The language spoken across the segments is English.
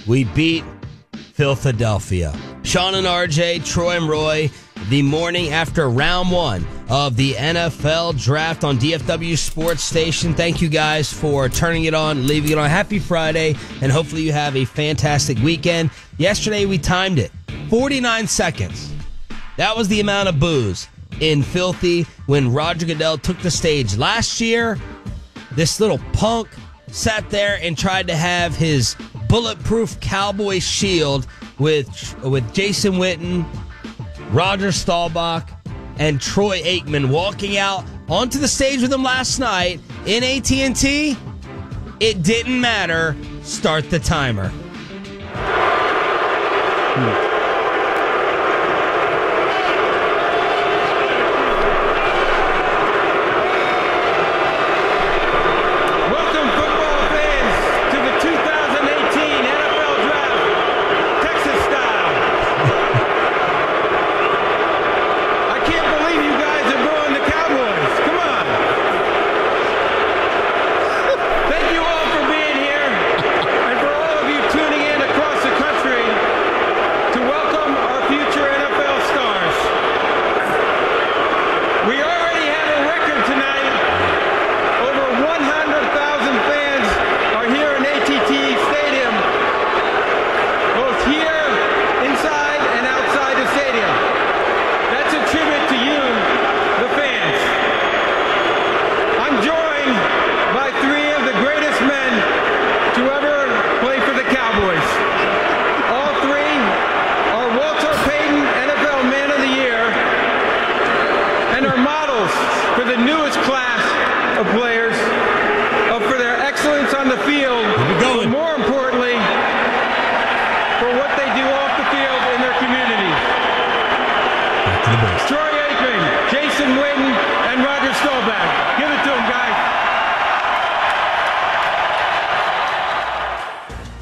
We beat Philadelphia. Sean and RJ, Troy and Roy, the morning after round one of the NFL draft on DFW Sports Station. Thank you guys for turning it on, leaving it on. Happy Friday, and hopefully you have a fantastic weekend. Yesterday we timed it. 49 seconds. That was the amount of boos in Filthy when Roger Goodell took the stage last year. This little punk sat there and tried to have his bulletproof Cowboys shield with Jason Witten, Roger Staubach, and Troy Aikman walking out onto the stage with him last night in AT&T. It didn't matter. Start the timer.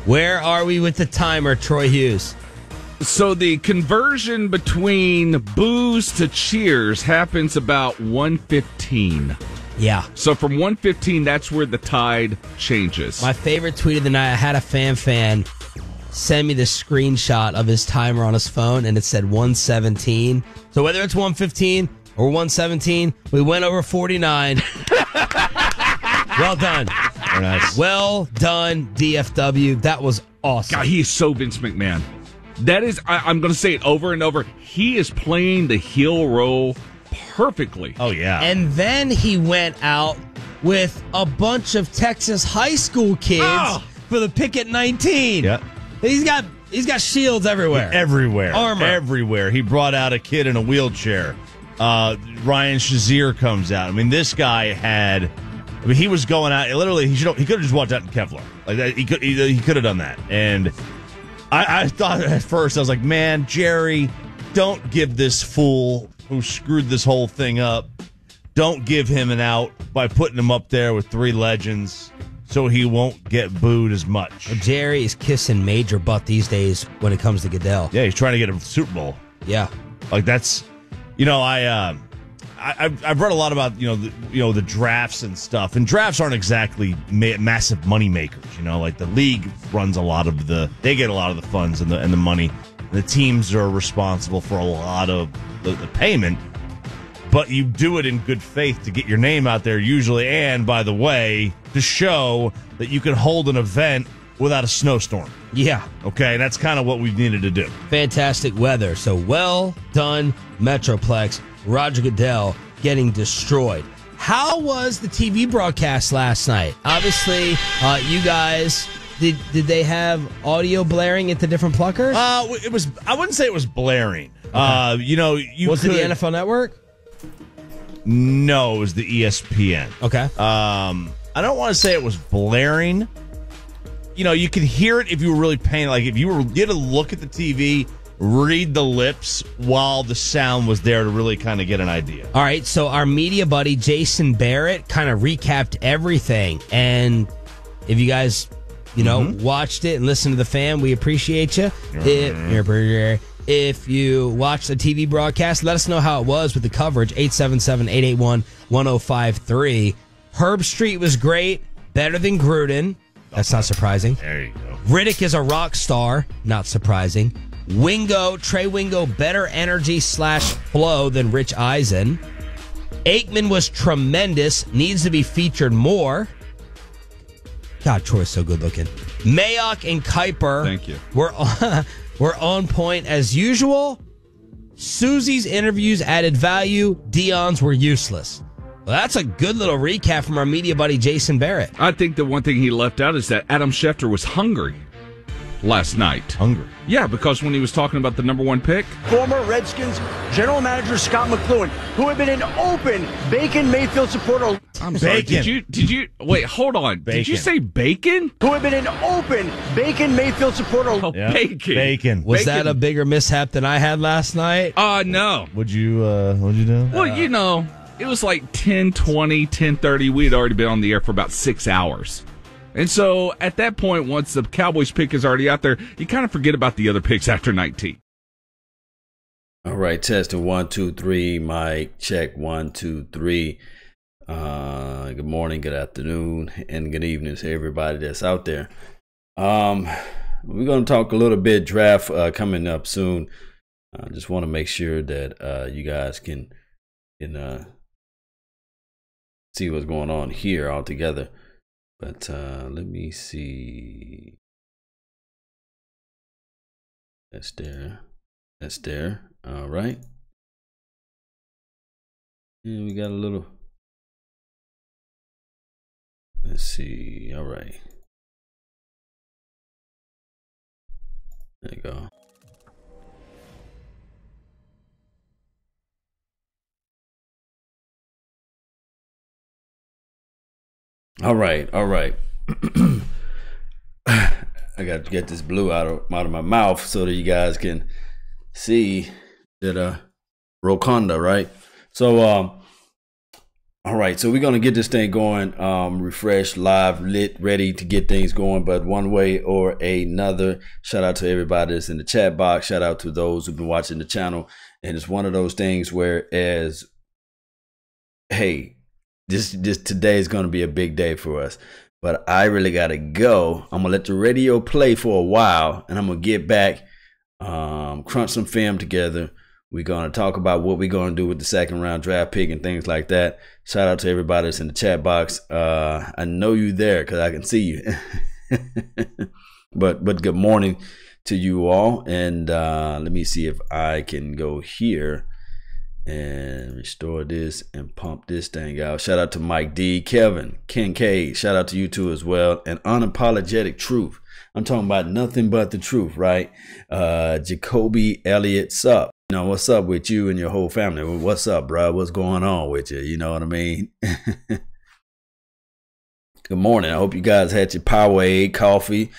Where are we with the timer, Troy Hughes? So the conversion between boos to cheers happens about 1:15. Yeah. So from 1:15, that's where the tide changes. My favorite tweet of the night, I had a fan send me the screenshot of his timer on his phone, and it said 1:17. So whether it's 1:15 or 1:17, we went over 49. Well done. Nice. Well done, DFW. That was awesome. God, he is so Vince McMahon. That is, I'm going to say it over and over. He is playing the heel role perfectly. Oh, yeah. And then he went out with a bunch of Texas high school kids for the pick at 19. Yeah. He's got shields everywhere. Everywhere. Armor. Everywhere. He brought out a kid in a wheelchair. Ryan Shazier comes out. I mean, this guy had... I mean, he was going out. Literally, he could have just walked out in Kevlar. Like that, he could have done that. And I thought at first, I was like, man, Jerry, don't give this fool who screwed this whole thing up, don't give him an out by putting him up there with three legends so he won't get booed as much. Well, Jerry is kissing major butt these days when it comes to Goodell. Yeah, he's trying to get a Super Bowl. Yeah, like that's, I've read a lot about the drafts and stuff, and drafts aren't exactly massive money makers. Like the league runs they get a lot of the funds and the money. The teams are responsible for a lot of the payment, but you do it in good faith to get your name out there usually, and by the way, to show that you can hold an event without a snowstorm. Yeah. Okay, that's kind of what we needed to do. Fantastic weather. So well done, Metroplex. Roger Goodell getting destroyed. How was the TV broadcast last night? Obviously, you guys, did they have audio blaring at the different pluckers? It was. I wouldn't say it was blaring. Okay. Was it the NFL Network? No, it was the ESPN. Okay. I don't want to say it was blaring. You could hear it if you were really paying. Like if you had to look at the TV, read the lips while the sound was there to really kind of get an idea. All right, so our media buddy Jason Barrett kind of recapped everything, and if you guys watched it and listened to the fan, we appreciate you. If you watched the TV broadcast, let us know how it was with the coverage. 877-881-1053. Herb Street was great, better than Gruden. That's not surprising. There you go. Riddick is a rock star. Not surprising. Trey Wingo, better energy / flow than Rich Eisen. Aikman was tremendous. Needs to be featured more. God, Troy's so good looking. Mayock and Kuiper. Thank you. Were on point as usual. Susie's interviews added value. Dion's were useless. Well, that's a good little recap from our media buddy Jason Barrett. I think the one thing he left out is that Adam Schefter was hungry last night. Hungry? Yeah, because when he was talking about the number 1 pick. Former Redskins general manager Scott McCloughan, who had been an open Bacon Mayfield supporter. I'm sorry. Bacon. Did you wait? Hold on. Bacon. Did you say bacon? Who had been an open Bacon Mayfield supporter. Oh, Yeah. bacon. Was that a bigger mishap than I had last night? No. What'd you do? Well, it was like 10:20, 10:30. We had already been on the air for about 6 hours. And so at that point, once the Cowboys pick is already out there, you kind of forget about the other picks after 19. All right, testing 1, 2, 3. Mic check 1, 2, 3. Good morning, good afternoon, and good evening to everybody that's out there. We're going to talk a little bit draft coming up soon. I just want to make sure that you guys can see what's going on here all together. But let me see. That's there. All right. And we got a little. Let's see. All right. There you go. All right. I got to get this blue out of my mouth so that you guys can see that Rokonda, right? So all right, so we're gonna get this thing going, refreshed, live, lit, ready to get things going, but one way or another. Shout out to everybody that's in the chat box. Shout out to those who've been watching the channel. And it's one of those things where, hey, this today is gonna be a big day for us. But I really gotta go. I'm gonna let the radio play for a while, and I'm gonna get back, crunch some film together. We're gonna talk about what we're gonna do with the second round draft pick and things like that. Shout out to everybody that's in the chat box. I know you there because I can see you. but good morning to you all. And let me see if I can go here and restore this and pump this thing out. Shout out to Mike D, Kevin, Ken K. Shout out to you too as well. And unapologetic truth. I'm talking about nothing but the truth, right? Jacoby Elliott, sup? You know, what's up with you and your whole family? What's up, bro? What's going on with you? You know what I mean? Good morning. I hope you guys had your Powerade coffee.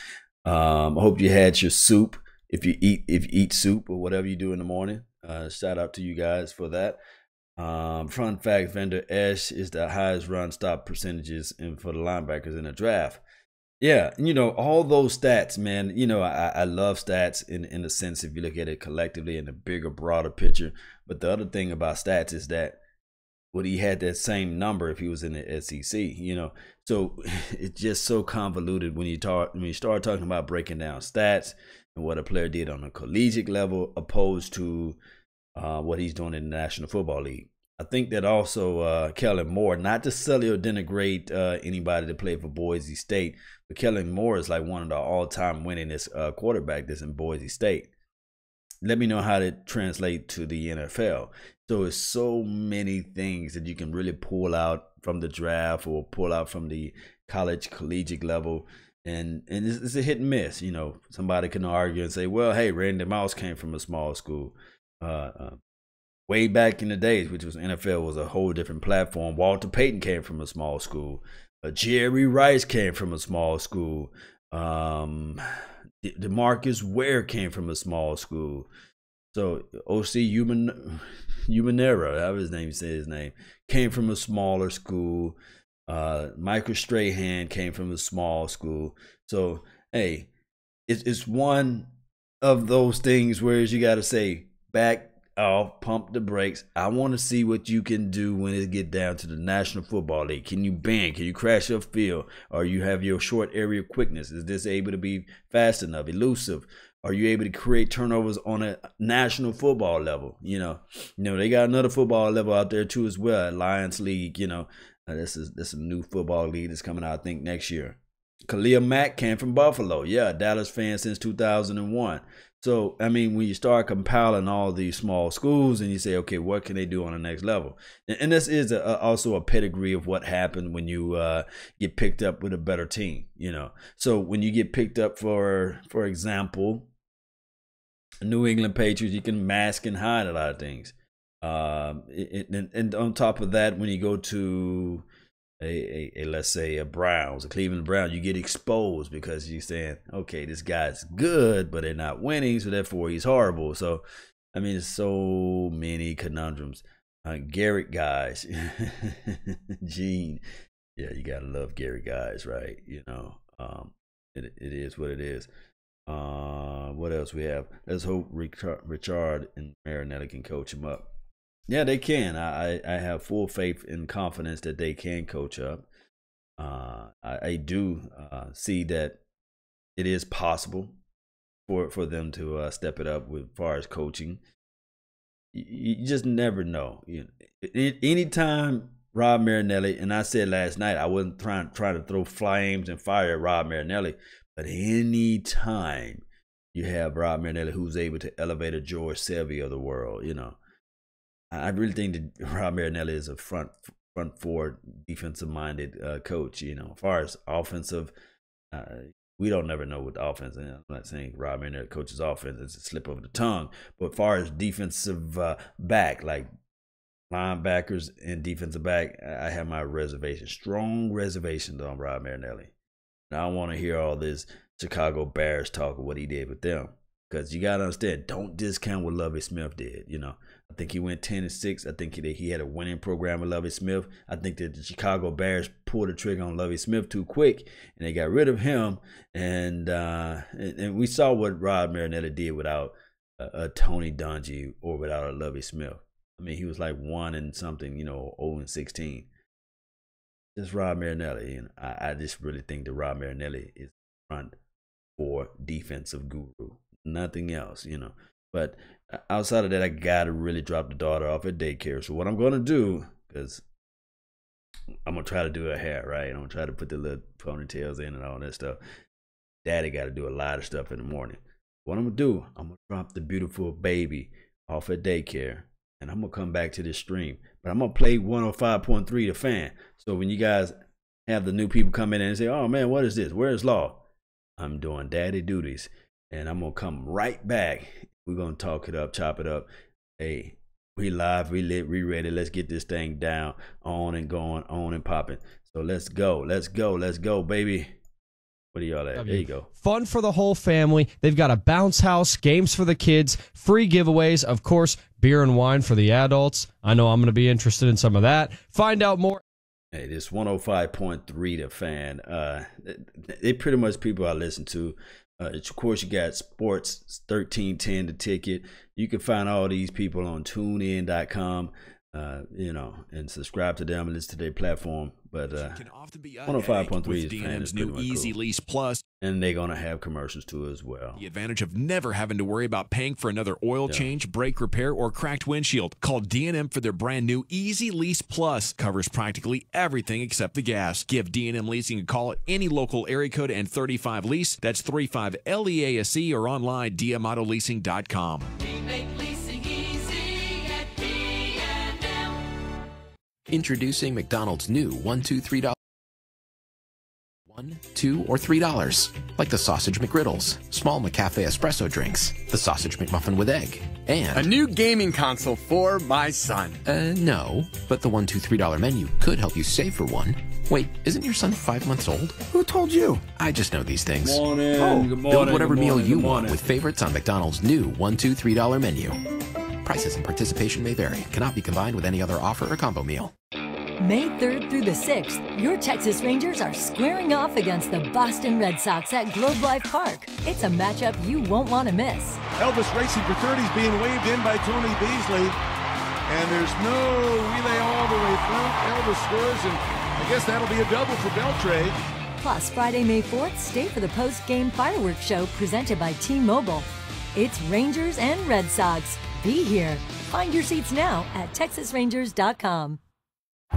I hope you had your soup. If you eat soup or whatever you do in the morning, shout out to you guys for that. Fun fact: Vander Esch is the highest run stop percentages for the linebackers in the draft. Yeah, you know, all those stats, man. You know, I love stats in the sense if you look at it collectively in the bigger, broader picture. But the other thing about stats is that would he had that same number if he was in the SEC, you know? So it's just so convoluted when you start talking about breaking down stats and what a player did on a collegiate level opposed to what he's doing in the National Football League. I think that also Kellen Moore, not to sully or denigrate anybody that played for Boise State, but Kellen Moore is like one of the all-time winningest quarterback that's in Boise State. Let me know how to translate to the NFL. So it's so many things that you can really pull out from the draft or pull out from the college collegiate level. And it's a hit and miss. You know, somebody can argue and say, well, hey, Randy Moss came from a small school. Way back in the days, which was NFL was a whole different platform. Walter Payton came from a small school. Jerry Rice came from a small school. DeMarcus Ware came from a small school. So O.C. Humanera, however his name says his name, came from a smaller school. Michael Strahan came from a small school. So hey, it's one of those things where you got to say back off, pump the brakes. I want to see what you can do when it get down to the National Football League. Can you bend? Can you crash your field? Or you have your short area quickness? Is this able to be fast enough, elusive? Are you able to create turnovers on a national football level? You know, they got another football level out there too as well, Alliance League. This is a new football league that's coming out, I think, next year. Khalil Mack came from Buffalo. Yeah, Dallas fan since 2001. So, I mean, when you start compiling all these small schools and you say, okay, what can they do on the next level? And this is also a pedigree of what happened when you get picked up with a better team, So when you get picked up, for example, New England Patriots, you can mask and hide a lot of things. And on top of that, when you go to let's say a Browns, a Cleveland Browns, you get exposed because you're saying, okay, this guy's good, but they're not winning, so therefore he's horrible. So, I mean, there's so many conundrums. Garrett guys, Gene, yeah, you gotta love Garrett guys, right? It is what it is. What else we have? Let's hope Richard and Marinelli can coach him up. Yeah, they can. I have full faith and confidence that they can coach up. I do see that it is possible for them to step it up with far as coaching. You just never know. Anytime Rob Marinelli, and I said last night, I wasn't trying to throw flames and fire at Rob Marinelli, but anytime you have Rob Marinelli who's able to elevate a George Selvey of the world, I really think that Rob Marinelli is a front forward, defensive minded coach. As far as offensive, we don't never know what the offense. I'm not saying Rob Marinelli coaches offense; it's a slip of the tongue. But as far as defensive back, like linebackers and defensive back, I have my strong reservations on Rob Marinelli. And I don't want to hear all this Chicago Bears talk of what he did with them. Because you got to understand, don't discount what Lovie Smith did. I think he went 10-6. I think he had a winning program with Lovie Smith. I think that the Chicago Bears pulled the trigger on Lovie Smith too quick, and they got rid of him. And we saw what Rob Marinelli did without a Tony Dungy or without a Lovie Smith. I mean, he was like 1 and something, 0-16. Just Rob Marinelli. And I just really think that Rob Marinelli is front for defensive guru. Nothing else, But outside of that, I got to really drop the daughter off at daycare. So what I'm going to do, because I'm going to try to do her hair, right? I'm going to try to put the little ponytails in and all that stuff. Daddy got to do a lot of stuff in the morning. What I'm going to do, I'm going to drop the beautiful baby off at daycare. And I'm going to come back to this stream. But I'm going to play 105.3 The Fan. So when you guys have the new people come in and say, oh, man, what is this? Where's Law? I'm doing daddy duties. And I'm going to come right back. We're going to talk it up, chop it up. Hey, we live, we lit, we ready. Let's get this thing down, on and going, on and popping. So let's go, baby. What do y'all at? There you go. Fun for the whole family. They've got a bounce house, games for the kids, free giveaways, of course, beer and wine for the adults. I know I'm going to be interested in some of that. Find out more. Hey, this 105.3 The Fan. They pretty much people I listen to. Of course, you got Sports 1310 The Ticket. You can find all these people on TuneIn.com, and subscribe to them and listen to their platform. But 105.3 is D&M's new Easy cool. Lease Plus. And they're going to have commercials too as well. The advantage of never having to worry about paying for another oil change, brake repair, or cracked windshield. Call D&M for their brand new Easy Lease Plus. Covers practically everything except the gas. Give D&M Leasing a call at any local area code and 35 Lease. That's 35 LEASE or online dmautoleasing.com. We make leasing easy at D&M. Introducing McDonald's new $1, $2, $3. $1, $2, or $3. Like the Sausage McGriddles, Small McCafe Espresso Drinks, the Sausage McMuffin with Egg, and... a new gaming console for my son. No, but the $1, $2, $3 menu could help you save for one. Wait, isn't your son 5 months old? Who told you? I just know these things. Good morning. Good morning. Build whatever good morning, meal you good want morning. with favorites on McDonald's new $1, $2, $3 menu. Prices and participation may vary. Cannot be combined with any other offer or combo meal. May 3rd through the 6th, your Texas Rangers are squaring off against the Boston Red Sox at Globe Life Park. It's a matchup you won't want to miss. Elvis racing for third. He's being waved in by Tony Beasley. And there's no relay all the way through. Elvis scores, and I guess that'll be a double for Beltre. Plus, Friday, May 4th, stay for the post-game fireworks show presented by T-Mobile. It's Rangers and Red Sox. Be here. Find your seats now at TexasRangers.com.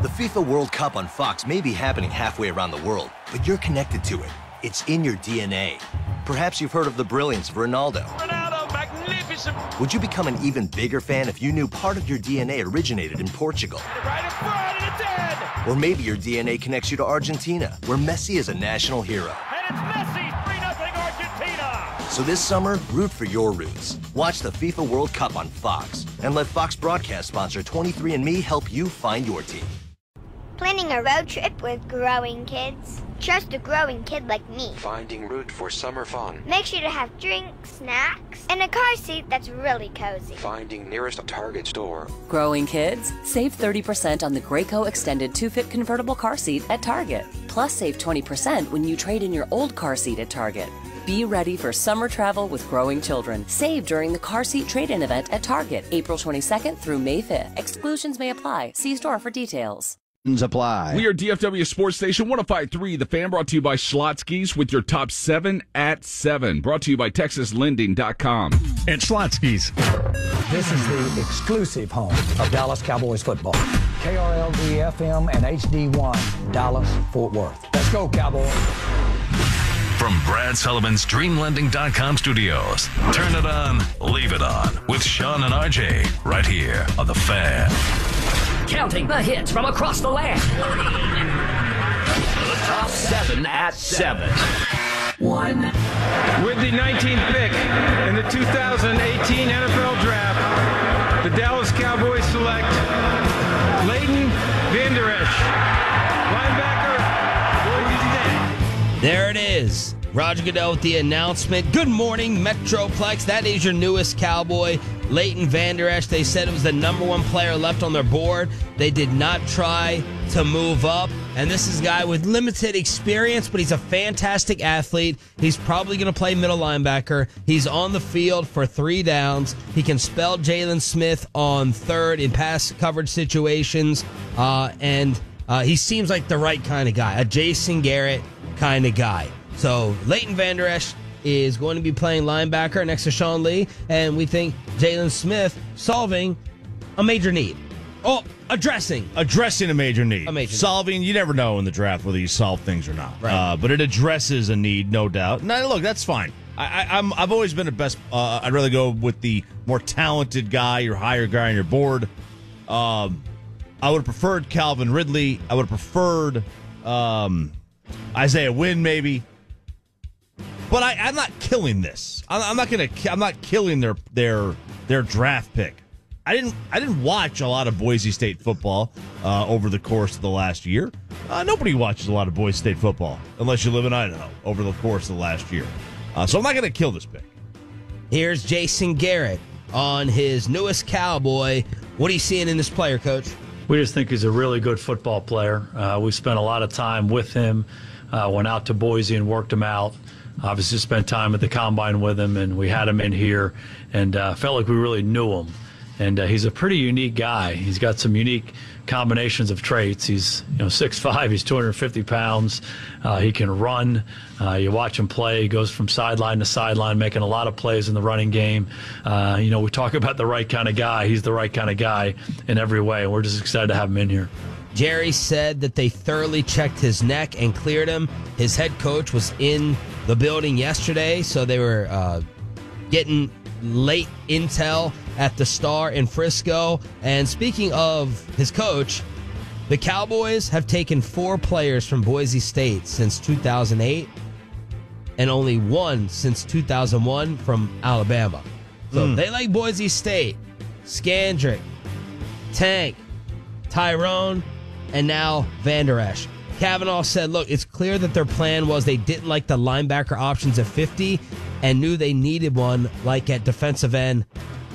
The FIFA World Cup on Fox may be happening halfway around the world, but you're connected to it. It's in your DNA. Perhaps you've heard of the brilliance of Ronaldo. Ronaldo, magnificent. Would you become an even bigger fan if you knew part of your DNA originated in Portugal? Right in front, and it's in. Or maybe your DNA connects you to Argentina, where Messi is a national hero. And it's Messi, 3-0 Argentina. So this summer, root for your roots. Watch the FIFA World Cup on Fox, and let Fox broadcast sponsor 23andMe help you find your team. Planning a road trip with growing kids? Trust a growing kid like me. Finding route for summer fun. Make sure to have drinks, snacks, and a car seat that's really cozy. Finding nearest Target store. Growing kids? Save 30% on the Graco Extended 2-Fit Convertible Car Seat at Target. Plus save 20% when you trade in your old car seat at Target. Be ready for summer travel with growing children. Save during the car seat trade-in event at Target, April 22nd through May 5th. Exclusions may apply. See store for details. Apply. We are DFW Sports Station 105.3, The Fan, brought to you by Schlotzsky's with your top 7 at 7. Brought to you by TexasLending.com. And Schlotzsky's. This is the exclusive home of Dallas Cowboys football. KRLD FM and HD1, Dallas, Fort Worth. Let's go, Cowboys. From Brad Sullivan's DreamLending.com studios. Turn it on, leave it on with Sean and RJ right here on The Fan. Counting the hits from across the land. The top 7 at 7. 1. With the 19th pick in the 2018 NFL Draft, the Dallas Cowboys select Vander Esch, linebacker, Boise State. There it is. Roger Goodell with the announcement. Good morning, Metroplex. That is your newest Cowboy, Vander Esch. They said it was the number 1 player left on their board. They did not try to move up. And this is a guy with limited experience, but he's a fantastic athlete. He's probably going to play middle linebacker. He's on the field for 3 downs. He can spell Jalen Smith on third in pass coverage situations. And he seems like the right kind of guy, a Jason Garrett kind of guy. So Leighton Vander Esch is going to be playing linebacker next to Sean Lee, and we think Jalen Smith solving a major need. Oh, addressing a major need. Solving, you never know in the draft whether you solve things or not. Right. But it addresses a need, no doubt. Now, look, that's fine. I've always been I'd rather go with the more talented guy, your higher guy on your board. I would have preferred Calvin Ridley. I would have preferred Isaiah Wynn, maybe. But I'm not killing this. I'm not killing their draft pick. I didn't watch a lot of Boise State football over the course of the last year. Nobody watches a lot of Boise State football unless you live in Idaho over the course of the last year. So I'm not going to kill this pick. Here's Jason Garrett on his newest Cowboy. What are you seeing in this player, Coach? We just think he's a really good football player. We spent a lot of time with him. Went out to Boise and worked him out. Obviously spent time at the Combine with him, and we had him in here, and felt like we really knew him. And he's a pretty unique guy. He's got some unique combinations of traits. He's 6'5", he's 250 pounds. He can run. You watch him play. He goes from sideline to sideline, making a lot of plays in the running game. We talk about the right kind of guy. He's the right kind of guy in every way, and we're just excited to have him in here. Jerry said that they thoroughly checked his neck and cleared him. His head coach was in the building yesterday, so they were getting late intel at the Star in Frisco. And speaking of his coach, the Cowboys have taken 4 players from Boise State since 2008 and only 1 since 2001 from Alabama. So they like Boise State, Scandrick, Tank, Tyrone, and now Vander Esch. Cavanaugh said, look, it's clear that their plan was they didn't like the linebacker options at 50 and knew they needed one like at defensive end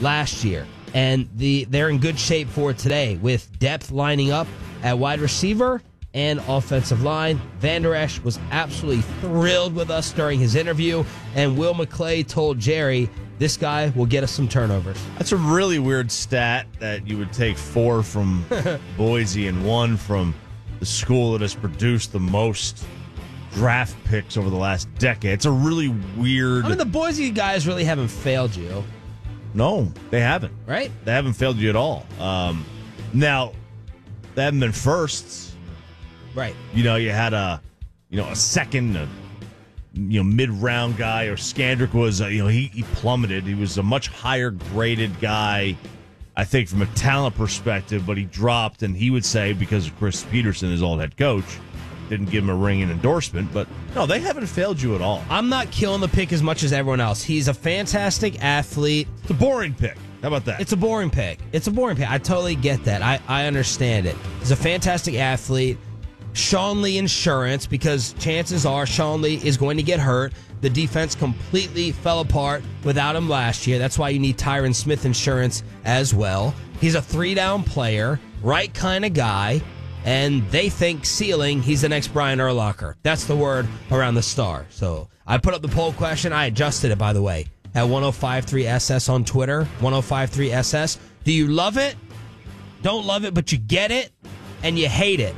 last year. And they're in good shape for today with depth lining up at wide receiver and offensive line. Vander Esch was absolutely thrilled with us during his interview, and Will McClay told Jerry, this guy will get us some turnovers. That's a really weird stat that you would take 4 from Boise and 1 from the school that has produced the most draft picks over the last decade. It's a really weird... I mean, the Boise guys really haven't failed you. No, they haven't. Right? They haven't failed you at all. Now, they haven't been firsts. Right. You had a second, mid-round guy, or Skandrick was, he plummeted. He was a much higher graded guy, I think, from a talent perspective, but he dropped, and he would say, because of Chris Peterson, his old head coach, didn't give him a ringing endorsement. But no, they haven't failed you at all. I'm not killing the pick as much as everyone else. He's a fantastic athlete. It's a boring pick. How about that? It's a boring pick. I totally get that. I understand it. He's a fantastic athlete. Sean Lee insurance, because chances are Sean Lee is going to get hurt. The defense completely fell apart without him last year. That's why you need Tyron Smith insurance as well. He's a 3-down player, right kind of guy, and they think ceiling, he's the next Brian Urlacher. That's the word around the Star. So I put up the poll question. I adjusted it, by the way, at 1053SS on Twitter, 1053SS. Do you love it? Don't love it, but you get it, and you hate it.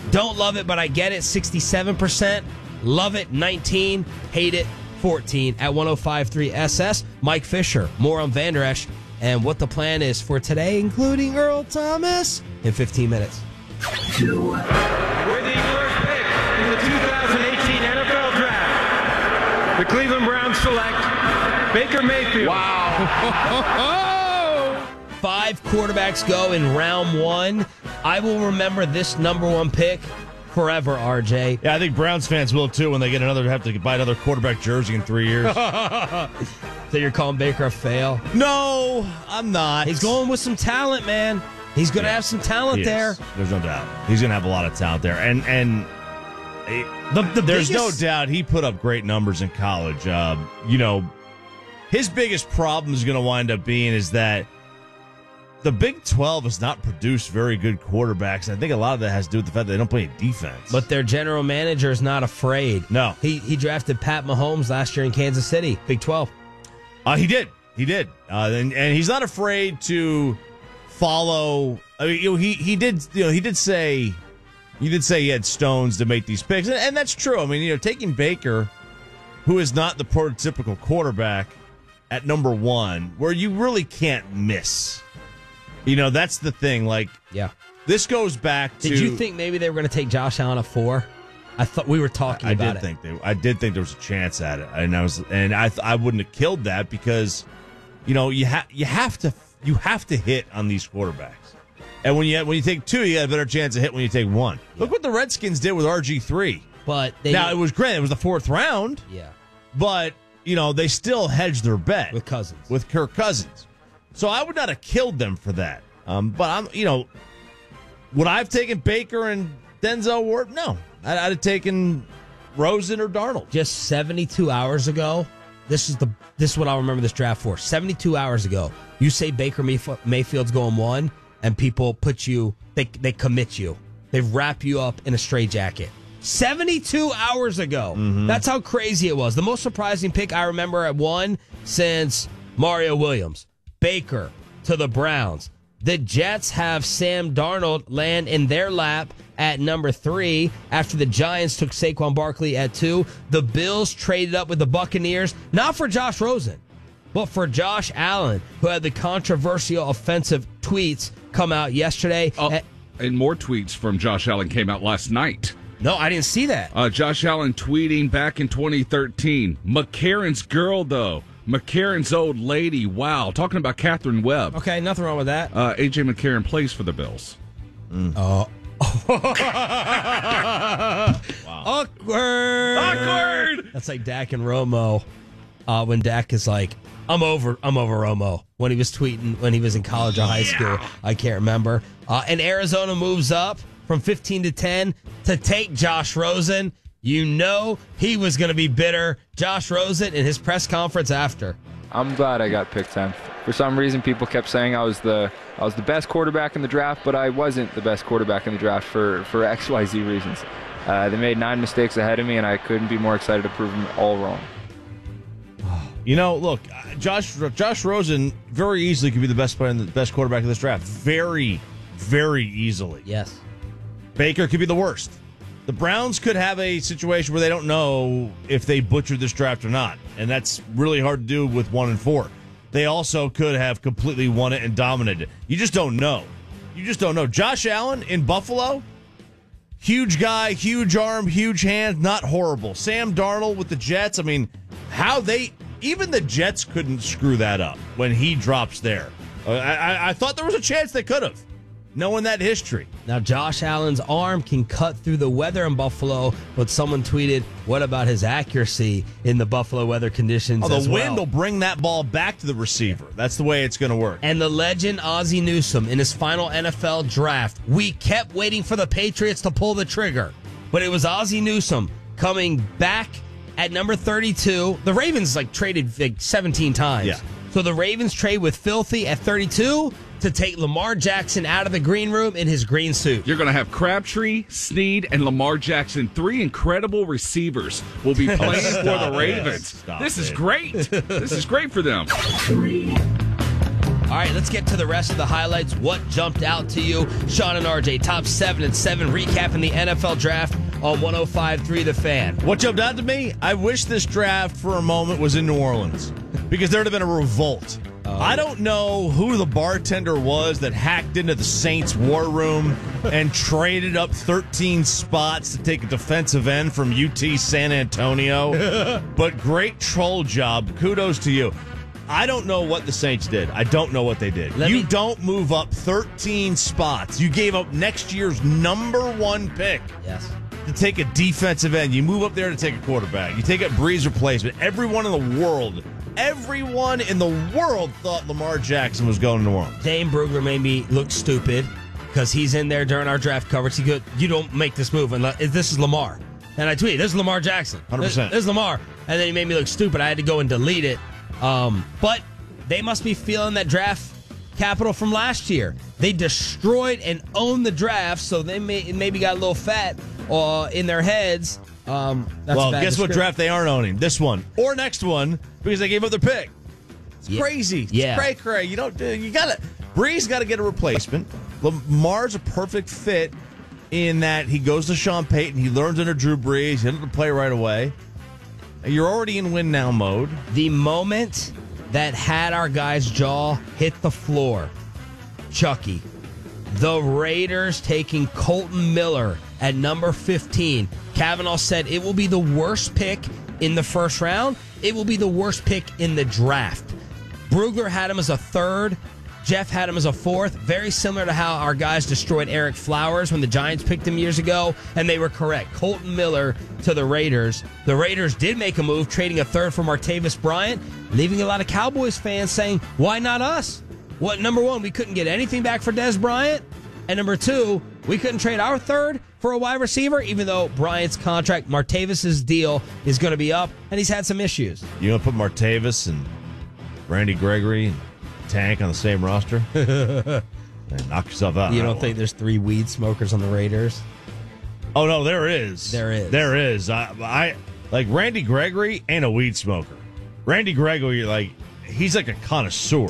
Don't love it, but I get it, 67%. Love it, 19. Hate it, 14. At 1053SS, Mike Fisher. More on Vander Esch and what the plan is for today, including Earl Thomas, in 15 minutes. With the first pick in the 2018 NFL Draft, the Cleveland Browns select Baker Mayfield. Wow. 5 quarterbacks go in round 1. I will remember this number 1 pick forever, RJ. Yeah, I think Browns fans will too when they have to buy another quarterback jersey in 3 years. So you're calling Baker a fail? No, I'm not. He's going with some talent, man. He's going to have some talent there. There's no doubt. He's going to have a lot of talent there. And there's no doubt he put up great numbers in college. His biggest problem is going to wind up being is that the Big 12 has not produced very good quarterbacks. I think a lot of that has to do with the fact that they don't play defense. But their general manager is not afraid. No. He drafted Pat Mahomes last year in Kansas City, Big 12. He did. And he's not afraid to follow. I mean, he did say he had stones to make these picks. And that's true. I mean, taking Baker, who is not the prototypical quarterback, at number 1, where you really can't miss. That's the thing. This goes back to... Did you think maybe they were going to take Josh Allen at 4? I thought we were talking about it. I did think there was a chance at it, and I wouldn't have killed that because, you have to hit on these quarterbacks, and when you take 2, you got a better chance of hit when you take 1. Yeah. Look what the Redskins did with RG3. But it was great. It was the 4th round. Yeah, but they still hedged their bet with Kirk Cousins. So I would not have killed them for that. But would I have taken Baker and Denzel Ward? No. I'd have taken Rosen or Darnold. Just 72 hours ago, this is what I'll remember this draft for. 72 hours ago, you say Baker Mayfield's going 1, and people put you, they commit you. They wrap you up in a straitjacket. 72 hours ago. Mm-hmm. That's how crazy it was. The most surprising pick I remember at 1 since Mario Williams. Baker to the Browns. The Jets have Sam Darnold land in their lap at number 3 after the Giants took Saquon Barkley at 2. The Bills traded up with the Buccaneers, not for Josh Rosen, but for Josh Allen, who had the controversial offensive tweets come out yesterday. And more tweets from Josh Allen came out last night. No, I didn't see that. Josh Allen tweeting back in 2013. McCarron's girl, though. McCarron's old lady. Wow. Talking about Catherine Webb. Okay, nothing wrong with that. A.J. McCarron plays for the Bills. Oh. Wow. Awkward. That's like Dak and Romo. When Dak is like, I'm over Romo. When he was tweeting when he was in college or high school. I can't remember. And Arizona moves up from 15 to 10 to take Josh Rosen. He was going to be bitter. Josh Rosen in his press conference after. I'm glad I got picked 10th. For some reason, people kept saying I was the best quarterback in the draft, but I wasn't the best quarterback in the draft for XYZ reasons. They made 9 mistakes ahead of me, and I couldn't be more excited to prove them all wrong. You know, look, Josh Rosen very easily could be the best player and the best quarterback in this draft. Very, very easily. Yes. Baker could be the worst. The Browns could have a situation where they don't know if they butchered this draft or not, and that's really hard to do with 1 and 4. They also could have completely won it and dominated it. You just don't know. You just don't know. Josh Allen in Buffalo, huge guy, huge arm, huge hands, not horrible. Sam Darnold with the Jets, I mean, even the Jets couldn't screw that up when he drops there. I thought there was a chance they could have, knowing that history. Now, Josh Allen's arm can cut through the weather in Buffalo, but someone tweeted, what about his accuracy in the Buffalo weather conditions the as well? wind will bring that ball back to the receiver. That's the way it's going to work. And the legend Ozzie Newsome in his final NFL draft, we kept waiting for the Patriots to pull the trigger, but it was Ozzie Newsome coming back at number 32. The Ravens traded 17 times. Yeah. So the Ravens trade with Filthy at 32 to take Lamar Jackson out of the green room in his green suit. You're going to have Crabtree, Snead, and Lamar Jackson. 3 incredible receivers will be playing for the Ravens. This is great. This is great for them. All right, let's get to the rest of the highlights. What jumped out to you? Sean and RJ, top 7 and 7, recapping the NFL draft on 105.3 The Fan. What jumped out to me? I wish this draft for a moment was in New Orleans because there would have been a revolt. I don't know who the bartender was that hacked into the Saints war room and traded up 13 spots to take a defensive end from UT San Antonio. But great troll job. Kudos to you. I don't know what the Saints did. I don't know what they did. You don't move up 13 spots. You gave up next year's number 1 pick. Yes. To take a defensive end. You move up there to take a quarterback. You take a Breeze replacement. Everyone in the world thought Lamar Jackson was going to New Orleans. Dane Brugler made me look stupid because he's in there during our draft coverage. He goes, you don't make this move unless this is Lamar. And I tweeted, this is Lamar Jackson. 100%. This is Lamar. And then he made me look stupid. I had to go and delete it. But they must be feeling that draft capital from last year. They destroyed and owned the draft, so they maybe got a little fat in their heads. Guess what draft they aren't owning? This one or next one because they gave up their pick. It's crazy. It's cray. Breeze got to get a replacement. Lamar's a perfect fit in that he goes to Sean Payton. He learns under Drew Brees. He doesn't play right away. You're already in win now mode. The moment that had our guy's jaw hit the floor, Chucky, the Raiders taking Colton Miller at number 15. Cavanaugh said it will be the worst pick in the first round. It will be the worst pick in the draft. Brugler had him as a 3rd. Jeff had him as a 4th. Very similar to how our guys destroyed Eric Flowers when the Giants picked him years ago, and they were correct. Colton Miller to the Raiders. The Raiders did make a move, trading a 3rd for Martavis Bryant, leaving a lot of Cowboys fans saying, why not us? What, number 1, we couldn't get anything back for Des Bryant, and number 2, we couldn't trade our 3rd for a wide receiver, even though Bryant's contract, Martavis's deal, is going to be up, and he's had some issues. You want to put Martavis and Randy Gregory and Tank on the same roster? And knock yourself out. You don't think there's 3 weed smokers on the Raiders? Oh, no, there is. There is. I like Randy Gregory and a weed smoker. Randy Gregory, he's like a connoisseur.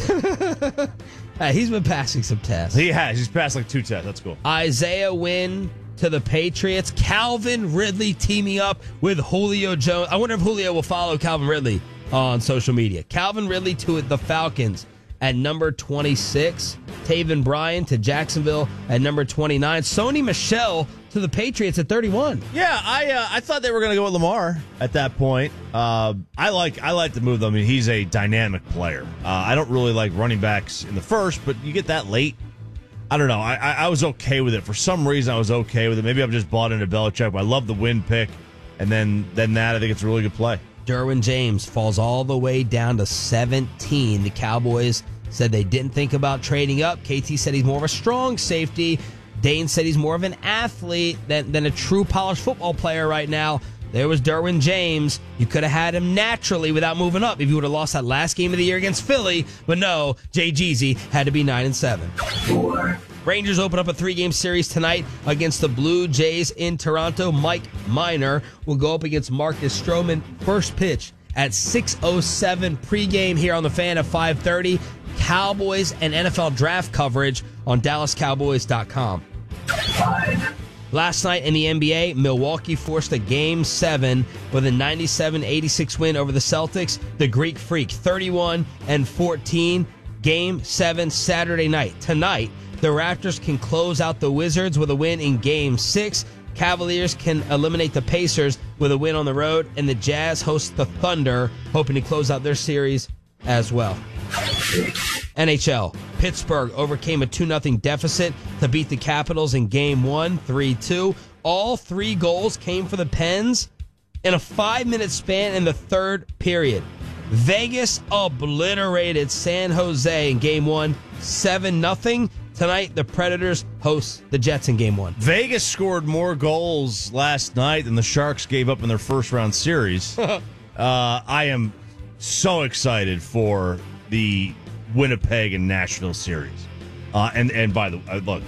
He's been passing some tests. He has. He's passed 2 tests. That's cool. Isaiah Wynn to the Patriots. Calvin Ridley teaming up with Julio Jones. I wonder if Julio will follow Calvin Ridley on social media. Calvin Ridley to the Falcons at number 26. Taven Bryan to Jacksonville at number 29. Sony Michel to the Patriots at 31. Yeah, I thought they were going to go with Lamar at that point. I like the move, though. I mean, he's a dynamic player. I don't really like running backs in the first, but you get that late. I don't know. I was okay with it. For some reason, I was okay with it. Maybe I've just bought into Belichick, but I love the win pick. And then that, I think it's a really good play. Derwin James falls all the way down to 17. The Cowboys said they didn't think about trading up. KT said he's more of a strong safety. Dane said he's more of an athlete than a true polished football player right now. there was Derwin James. You could have had him naturally without moving up if you would have lost that last game of the year against Philly. But no, Jay Jeezy had to be 9-7. Rangers open up a 3-game series tonight against the Blue Jays in Toronto. Mike Minor will go up against Marcus Stroman. First pitch at 6:07 pregame here on the Fan at 5:30. Cowboys and NFL draft coverage on DallasCowboys.com. Last night in the NBA, Milwaukee forced a Game 7 with a 97-86 win over the Celtics. The Greek Freak, 31-14. Game 7 Saturday night. Tonight, the Raptors can close out the Wizards with a win in Game 6. Cavaliers can eliminate the Pacers with a win on the road. And the Jazz host the Thunder, hoping to close out their series as well. NHL. Pittsburgh overcame a 2-0 deficit to beat the Capitals in Game 1, 3-2. All 3 goals came for the Pens in a 5-minute span in the third period. Vegas obliterated San Jose in Game 1, 7-0. Tonight, the Predators host the Jets in Game 1. Vegas scored more goals last night than the Sharks gave up in their first-round series. I am so excited for the Winnipeg and Nashville series. And by the way, look,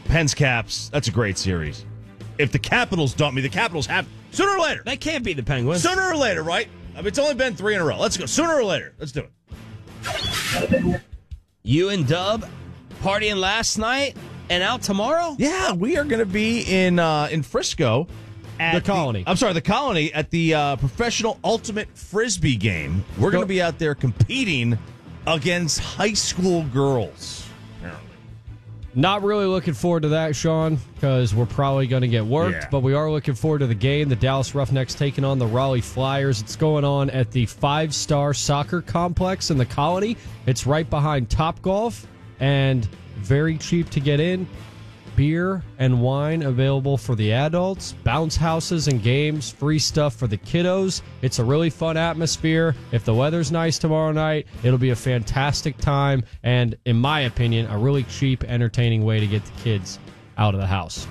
Pens Caps, that's a great series. If the Capitals dump me, the Capitals have, sooner or later. They can't beat the Penguins. Sooner or later, right? I mean, it's only been 3 in a row. Let's go. Sooner or later. Let's do it. You and Dub partying last night and out tomorrow? Yeah, we are going to be in Frisco at the Colony. The Colony at the Professional Ultimate Frisbee game. We're going to be out there competing against high school girls. Apparently. Not really looking forward to that, Sean, because we're probably going to get worked, but we are looking forward to the game. The Dallas Roughnecks taking on the Raleigh Flyers. It's going on at the 5-Star Soccer Complex in the Colony. It's right behind Topgolf and very cheap to get in. Beer and wine available for the adults, bounce houses and games, free stuff for the kiddos. It's a really fun atmosphere. If the weather's nice tomorrow night, it'll be a fantastic time and, in my opinion, a really cheap, entertaining way to get the kids out of the house.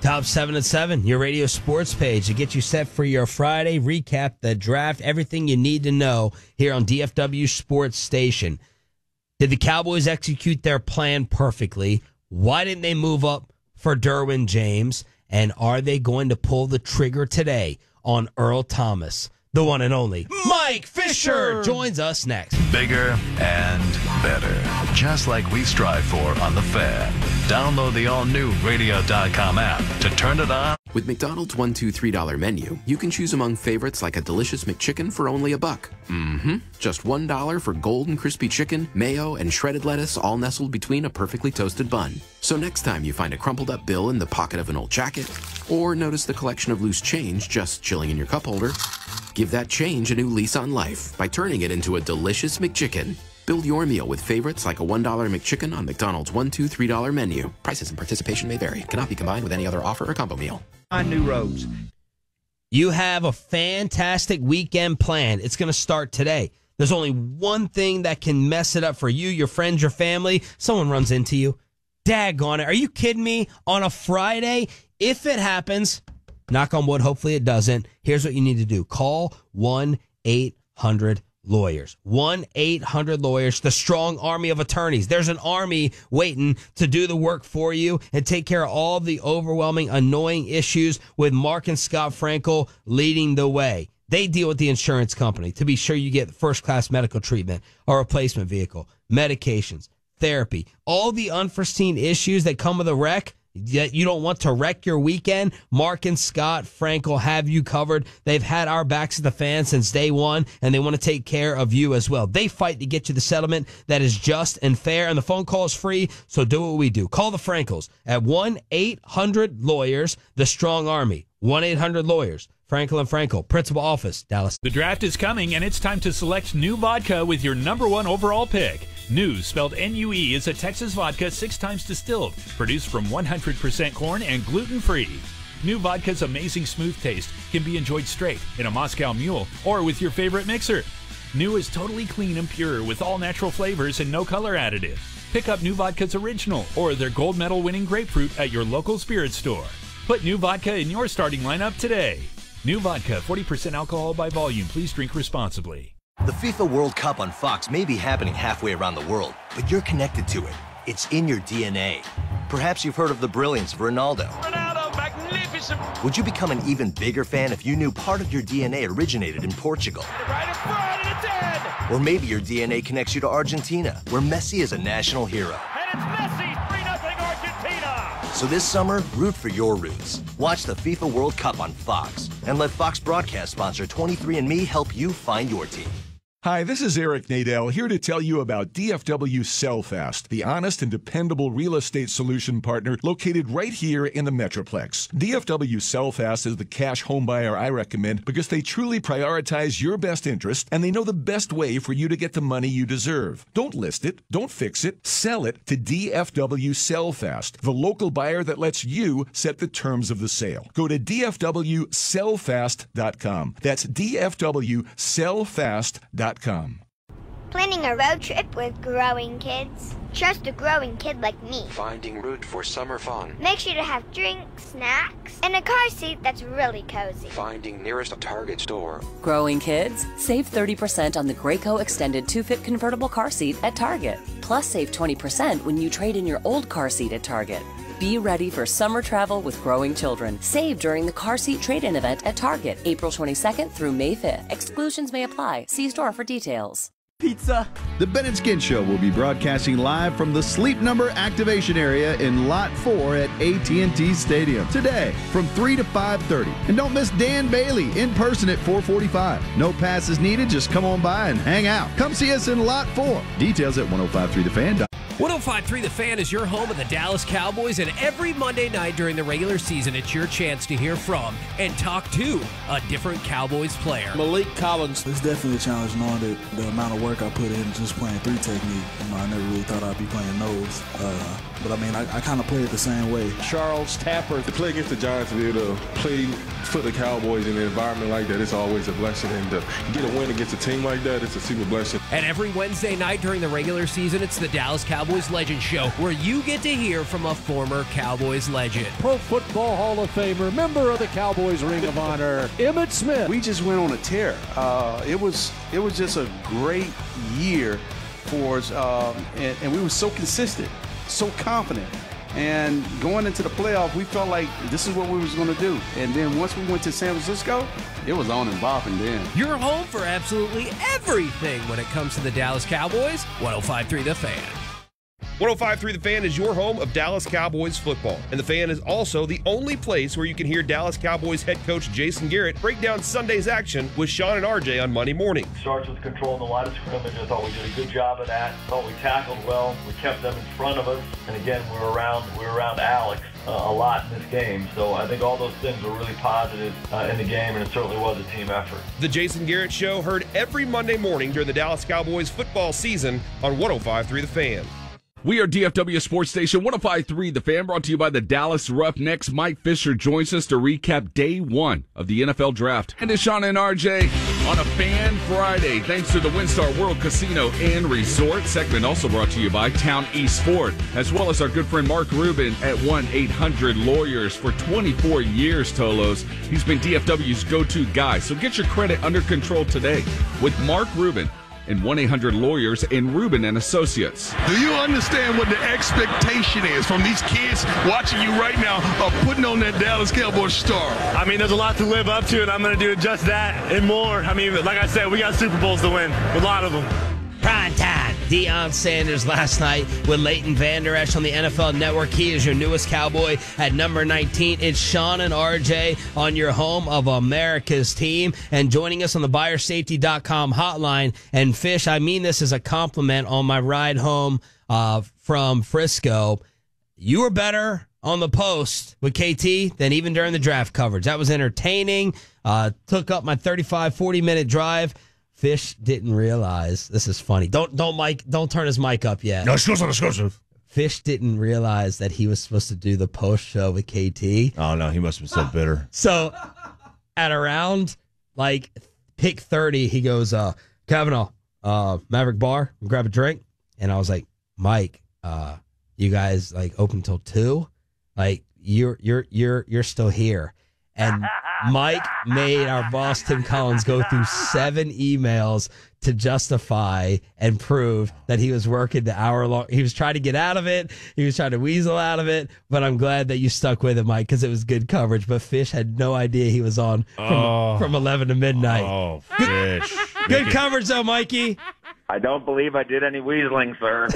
Top 7 at 7, your radio sports page to get you set for your Friday recap, the draft, everything you need to know here on DFW Sports Station. Did the Cowboys execute their plan perfectly? Why didn't they move up for Derwin James? And are they going to pull the trigger today on Earl Thomas? The one and only Mike Fisher joins us next. Bigger and better. Just like we strive for on The Fan. Download the all-new radio.com app to turn it on. With McDonald's $1, $2, $3 menu, you can choose among favorites like a delicious McChicken for only $1. Mm-hmm. Just $1 for golden crispy chicken, mayo, and shredded lettuce all nestled between a perfectly toasted bun. So next time you find a crumpled up bill in the pocket of an old jacket, or notice the collection of loose change just chilling in your cup holder, give that change a new lease on life by turning it into a delicious McChicken. Build your meal with favorites like a $1 McChicken on McDonald's $1, $2, $3 menu. Prices and participation may vary. Cannot be combined with any other offer or combo meal. On new roads. You have a fantastic weekend planned. It's going to start today. There's only one thing that can mess it up for you, your friends, your family. Someone runs into you. Daggone it. Are you kidding me? On a Friday? If it happens, knock on wood, hopefully it doesn't. Here's what you need to do. Call 1-800-LAWYERS. 1-800-LAWYERS, the strong army of attorneys. There's an army waiting to do the work for you and take care of all the overwhelming, annoying issues with Mark and Scott Frankel leading the way. They deal with the insurance company to be sure you get first-class medical treatment, a replacement vehicle, medications, therapy, all the unforeseen issues that come with a wreck. You don't want to wreck your weekend. Mark and Scott Frankel have you covered. They've had our backs as the fans since day one, and they want to take care of you as well. They fight to get you the settlement that is just and fair, and the phone call is free, so do what we do. Call the Frankels at 1-800-LAWYERS, the strong army. 1-800-LAWYERS. Frankel and Frankel, Principal Office, Dallas. The draft is coming, and it's time to select new vodka with your #1 overall pick. New, spelled N-U-E, is a Texas vodka 6 times distilled, produced from 100% corn and gluten-free. New vodka's amazing smooth taste can be enjoyed straight in a Moscow Mule or with your favorite mixer. New is totally clean and pure with all natural flavors and no color additive. Pick up New Vodka's original or their gold medal winning grapefruit at your local spirit store. Put New Vodka in your starting lineup today. New vodka, 40% alcohol by volume. Please drink responsibly. The FIFA World Cup on Fox may be happening halfway around the world, but you're connected to it. It's in your DNA. Perhaps you've heard of the brilliance of Ronaldo. Ronaldo, magnificent. Would you become an even bigger fan if you knew part of your DNA originated in Portugal? Right in front, and it's in. Or maybe your DNA connects you to Argentina, where Messi is a national hero. And it's Messi, 3-0 Argentina. So this summer, root for your roots. Watch the FIFA World Cup on Fox, and let Fox broadcast sponsor 23andMe help you find your team. Hi, this is Eric Nadel, here to tell you about DFW SellFast, the honest and dependable real estate solution partner located right here in the Metroplex. DFW SellFast is the cash home buyer I recommend because they truly prioritize your best interest and they know the best way for you to get the money you deserve. Don't list it, don't fix it, sell it to DFW SellFast, the local buyer that lets you set the terms of the sale. Go to DFWSellFast.com. That's DFWSellFast.com. Planning a road trip with growing kids? Trust a growing kid like me. Finding route for summer fun. Make sure to have drinks, snacks, and a car seat that's really cozy. Finding nearest Target store. Growing kids? Save 30% on the Graco Extended 2-Fit Convertible Car Seat at Target. Plus save 20% when you trade in your old car seat at Target. Be ready for summer travel with growing children. Save during the car seat trade-in event at Target, April 22nd through May 5th. Exclusions may apply. See store for details. Pizza. The Ben and Skin Show will be broadcasting live from the Sleep Number activation area in Lot 4 at AT&T Stadium today from 3 to 5:30. And don't miss Dan Bailey in person at 4:45. No passes needed. Just come on by and hang out. Come see us in Lot 4. Details at 1053thefan.com. 105.3 The Fan is your home of the Dallas Cowboys, and every Monday night during the regular season, it's your chance to hear from and talk to a different Cowboys player. Malik Collins. It's definitely a challenge knowing that the amount of work I put in just playing 3 technique. I never really thought I'd be playing those. But I mean, I kind of play it the same way. Charles Tapper. To play against the Giants and be able to play for the Cowboys in an environment like that, it's always a blessing. And to get a win against a team like that, it's a super blessing. And every Wednesday night during the regular season, it's the Dallas Cowboys Legend Show, where you get to hear from a former Cowboys legend. Pro Football Hall of Famer, member of the Cowboys Ring of Honor, Emmitt Smith. We just went on a tear. It was just a great year for us, and we were so consistent, so confident. And going into the playoff, we felt like this is what we was going to do. And then once we went to San Francisco, it was on and popping then. You're home for absolutely everything when it comes to the Dallas Cowboys. 105.3 The Fan. 105.3 The Fan is your home of Dallas Cowboys football. And The Fan is also the only place where you can hear Dallas Cowboys head coach Jason Garrett break down Sunday's action with Sean and RJ on Monday morning. Starts with controlling the line of scrimmage. I thought we did a good job of that. I thought we tackled well. We kept them in front of us. And again, we were around Alex a lot in this game. So I think all those things were really positive in the game, and it certainly was a team effort. The Jason Garrett Show heard every Monday morning during the Dallas Cowboys football season on 105.3 The Fan. We are DFW Sports Station 105.3 The Fan, brought to you by the Dallas Roughnecks. Mike Fisher joins us to recap day 1 of the NFL Draft. And to Sean and RJ on a Fan Friday, thanks to the WinStar World Casino and Resort. Segment also brought to you by Town East Ford, as well as our good friend Mark Rubin at 1-800-Lawyers. For 24 years, Tolos, he's been DFW's go-to guy. So get your credit under control today with Mark Rubin and 1-800-Lawyers and Rubin and Associates. Do you understand what the expectation is from these kids watching you right now of putting on that Dallas Cowboys star? I mean, there's a lot to live up to, and I'm going to do just that and more. I mean, like I said, we got Super Bowls to win, a lot of them. Prime time. Deion Sanders last night with Leighton Vander Esch on the NFL Network. He is your newest Cowboy at number 19. It's Sean and RJ on your home of America's team. And joining us on the buyersafety.com hotline. And Fish, I mean this as a compliment on my ride home from Frisco. You were better on the post with KT than even during the draft coverage. That was entertaining. Took up my 40-minute drive. Fish didn't realize, this is funny. Don't turn his mic up yet. No, exclusive. Fish didn't realize that he was supposed to do the post show with KT. Oh no, he must have been so bitter. So at around pick 30, he goes, Cavanaugh, Maverick Bar, grab a drink. And I was like, Mike, you guys open till 2? You're still here. And Mike made our boss, Tim Collins, go through 7 emails to justify and prove that he was working the hour long. He was trying to get out of it. He was trying to weasel out of it. But I'm glad that you stuck with it, Mike, because it was good coverage. But Fish had no idea he was on from 11 to midnight. Oh, Fish. Good coverage, though, Mikey. I don't believe I did any weaseling, sir.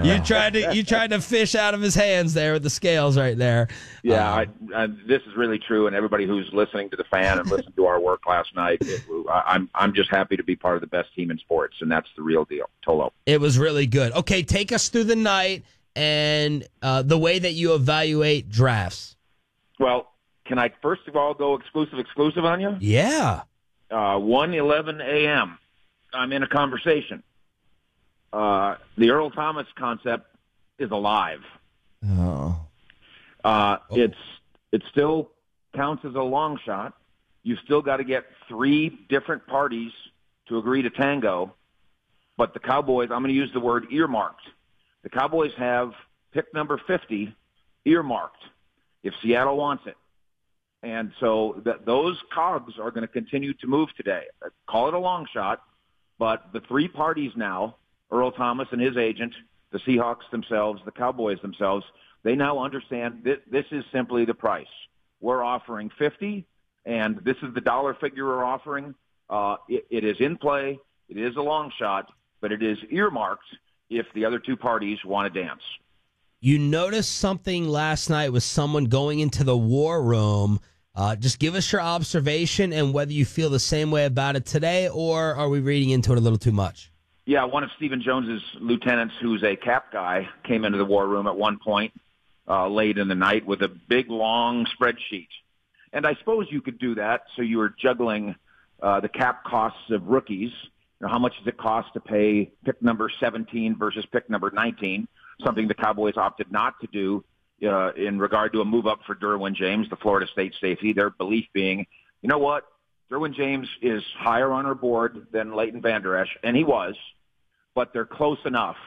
You tried to fish out of his hands there with the scales right there. Yeah, this is really true, and everybody who's listening to the fan and listened to our work last night, I'm just happy to be part of the best team in sports, and that's the real deal. Tolo. It was really good. Okay, take us through the night and the way that you evaluate drafts. Well, can I first of all go exclusive on you? Yeah. 1:11 a.m. I'm in a conversation. The Earl Thomas concept is alive. Oh. It still counts as a long shot. You still got to get 3 different parties to agree to tango. But the Cowboys, I'm going to use the word earmarked. The Cowboys have pick number 50 earmarked if Seattle wants it. And so those cogs are going to continue to move today. Call it a long shot. But the 3 parties now, Earl Thomas and his agent, the Seahawks themselves, the Cowboys themselves, they now understand this is simply the price. We're offering 50, and this is the dollar figure we're offering. It is in play. It is a long shot, but it is earmarked if the other 2 parties want to dance. You noticed something last night with someone going into the war room. Just give us your observation and whether you feel the same way about it today, or are we reading into it a little too much? Yeah, one of Stephen Jones's lieutenants, who's a cap guy, came into the war room at one point late in the night with a big, long spreadsheet. And I suppose you could do that so you were juggling the cap costs of rookies. You know, how much does it cost to pay pick number 17 versus pick number 19, something the Cowboys opted not to do. In regard to a move up for Derwin James, the Florida State safety, their belief being, you know what, Derwin James is higher on our board than Leighton Vander Esch, and he was, but they're close enough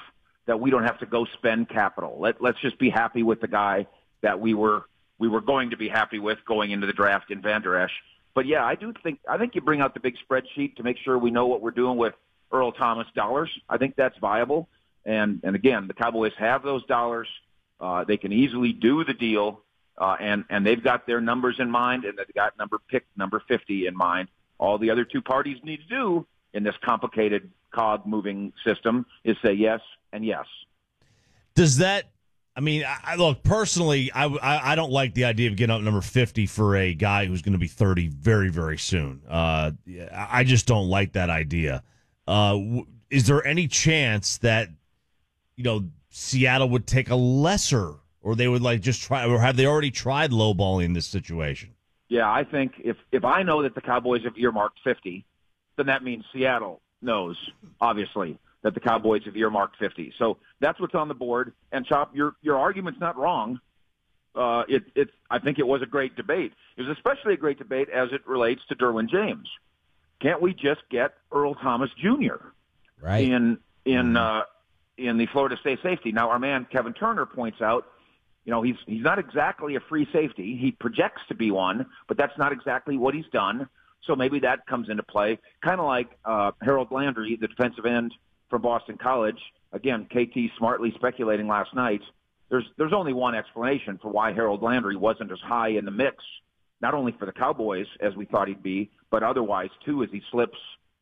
that we don't have to go spend capital. Let's just be happy with the guy that we were going to be happy with going into the draft in Vander Esch. But yeah, I think you bring out the big spreadsheet to make sure we know what we're doing with Earl Thomas dollars. I think that's viable, and again, the Cowboys have those dollars. They can easily do the deal, and they've got their numbers in mind, and they've got pick number 50 in mind. All the other 2 parties need to do in this complicated cog-moving system is say yes and yes. Does that – I mean, look, personally, I don't like the idea of getting up number 50 for a guy who's going to be 30 very, very soon. I just don't like that idea. Is there any chance that, Seattle would take a lesser, or they would just try, or have they already tried lowballing in this situation? Yeah, I think if I know that the Cowboys have earmarked 50, then that means Seattle knows, obviously, that the Cowboys have earmarked 50. So that's what's on the board. And Chop, your argument's not wrong. I think it was a great debate. It was especially a great debate as it relates to Derwin James. Can't we just get Earl Thomas Jr. right in the Florida State safety? Now, our man Kevin Turner points out, he's not exactly a free safety. He projects to be one, but that's not exactly what he's done. So maybe that comes into play. Kind of like Harold Landry, the defensive end from Boston College. Again, KT smartly speculating last night. There's only one explanation for why Harold Landry wasn't as high in the mix, not only for the Cowboys as we thought he'd be, but otherwise too, as he slips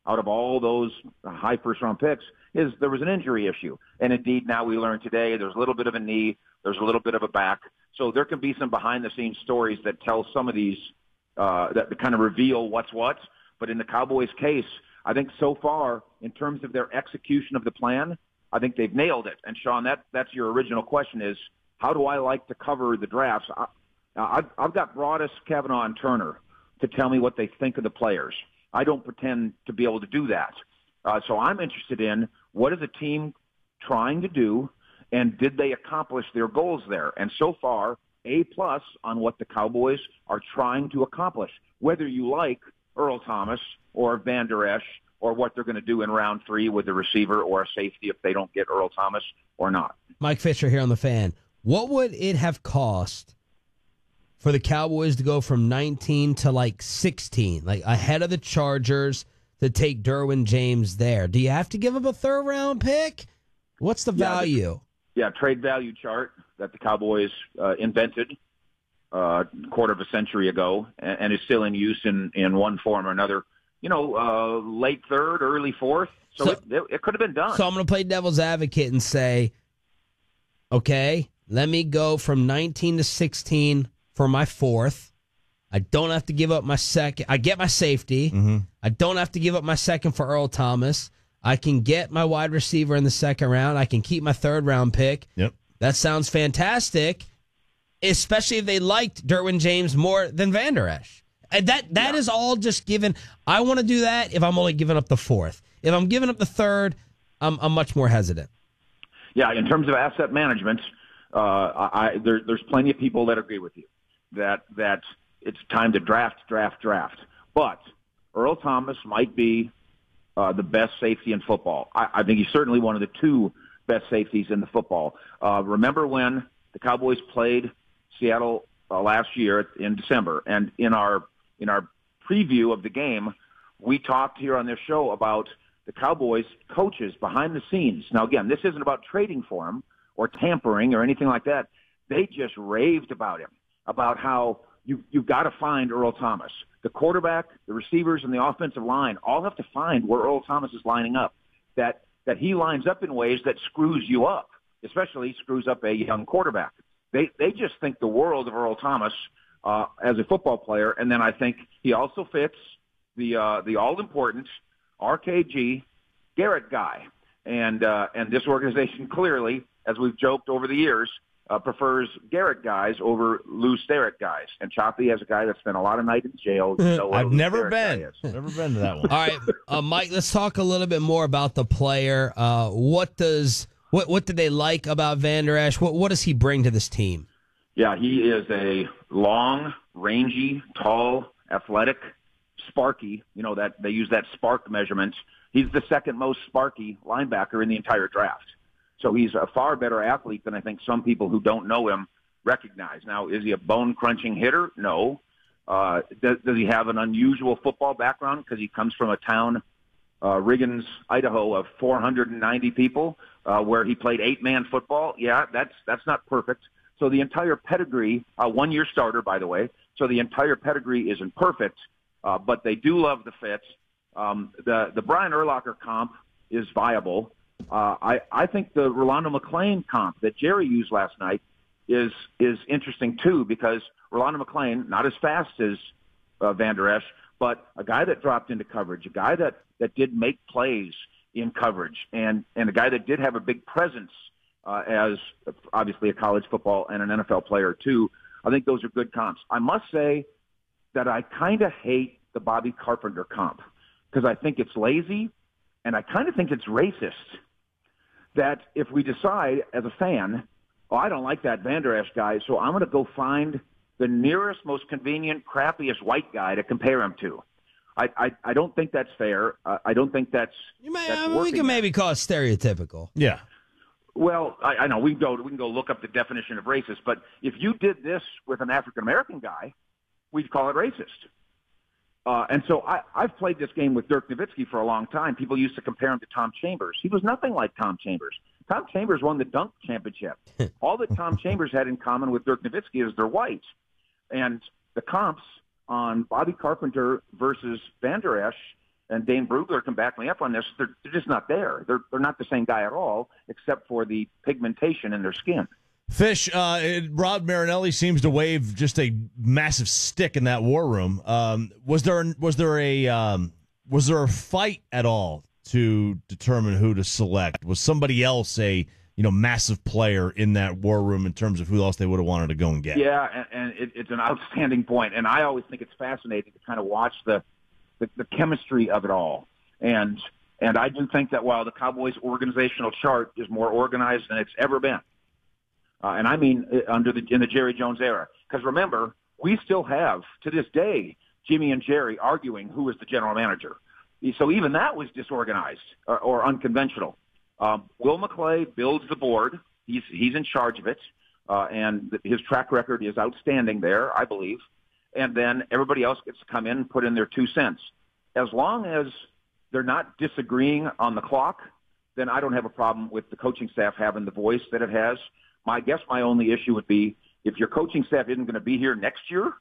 out of all those high first-round picks, is there was an injury issue. And indeed, now we learned today there's a little bit of a knee, there's a little bit of a back. So there can be some behind-the-scenes stories that tell some of these, that kind of reveal what's what. But in the Cowboys' case, I think so far, in terms of their execution of the plan, I think they've nailed it. And, Sean, that's your original question is, how do I like to cover the drafts? I've got Broadus, Cavanaugh, and Turner to tell me what they think of the players. I don't pretend to be able to do that. So I'm interested in what is a team trying to do, and did they accomplish their goals there? And so far, A+ on what the Cowboys are trying to accomplish, whether you like Earl Thomas or Vander Esch or what they're going to do in round 3 with a receiver or a safety if they don't get Earl Thomas or not. Mike Fisher here on The Fan. What would it have cost for the Cowboys to go from 19 to like 16, like ahead of the Chargers to take Derwin James there? Do you have to give up a third-round pick? What's the value? Trade value chart that the Cowboys invented a quarter of a century ago and is still in use in one form or another. Late third, early fourth. So it could have been done. So I'm going to play devil's advocate and say, okay, let me go from 19 to 16 for my fourth. I don't have to give up my second. I get my safety. Mm-hmm. I don't have to give up my second for Earl Thomas. I can get my wide receiver in the second round. I can keep my third-round pick. Yep. That sounds fantastic, especially if they liked Derwin James more than Vander Esch. And that is all just given. I want to do that if I'm only giving up the fourth. If I'm giving up the third, I'm much more hesitant. Yeah, in terms of asset management, there's plenty of people that agree with you that it's time to draft. But Earl Thomas might be the best safety in football. I think he's certainly one of the two best safeties in the football. Remember when the Cowboys played Seattle last year in December, and in our preview of the game, we talked here on this show about the Cowboys coaches behind the scenes. Now, again, this isn't about trading for him or tampering or anything like that. They just raved about him, about how you've got to find Earl Thomas. The quarterback, the receivers, and the offensive line all have to find where Earl Thomas is lining up, that he lines up in ways that screws you up, especially screws up a young quarterback. They just think the world of Earl Thomas as a football player, and then I think he also fits the all-important RKG Garrett guy. And this organization clearly, as we've joked over the years, prefers Garrett guys over Lou Sterrett guys. And Choppy has a guy that spent a lot of night in jail. I've never been. Never been to that one. All right, Mike, let's talk a little bit more about the player. What did they like about Vander Esch? What does he bring to this team? Yeah, he is a long, rangy, tall, athletic, sparky. That they use that spark measurement. He's the second most sparky linebacker in the entire draft. So he's a far better athlete than I think some people who don't know him recognize. Now, is he a bone-crunching hitter? No. Does he have an unusual football background because he comes from a town, Riggins, Idaho, of 490 people, where he played 8-man football? Yeah, that's not perfect. So the entire pedigree, one-year starter, by the way, so the entire pedigree isn't perfect, but they do love the fit. The Brian Urlacher comp is viable. I think the Rolando McClain comp that Jerry used last night is interesting too, because Rolando McClain, not as fast as Vander Esch, but a guy that dropped into coverage, a guy that did make plays in coverage, and a guy that did have a big presence as obviously a college football and an NFL player too. I think those are good comps. I must say that I kind of hate the Bobby Carpenter comp because I think it's lazy and I kind of think it's racist. That if we decide as a fan, I don't like that Vander Esch guy, so I'm going to go find the nearest, most convenient, crappiest white guy to compare him to. I don't think that's fair. I don't think that's we can maybe call it stereotypical. Yeah. Well, I know we can go look up the definition of racist, but if you did this with an African American guy, we'd call it racist. And so I've played this game with Dirk Nowitzki for a long time. People used to compare him to Tom Chambers. He was nothing like Tom Chambers. Tom Chambers won the dunk championship. All that Tom Chambers had in common with Dirk Nowitzki is they're white. And the comps on Bobby Carpenter versus Vander Esch, and Dane Brugler can back me up on this, they're just not there. They're not the same guy at all, except for the pigmentation in their skin. Fish, Rob Marinelli seems to wave just a massive stick in that war room. Was there a fight at all to determine who to select? Was somebody else a massive player in that war room in terms of who else they would have wanted to go and get? Yeah, and it's an outstanding point, and I always think it's fascinating to kind of watch the chemistry of it all. And I do think that while the Cowboys' organizational chart is more organized than it's ever been, and I mean in the Jerry Jones era, because remember, we still have to this day Jimmy and Jerry arguing who is the general manager. So even that was disorganized or unconventional. Will McClay builds the board. He's in charge of it. and his track record is outstanding there, I believe. And then everybody else gets to come in and put in their 2 cents. As long as they're not disagreeing on the clock, then I don't have a problem with the coaching staff having the voice that it has. My only issue would be if your coaching staff isn't going to be here next year,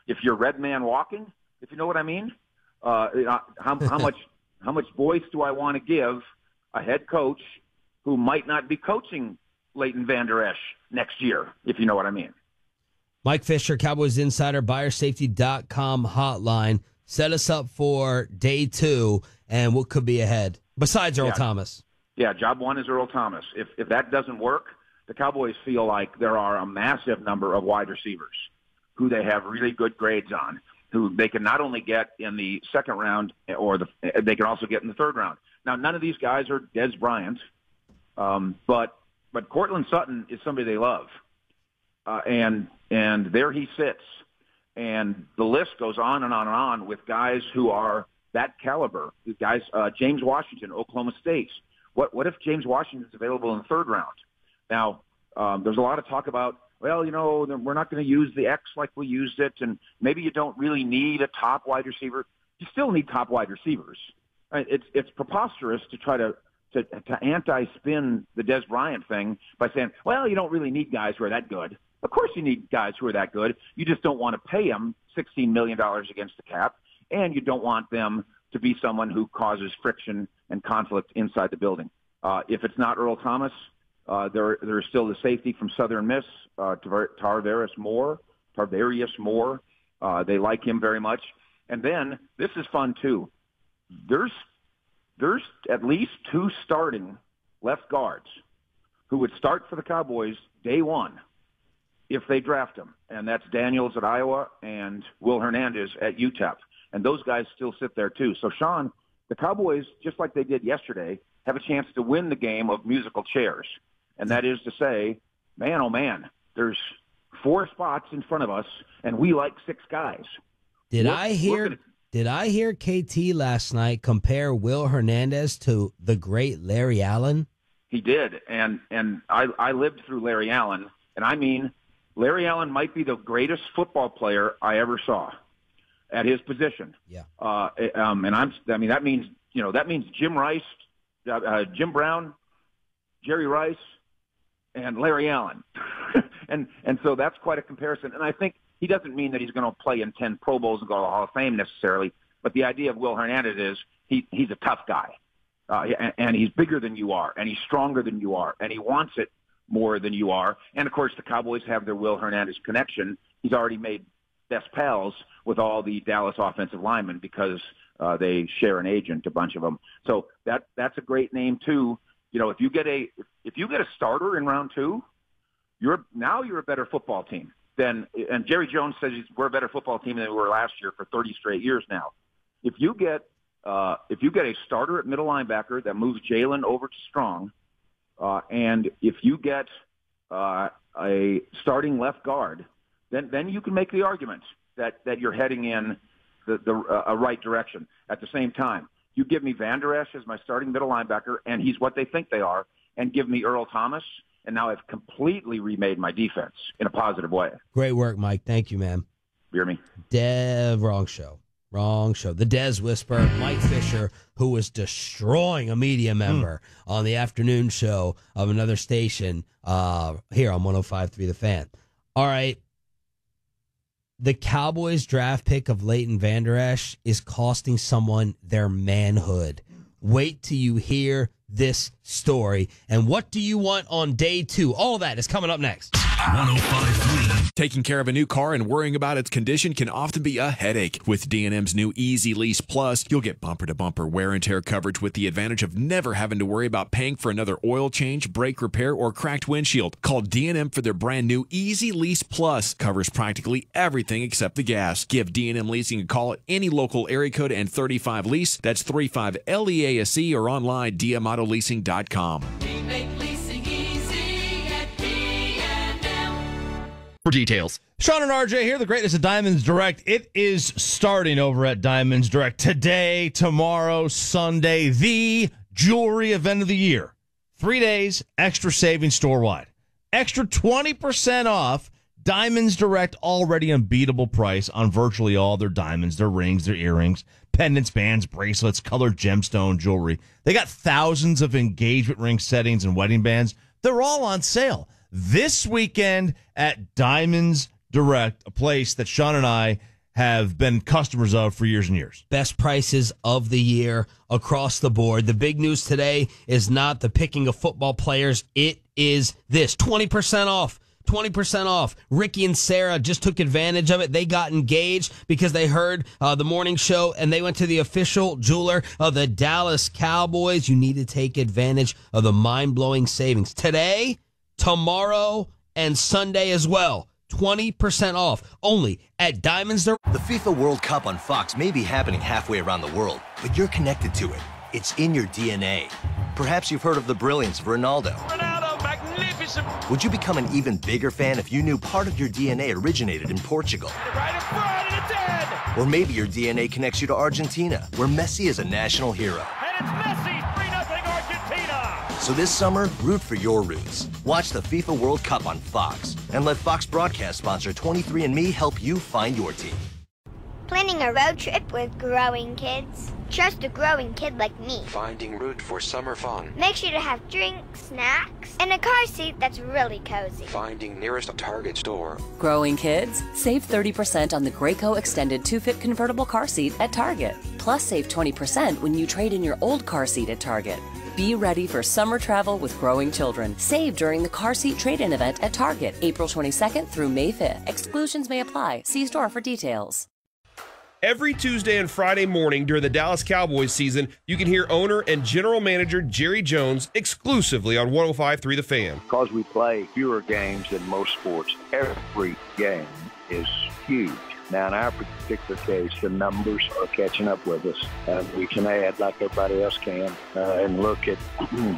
if you're red man walking, if you know what I mean. How much voice do I want to give a head coach who might not be coaching Leighton Vander Esch next year, if you know what I mean? Mike Fisher, Cowboys Insider, buyersafety.com hotline. Set us up for day 2 and what could be ahead, besides Earl Thomas. Yeah, job 1 is Earl Thomas. If that doesn't work, the Cowboys feel like there are a massive number of wide receivers who they have really good grades on, who they can not only get in the second round, they can also get in the third round. Now, none of these guys are Des Bryant, but Cortland Sutton is somebody they love. And there he sits. And the list goes on and on and on with guys who are that caliber. Guys, James Washington, Oklahoma State. What if James Washington's available in the third round? Now, there's a lot of talk about, well, we're not going to use the X like we used it, and maybe you don't really need a top wide receiver. You still need top wide receivers. It's preposterous to try to anti-spin the Des Bryant thing by saying, well, you don't really need guys who are that good. Of course you need guys who are that good. You just don't want to pay them $16 million against the cap, and you don't want them to be someone who causes friction and conflict inside the building. If it's not Earl Thomas, there's still the safety from Southern Miss, Tarvarius Moore. They like him very much. And then, this is fun too, there's at least 2 starting left guards who would start for the Cowboys day 1 if they draft him, and that's Daniels at Iowa and Will Hernandez at UTEP. And those guys still sit there too. So, Sean, the Cowboys, just like they did yesterday, have a chance to win the game of musical chairs. And that is to say, man, oh man, there's 4 spots in front of us, and we like 6 guys. Did I hear KT last night compare Will Hernandez to the great Larry Allen? He did, and I lived through Larry Allen, and I mean, Larry Allen might be the greatest football player I ever saw at his position. Yeah. That means Jim Rice, Jim Brown, Jerry Rice, and Larry Allen. and so that's quite a comparison. And I think he doesn't mean that he's going to play in 10 Pro Bowls and go to the Hall of Fame necessarily, but the idea of Will Hernandez is he's a tough guy. And he's bigger than you are, and he's stronger than you are, and he wants it more than you are. And, of course, the Cowboys have their Will Hernandez connection. He's already made best pals with all the Dallas offensive linemen because they share an agent, a bunch of them. So that's a great name, too. If you get a starter in round 2, you're a better football team. And Jerry Jones says we're a better football team than we were last year for 30 straight years now. If you get a starter at middle linebacker that moves Jalen over to strong, and if you get a starting left guard, then you can make the argument that you're heading in a right direction. At the same time, you give me Vander Esch as my starting middle linebacker, and he's what they think they are, and give me Earl Thomas, and now I've completely remade my defense in a positive way. Great work, Mike. Thank you, man. You hear me? Wrong show. The Dez Whisperer, Mike Fisher, who was destroying a media member on the afternoon show of another station here on 105.3 The Fan. All right. The Cowboys draft pick of Leighton Vander Esch is costing someone their manhood. Wait till you hear this story. And what do you want on day 2? All of that is coming up next. 105.3. Taking care of a new car and worrying about its condition can often be a headache. With D&M's new Easy Lease Plus, you'll get bumper-to-bumper wear and tear coverage with the advantage of never having to worry about paying for another oil change, brake repair, or cracked windshield. Call D&M for their brand new Easy Lease Plus. Covers practically everything except the gas. Give D&M Leasing a call at any local area code and 35 Lease. That's 35 LEASE or online dmautoleasing.com. We make leasing easy at D&M. For details. Sean and RJ here, the greatness of Diamonds Direct. It is starting over at Diamonds Direct today, tomorrow, Sunday, the jewelry event of the year. 3 days, extra savings store-wide. Extra 20% off Diamonds Direct already unbeatable price on virtually all their diamonds, their rings, their earrings, pendants, bands, bracelets, colored gemstone jewelry. They got thousands of engagement ring settings and wedding bands. They're all on sale this weekend at Diamonds Direct, a place that Sean and I have been customers of for years and years. Best prices of the year across the board. The big news today is not the picking of football players. It is this. 20% off. 20% off. Ricky and Sarah just took advantage of it. They got engaged because they heard the morning show, and they went to the official jeweler of the Dallas Cowboys. You need to take advantage of the mind-blowing savings today, tomorrow, and Sunday as well. 20% off only at Diamonds. The FIFA World Cup on Fox may be happening halfway around the world, but you're connected to it. It's in your DNA. Perhaps you've heard of the brilliance of Ronaldo. Ronaldo, magnificent. Would you become an even bigger fan if you knew part of your DNA originated in Portugal? Right in front and it's dead. Or maybe your DNA connects you to Argentina, where Messi is a national hero. And it's Messi, 3-0 Argentina. So this summer, root for your roots. Watch the FIFA World Cup on Fox, and let Fox broadcast sponsor 23andMe help you find your team. Planning a road trip with growing kids? Trust a growing kid like me. Finding route for summer fun. Make sure to have drinks, snacks, and a car seat that's really cozy. Finding nearest Target store. Growing kids? Save 30% on the Graco Extended 2-Fit Convertible Car Seat at Target. Plus save 20% when you trade in your old car seat at Target. Be ready for summer travel with growing children. Save during the car seat trade-in event at Target, April 22nd through May 5th. Exclusions may apply. See store for details. Every Tuesday and Friday morning during the Dallas Cowboys season, you can hear owner and general manager Jerry Jones exclusively on 105.3 The Fan. Because we play fewer games than most sports, every game is huge. Now, in our particular case, the numbers are catching up with us. We can add, like everybody else can, and look at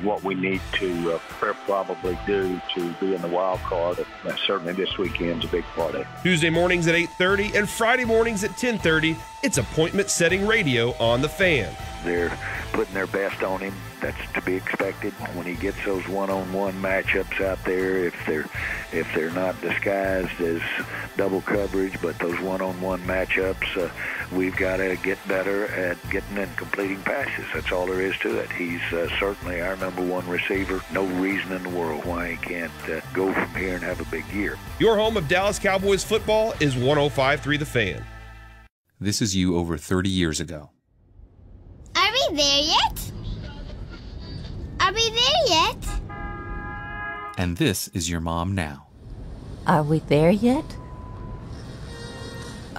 what we need to probably do to be in the wild card. Certainly this weekend's a big part of it. Tuesday mornings at 8:30 and Friday mornings at 10:30, it's appointment setting radio on The Fan. They're putting their best on him. That's to be expected when he gets those one-on-one matchups out there. If they're not disguised as double coverage, but those one-on-one matchups, we've got to get better at getting and completing passes. That's all there is to it. He's certainly our number one receiver. No reason in the world why he can't go from here and have a big year. Your home of Dallas Cowboys football is 105.3 The Fan. This is you over 30 years ago. Are we there yet? Are we there yet? And this is your mom now. Are we there yet?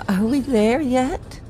Are we there yet?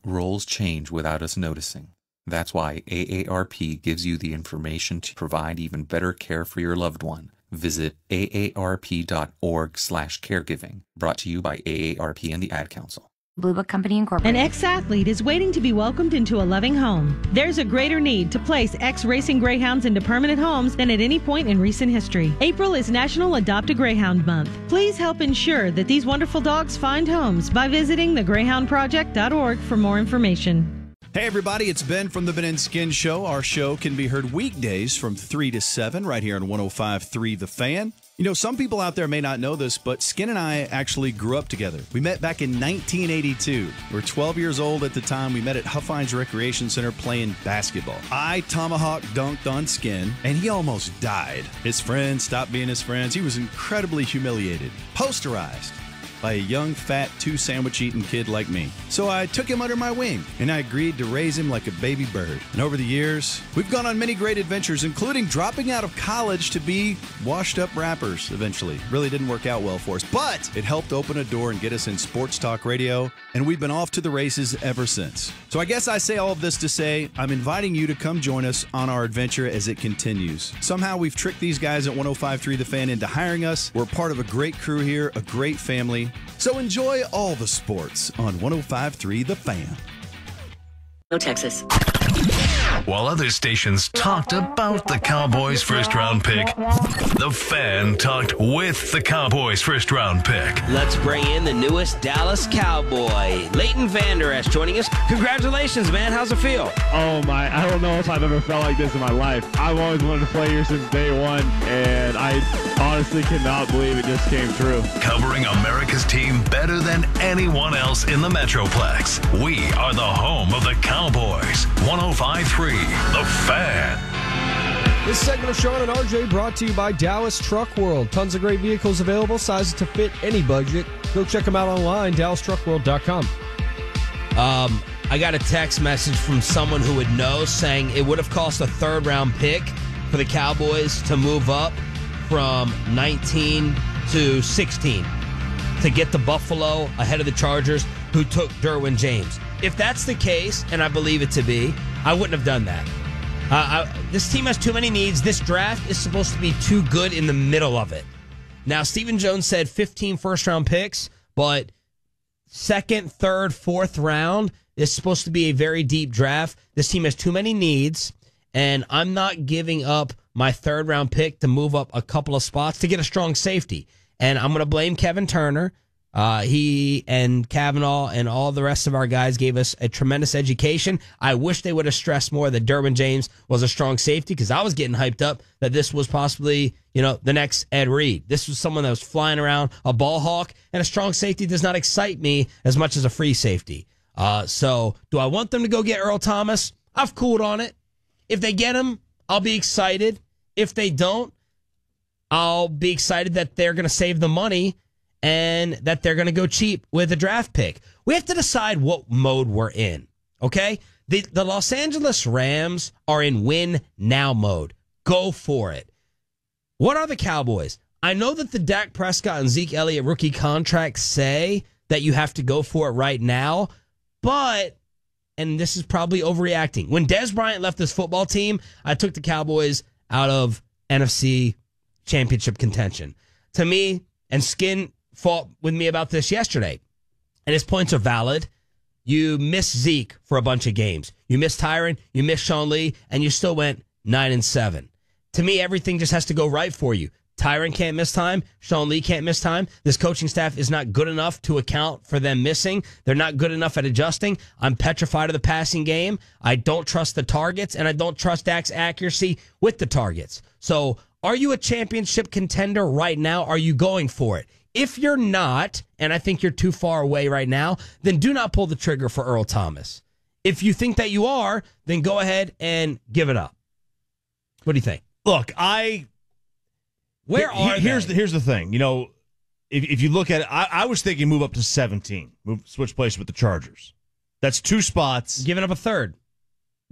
Roles change without us noticing. That's why AARP gives you the information to provide even better care for your loved one. Visit aarp.org/caregiving. Brought to you by AARP and the Ad Council. Blue Book Company Incorporated. An ex-athlete is waiting to be welcomed into a loving home. There's a greater need to place ex-racing greyhounds into permanent homes than at any point in recent history. April is National Adopt a Greyhound Month. Please help ensure that these wonderful dogs find homes by visiting thegreyhoundproject.org for more information. Hey everybody, it's Ben from the Ben and Skin Show. Our show can be heard weekdays from 3 to 7 right here on 105.3 The Fan. You know, some people out there may not know this, but Skin and I actually grew up together. We met back in 1982. We were 12 years old at the time. We met at Huffines Recreation Center playing basketball. I tomahawk dunked on Skin, and he almost died. His friends stopped being his friends. He was incredibly humiliated, posterized by a young, fat, two-sandwich-eating kid like me. So I took him under my wing, and I agreed to raise him like a baby bird. And over the years, we've gone on many great adventures, including dropping out of college to be washed-up rappers eventually. Really didn't work out well for us, but it helped open a door and get us in sports talk radio, and we've been off to the races ever since. So I guess I say all of this to say I'm inviting you to come join us on our adventure as it continues. Somehow we've tricked these guys at 105.3 The Fan into hiring us. We're part of a great crew here, a great family. So enjoy all the sports on 105.3 The Fan. Texas. While other stations talked about the Cowboys' first-round pick, the Fan talked with the Cowboys' first-round pick. Let's bring in the newest Dallas Cowboy, Leighton Vander Esch, joining us. Congratulations, man. How's it feel? Oh, my. I don't know if I've ever felt like this in my life. I've always wanted to play here since day one, and I honestly cannot believe it just came true. Covering America's team better than anyone else in the Metroplex. We are the home of the Cowboys. 105.3 The Fan. This segment of Sean and RJ brought to you by Dallas Truck World. Tons of great vehicles available, sizes to fit any budget. Go check them out online, DallasTruckWorld.com. I got a text message from someone who would know saying it would have cost a third-round pick for the Cowboys to move up from 19 to 16 to get the Buffalo ahead of the Chargers, who took Derwin James. If that's the case, and I believe it to be, I wouldn't have done that. This team has too many needs. This draft is supposed to be too good in the middle of it. Now, Stephen Jones said 15 first-round picks, but second, third, fourth round is supposed to be a very deep draft. This team has too many needs, and I'm not giving up my third-round pick to move up a couple of spots to get a strong safety. And I'm going to blame Kevin Turner. He and Cavanaugh and all the rest of our guys gave us a tremendous education. I wish they would have stressed more that Derwin James was a strong safety, because I was getting hyped up that this was possibly, the next Ed Reed. This was someone that was flying around, a ball hawk, and a strong safety does not excite me as much as a free safety. So do I want them to go get Earl Thomas? I've cooled on it. If they get him, I'll be excited. If they don't, I'll be excited that they're going to save the money and that they're going to go cheap with a draft pick. We have to decide what mode we're in, okay? The Los Angeles Rams are in win now mode. Go for it. What are the Cowboys? I know that the Dak Prescott and Zeke Elliott rookie contracts say that you have to go for it right now, but, and this is probably overreacting, when Dez Bryant left this football team, I took the Cowboys out of NFC championship contention. To me, and Skin fought with me about this yesterday, and his points are valid. You miss Zeke for a bunch of games. You miss Tyron, you miss Sean Lee, and you still went 9-7. To me, everything just has to go right for you. Tyron can't miss time. Sean Lee can't miss time. This coaching staff is not good enough to account for them missing. They're not good enough at adjusting. I'm petrified of the passing game. I don't trust the targets, and I don't trust Dak's accuracy with the targets. So are you a championship contender right now? Are you going for it? If you're not, and I think you're too far away right now, then do not pull the trigger for Earl Thomas. If you think that you are, then go ahead and give it up. What do you think? Look, here's the thing. If you look at it, I was thinking move up to 17, switch places with the Chargers. That's 2 spots. Giving up a third.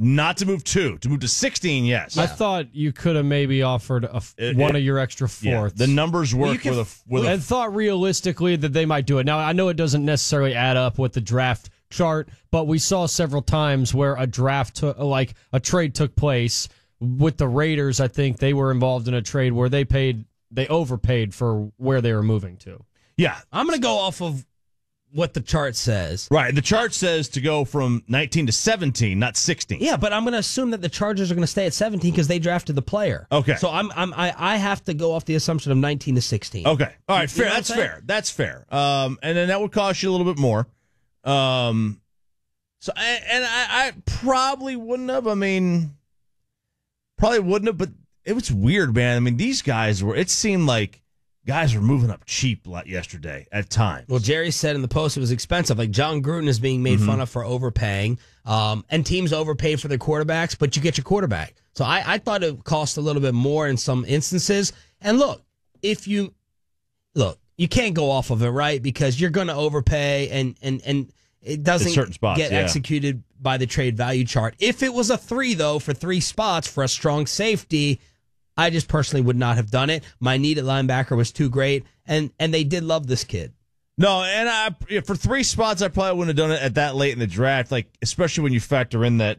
Not to move 2. To move to 16, yes. I thought you could have maybe offered one of your extra fourths. Yeah, the numbers work and thought realistically that they might do it. Now, I know it doesn't necessarily add up with the draft chart, but we saw several times where a trade took place with the Raiders. I think they were involved in a trade where they overpaid for where they were moving to. Yeah. I'm going to go off of what the chart says. Right. The chart says to go from 19 to 17, not 16. Yeah, but I'm going to assume that the Chargers are going to stay at 17 because they drafted the player. Okay. So I have to go off the assumption of 19 to 16. Okay. All right. Fair. That's fair. That's fair. And then that would cost you a little bit more. So I probably wouldn't have. But it was weird, man. I mean, these guys it seemed like guys were moving up cheap yesterday at times. Well, Jerry said in the post it was expensive. Like John Gruden is being made fun of for overpaying. And teams overpay for their quarterbacks, but you get your quarterback. So I thought it cost a little bit more in some instances. And look, you can't go off of it, right? Because you're going to overpay and it doesn't get executed by the trade value chart. If it was a 3, though, for 3 spots for a strong safety, I just personally would not have done it. My need at linebacker was too great, and they did love this kid. No, and for 3 spots, I probably wouldn't have done it at that late in the draft, especially when you factor in that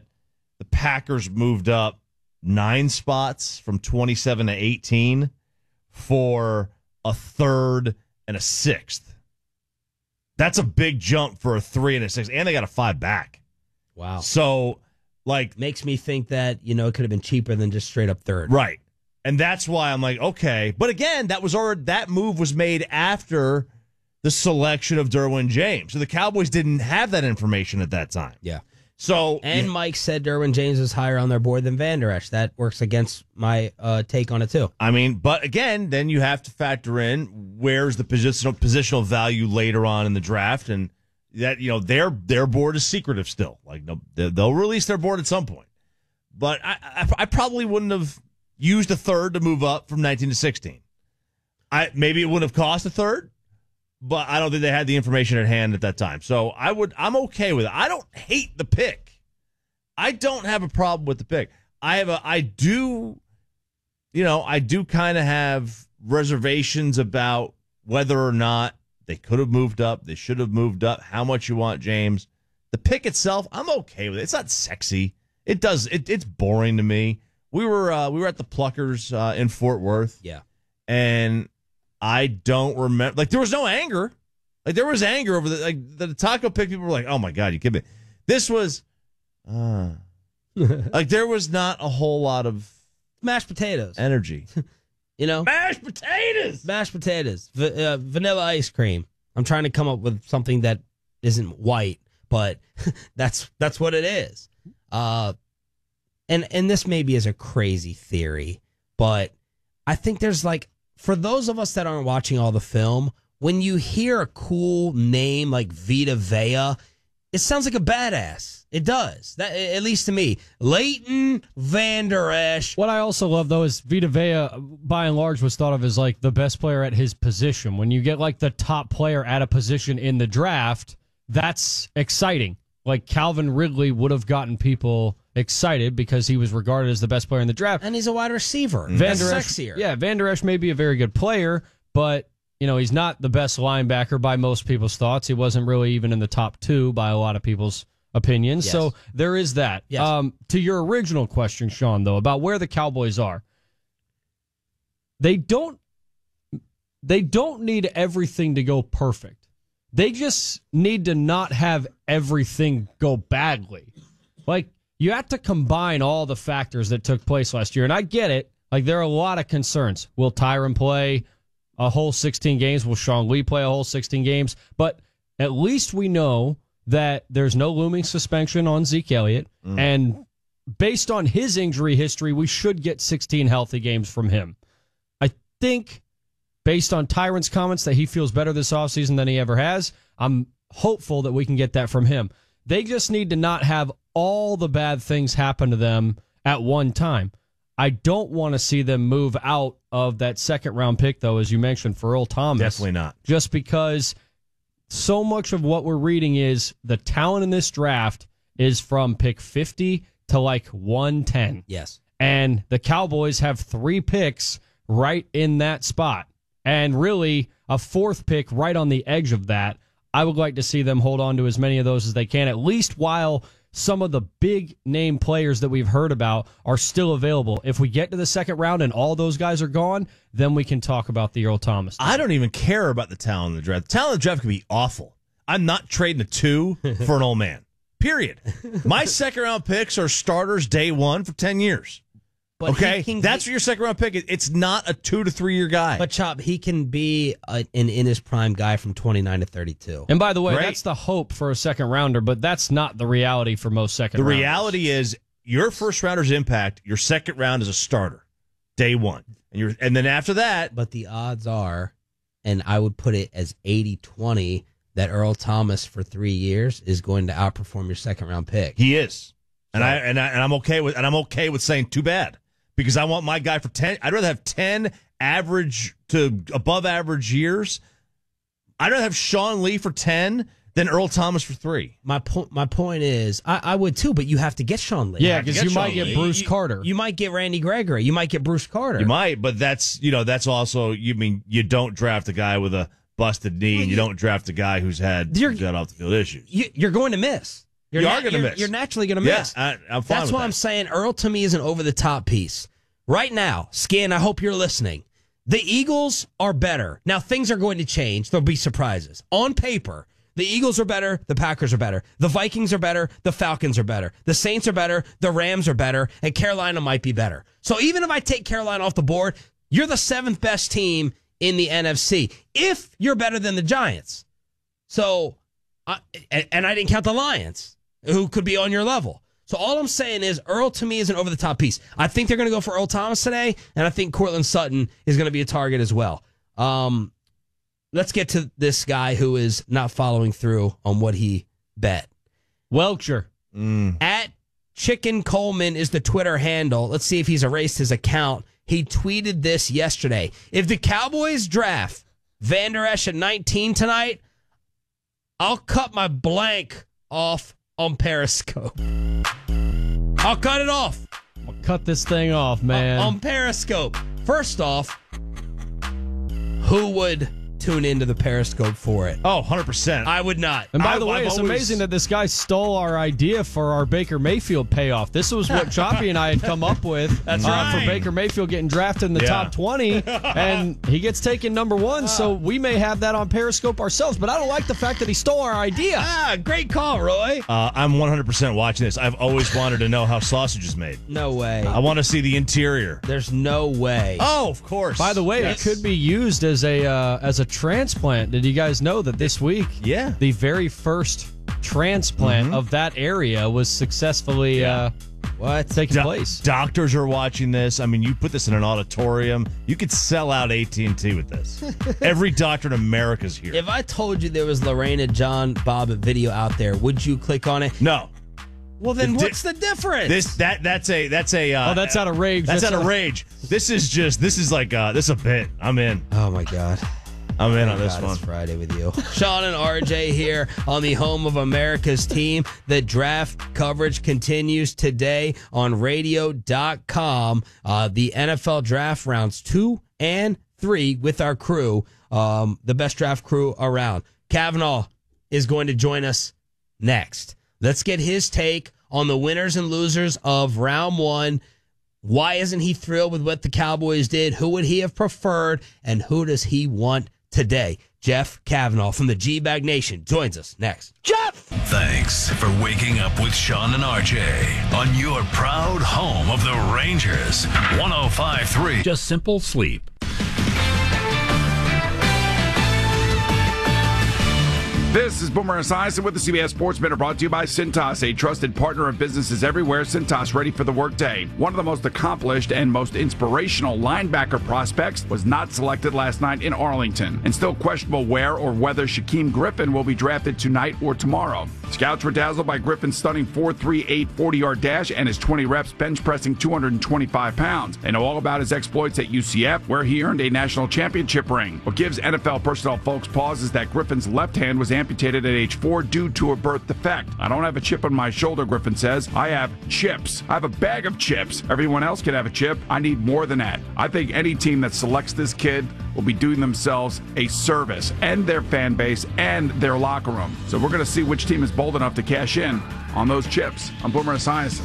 the Packers moved up 9 spots from 27 to 18 for a 3rd and a 6th. That's a big jump for a 3 and a 6, and they got a 5 back. Wow. So Like, makes me think that, it could have been cheaper than just straight up third. Right. And that's why I'm like, okay. But again, that move was made after the selection of Derwin James. So the Cowboys didn't have that information at that time. Yeah. So Mike said Derwin James is higher on their board than Vander Esch. That works against my take on it too. I mean, but again, then you have to factor in where's the positional value later on in the draft, and that their board is secretive still. Like they'll release their board at some point. But I probably wouldn't have used a third to move up from 19 to 16. Maybe it wouldn't have cost a third. But I don't think they had the information at hand at that time. So I'm okay with it. I don't hate the pick. I don't have a problem with the pick. I do kind of have reservations about whether or not they could have moved up, they should have moved up, how much you want James. The pick itself, I'm okay with it. It's not sexy. It's boring to me. We were at the Pluckers in Fort Worth. Yeah. And I don't remember. Like, there was no anger. Like, there was anger over the taco pick. People were like, "Oh my god, you kidding me?" This was, like, there was not a whole lot of mashed potatoes energy. Mashed potatoes, vanilla ice cream. I'm trying to come up with something that isn't white, but that's what it is. And this maybe is a crazy theory, but I think there's for those of us that aren't watching all the film, when you hear a cool name like Vita Vea, it sounds like a badass. It does. That, at least to me. Leighton Vander Esch. What I also love, though, is Vita Vea, by and large, was thought of as the best player at his position. When you get the top player at a position in the draft, that's exciting. Calvin Ridley would have gotten people excited because he was regarded as the best player in the draft. And he's a wide receiver. Vander That's Esch, sexier. Yeah, Vander Esch may be a very good player, but he's not the best linebacker by most people's thoughts. He wasn't really even in the top 2 by a lot of people's opinions. Yes. So there is that. Yes. To your original question, Sean, though, about where the Cowboys are, they don't need everything to go perfect. They just need to not have everything go badly. You have to combine all the factors that took place last year. And I get it. There are a lot of concerns. Will Tyron play a whole 16 games? Will Sean Lee play a whole 16 games? But at least we know that there's no looming suspension on Zeke Elliott. And based on his injury history, we should get 16 healthy games from him. I think, based on Tyron's comments, that he feels better this offseason than he ever has. I'm hopeful that we can get that from him. They just need to not have all the bad things happen to them at one time. I don't want to see them move out of that second-round pick, though, as you mentioned, for Earl Thomas. Definitely not. Just because so much of what we're reading is the talent in this draft is from pick 50 to 110. Yes. And the Cowboys have 3 picks right in that spot. And really, a 4th pick right on the edge of that. I would like to see them hold on to as many of those as they can, at least while some of the big name players that we've heard about are still available. If we get to the second round and all those guys are gone, then we can talk about the Earl Thomas. I don't even care about the talent in the draft. The talent in the draft could be awful. I'm not trading a 2 for an old man. Period. My second round picks are starters day 1 for 10 years. But okay, that's your second round pick. It's not a 2 to 3 year guy. But Chop, he can be an in his prime guy from 29 to 32. And by the way, that's the hope for a second rounder, but that's not the reality for most second rounders. The reality is your first rounder's impact, your second round is a starter, day 1. And then after that. But the odds are, and I would put it as 80-20, that Earl Thomas for 3 years is going to outperform your second round pick. He is. And I'm okay with saying too bad. Because I want my guy for 10. I'd rather have 10 average to above average years. I'd rather have Sean Lee for 10 than Earl Thomas for 3. My point is, I would too, but you have to get Sean Lee. Yeah, because you might get Bruce Carter. You might get Randy Gregory. You might get Bruce Carter. You might, but that's also, you don't draft a guy with a busted knee, and you don't draft a guy who's had off the field issues. You're going to miss. You are going to miss. You're naturally going to miss. I'm fine. That's why I'm saying Earl to me is an over the top piece. Right now, Skin, I hope you're listening. The Eagles are better. Now, things are going to change. There'll be surprises. On paper, The Eagles are better. The Packers are better. The Vikings are better. The Falcons are better. The Saints are better. The Rams are better. And Carolina might be better. So even if I take Carolina off the board, you're the 7th best team in the NFC. If you're better than the Giants. So, and I didn't count the Lions, who could be on your level. So all I'm saying is Earl, to me, is an over-the-top piece. I think they're going to go for Earl Thomas today, and I think Cortland Sutton is going to be a target as well. Let's get to this guy who is not following through on what he bet. Welcher. At Chicken Coleman is the Twitter handle. Let's see if he's erased his account. He tweeted this yesterday. If the Cowboys draft Vander Esch at 19 tonight, I'll cut my blank off on Periscope. I'll cut it off. I'll cut this thing off, man. On Periscope. First off, who would tune into the Periscope for it? Oh, 100%. I would not. And by the way, it's amazing that this guy stole our idea for our Baker Mayfield payoff. This was what Choppy and I had come up with. That's right. For Baker Mayfield getting drafted in the top 20, and he gets taken number 1, so we may have that on Periscope ourselves, but I don't like the fact that he stole our idea. Great call, Roy. I'm 100% watching this. I've always wanted to know how sausage is made. No way. I want to see the interior. There's no way. Oh, of course. By the way, it could be used as a transplant. Did you guys know that this week, the very first transplant of that area was successfully taking place? Doctors are watching this. I mean, you put this in an auditorium, you could sell out AT&T with this. Every doctor in America's here. If I told you there was Lorena John Bobbitt video out there, would you click on it? No. Well, then what's the difference? That's out of rage. That's out of rage. This is a bit. I'm in. Oh my God. I'm in on this one. It's Friday with you. Sean and RJ here on the home of America's team. The draft coverage continues today on radio.com. The NFL draft rounds 2 and 3 with our crew, the best draft crew around. Cavanaugh is going to join us next. Let's get his take on the winners and losers of round 1. Why isn't he thrilled with what the Cowboys did? Who would he have preferred? And who does he want today? Jeff Cavanaugh from the G-Bag Nation joins us next. Jeff! Thanks for waking up with Sean and RJ on your proud home of the Rangers. 105.3. Just simple sleep. This is Boomer Esiason with the CBS Sports Minute, brought to you by Cintas, a trusted partner of businesses everywhere. Cintas, ready for the workday. One of the most accomplished and most inspirational linebacker prospects was not selected last night in Arlington, and still questionable where or whether Shaquem Griffin will be drafted tonight or tomorrow. Scouts were dazzled by Griffin's stunning 4.38 40-yard dash and his 20 reps bench pressing 225 pounds. They know all about his exploits at UCF, where he earned a national championship ring. What gives NFL personnel folks pause is that Griffin's left hand was amputated at age 4 due to a birth defect. I don't have a chip on my shoulder, Griffin says. I have chips. I have a bag of chips. Everyone else can have a chip. I need more than that. I think any team that selects this kid will be doing themselves a service and their fan base and their locker room. So we're going to see which team is bold enough to cash in on those chips. I'm Boomer Esiason.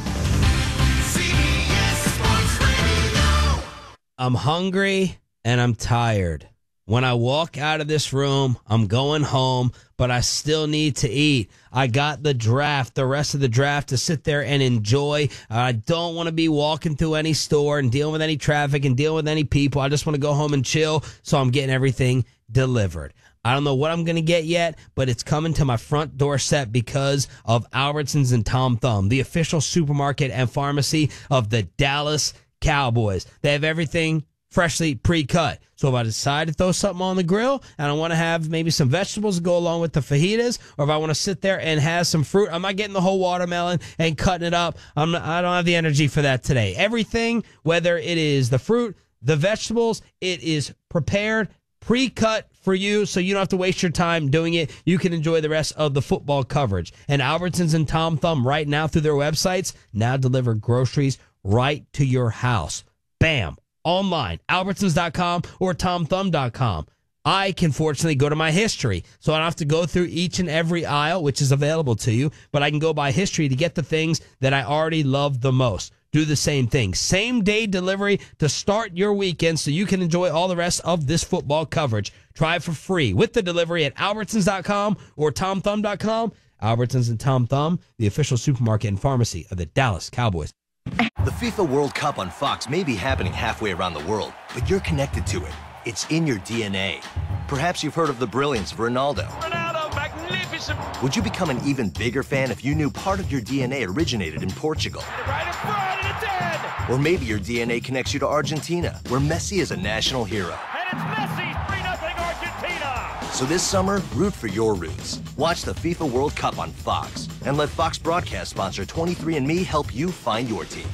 I'm hungry and I'm tired. When I walk out of this room, I'm going home, but I still need to eat. I got the rest of the draft to sit there and enjoy. I don't want to be walking through any store and dealing with any traffic and dealing with any people. I just want to go home and chill, so I'm getting everything delivered. I don't know what I'm going to get yet, but it's coming to my front doorstep because of Albertsons and Tom Thumb, the official supermarket and pharmacy of the Dallas Cowboys. They have everything freshly pre-cut. So if I decide to throw something on the grill and I want to have maybe some vegetables to go along with the fajitas, or if I want to sit there and have some fruit, I'm not getting the whole watermelon and cutting it up. I don't have the energy for that today. Everything, whether it is the fruit, the vegetables, it is prepared, pre-cut for you, so you don't have to waste your time doing it. You can enjoy the rest of the football coverage. And Albertsons and Tom Thumb right now through their websites now deliver groceries right to your house. Bam. Online, Albertsons.com or TomThumb.com. I can fortunately go to my history, so I don't have to go through each and every aisle, which is available to you, but I can go by history to get the things that I already love the most. do the same thing. Same-day delivery to start your weekend so you can enjoy all the rest of this football coverage. Try it for free with the delivery at Albertsons.com or TomThumb.com. Albertsons and Tom Thumb, the official supermarket and pharmacy of the Dallas Cowboys. The FIFA World Cup on Fox may be happening halfway around the world, but you're connected to it. It's in your DNA. Perhaps you've heard of the brilliance of Ronaldo. Ronaldo, magnificent. Would you become an even bigger fan if you knew part of your DNA originated in Portugal? Right in front and it's dead. Or maybe your DNA connects you to Argentina, where Messi is a national hero. And it's Messi, 3-0 Argentina. So this summer, root for your roots. Watch the FIFA World Cup on Fox, and let Fox broadcast sponsor 23andMe help you find your team.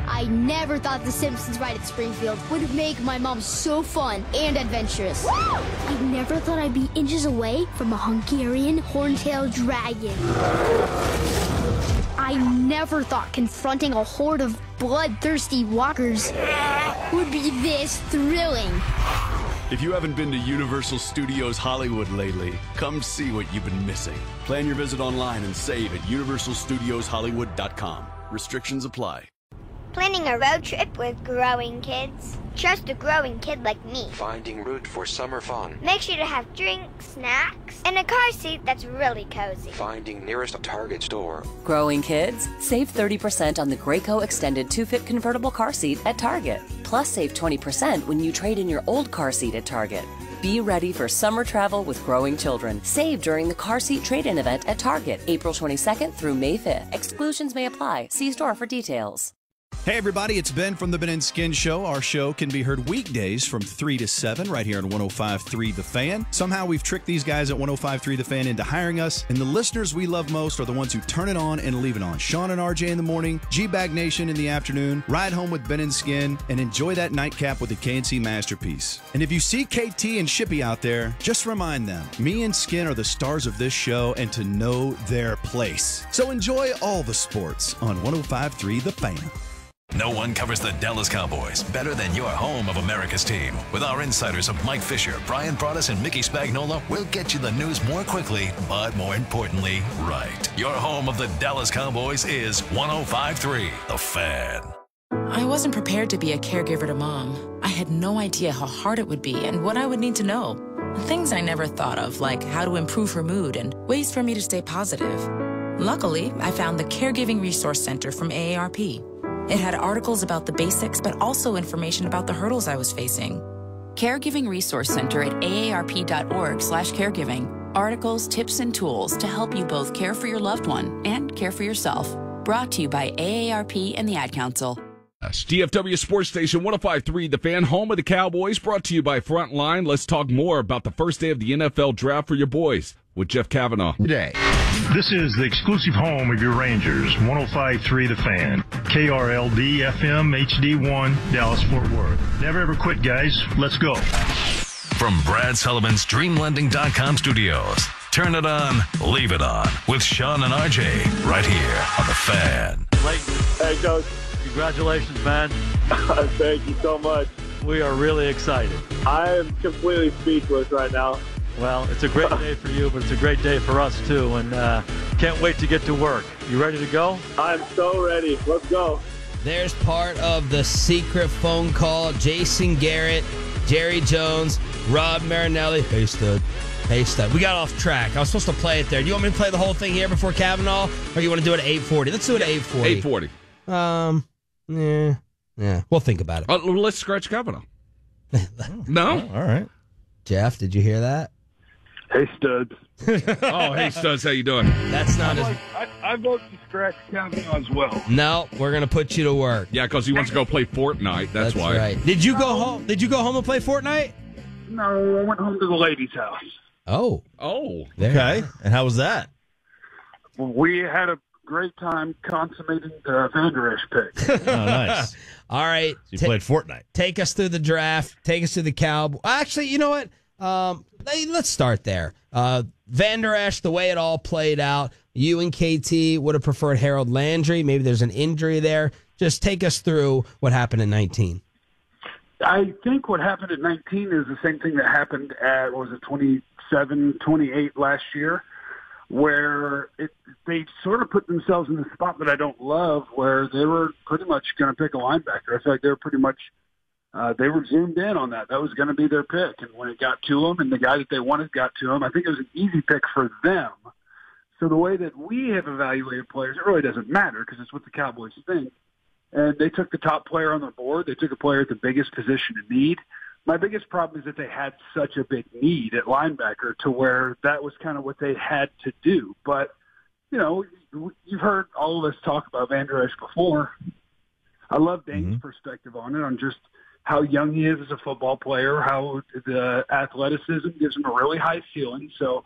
I never thought the Simpsons ride at Springfield would make my mom so fun and adventurous. I never thought I'd be inches away from a Hungarian horntail dragon. I never thought confronting a horde of bloodthirsty walkers would be this thrilling. If you haven't been to Universal Studios Hollywood lately, come see what you've been missing. Plan your visit online and save at universalstudioshollywood.com. Restrictions apply. Planning a road trip with growing kids? Trust a growing kid like me. Finding route for summer fun. Make sure to have drinks, snacks, and a car seat that's really cozy. Finding nearest Target store. Growing kids? Save 30% on the Graco Extended 2-Fit Convertible Car Seat at Target. Plus save 20% when you trade in your old car seat at Target. Be ready for summer travel with growing children. Save during the car seat trade-in event at Target, April 22nd through May 5th. Exclusions may apply. See store for details. Hey, everybody, it's Ben from the Ben and Skin Show. Our show can be heard weekdays from 3 to 7 right here on 105.3 The Fan. Somehow we've tricked these guys at 105.3 The Fan into hiring us, and the listeners we love most are the ones who turn it on and leave it on. Sean and RJ in the morning, G-Bag Nation in the afternoon, ride home with Ben and Skin, and enjoy that nightcap with the KNC Masterpiece. And if you see KT and Shippy out there, just remind them, me and Skin are the stars of this show and to know their place. So enjoy all the sports on 105.3 The Fan. No one covers the Dallas Cowboys better than your home of America's team. With our insiders of Mike Fisher, Bryant Broaddus, and Mickey Spagnola, we'll get you the news more quickly, but more importantly, right. Your home of the Dallas Cowboys is 105.3 The Fan. I wasn't prepared to be a caregiver to Mom. I had no idea how hard it would be and what I would need to know. Things I never thought of, like how to improve her mood and ways for me to stay positive. Luckily, I found the Caregiving Resource Center from AARP. It had articles about the basics, but also information about the hurdles I was facing. Caregiving Resource Center at aarp.org/caregiving. Articles, tips, and tools to help you both care for your loved one and care for yourself. Brought to you by AARP and the Ad Council. DFW Sports Station 105.3 The Fan, home of the Cowboys, brought to you by Frontline. Let's talk more about the first day of the NFL draft for your boys with Jeff Cavanaugh. Today. This is the exclusive home of your Rangers, 105.3 The Fan, KRLD FM HD1, Dallas-Fort Worth. Never ever quit, guys. Let's go. From Brad Sullivan's DreamLending.com studios, turn it on, leave it on, with Sean and RJ, right here on The Fan. Hey, Coach. Congratulations, man. Thank you so much. We are really excited. I am completely speechless right now. Well, it's a great day for you, but it's a great day for us, too, and can't wait to get to work. You ready to go? I'm so ready. Let's go. There's part of the secret phone call. Jason Garrett, Jerry Jones, Rob Marinelli. Hey, stud. Hey, stud. We got off track. I was supposed to play it there. Do you want me to play the whole thing here before Cavanaugh, or you want to do it at 8:40? Let's do it at 8:40. 8:40. Yeah. We'll think about it. Let's scratch Cavanaugh. No? All right. Jeff, did you hear that? Hey, studs. Oh, hey, studs. How you doing? That's not as... I vote to scratch Cavanaugh as well. No, we're going to put you to work. Yeah, because he wants to go play Fortnite. That's why. Right. Did you go home? Did you go home and play Fortnite? No, I went home to the ladies' house. Oh. Okay. And how was that? We had a great time consummating the Vander Esch pick. Oh, nice. All right. So you played Fortnite. Take us through the draft. Take us through the Cowboys. Actually, you know what? Let's start there. Vander Esch, the way it all played out, you and KT would have preferred Harold Landry. Maybe there's an injury there. Just take us through what happened in 19. I think what happened at 19 is the same thing that happened at, 27, 28 last year. where they sort of put themselves in the spot that I don't love, where they were pretty much going to pick a linebacker. I feel like they were pretty much they were zoomed in on that. That was going to be their pick. And when it got to them and the guy that they wanted got to them, I think it was an easy pick for them. So the way that we have evaluated players, it really doesn't matter because it's what the Cowboys think. And they took the top player on their board. They took a player at the biggest position in need. My biggest problem is that they had such a big need at linebacker to where that was kind of what they had to do. But, you know, you've heard all of us talk about Vander Esch before. I love Dane's perspective on it, on just how young he is as a football player, how the athleticism gives him a really high ceiling. So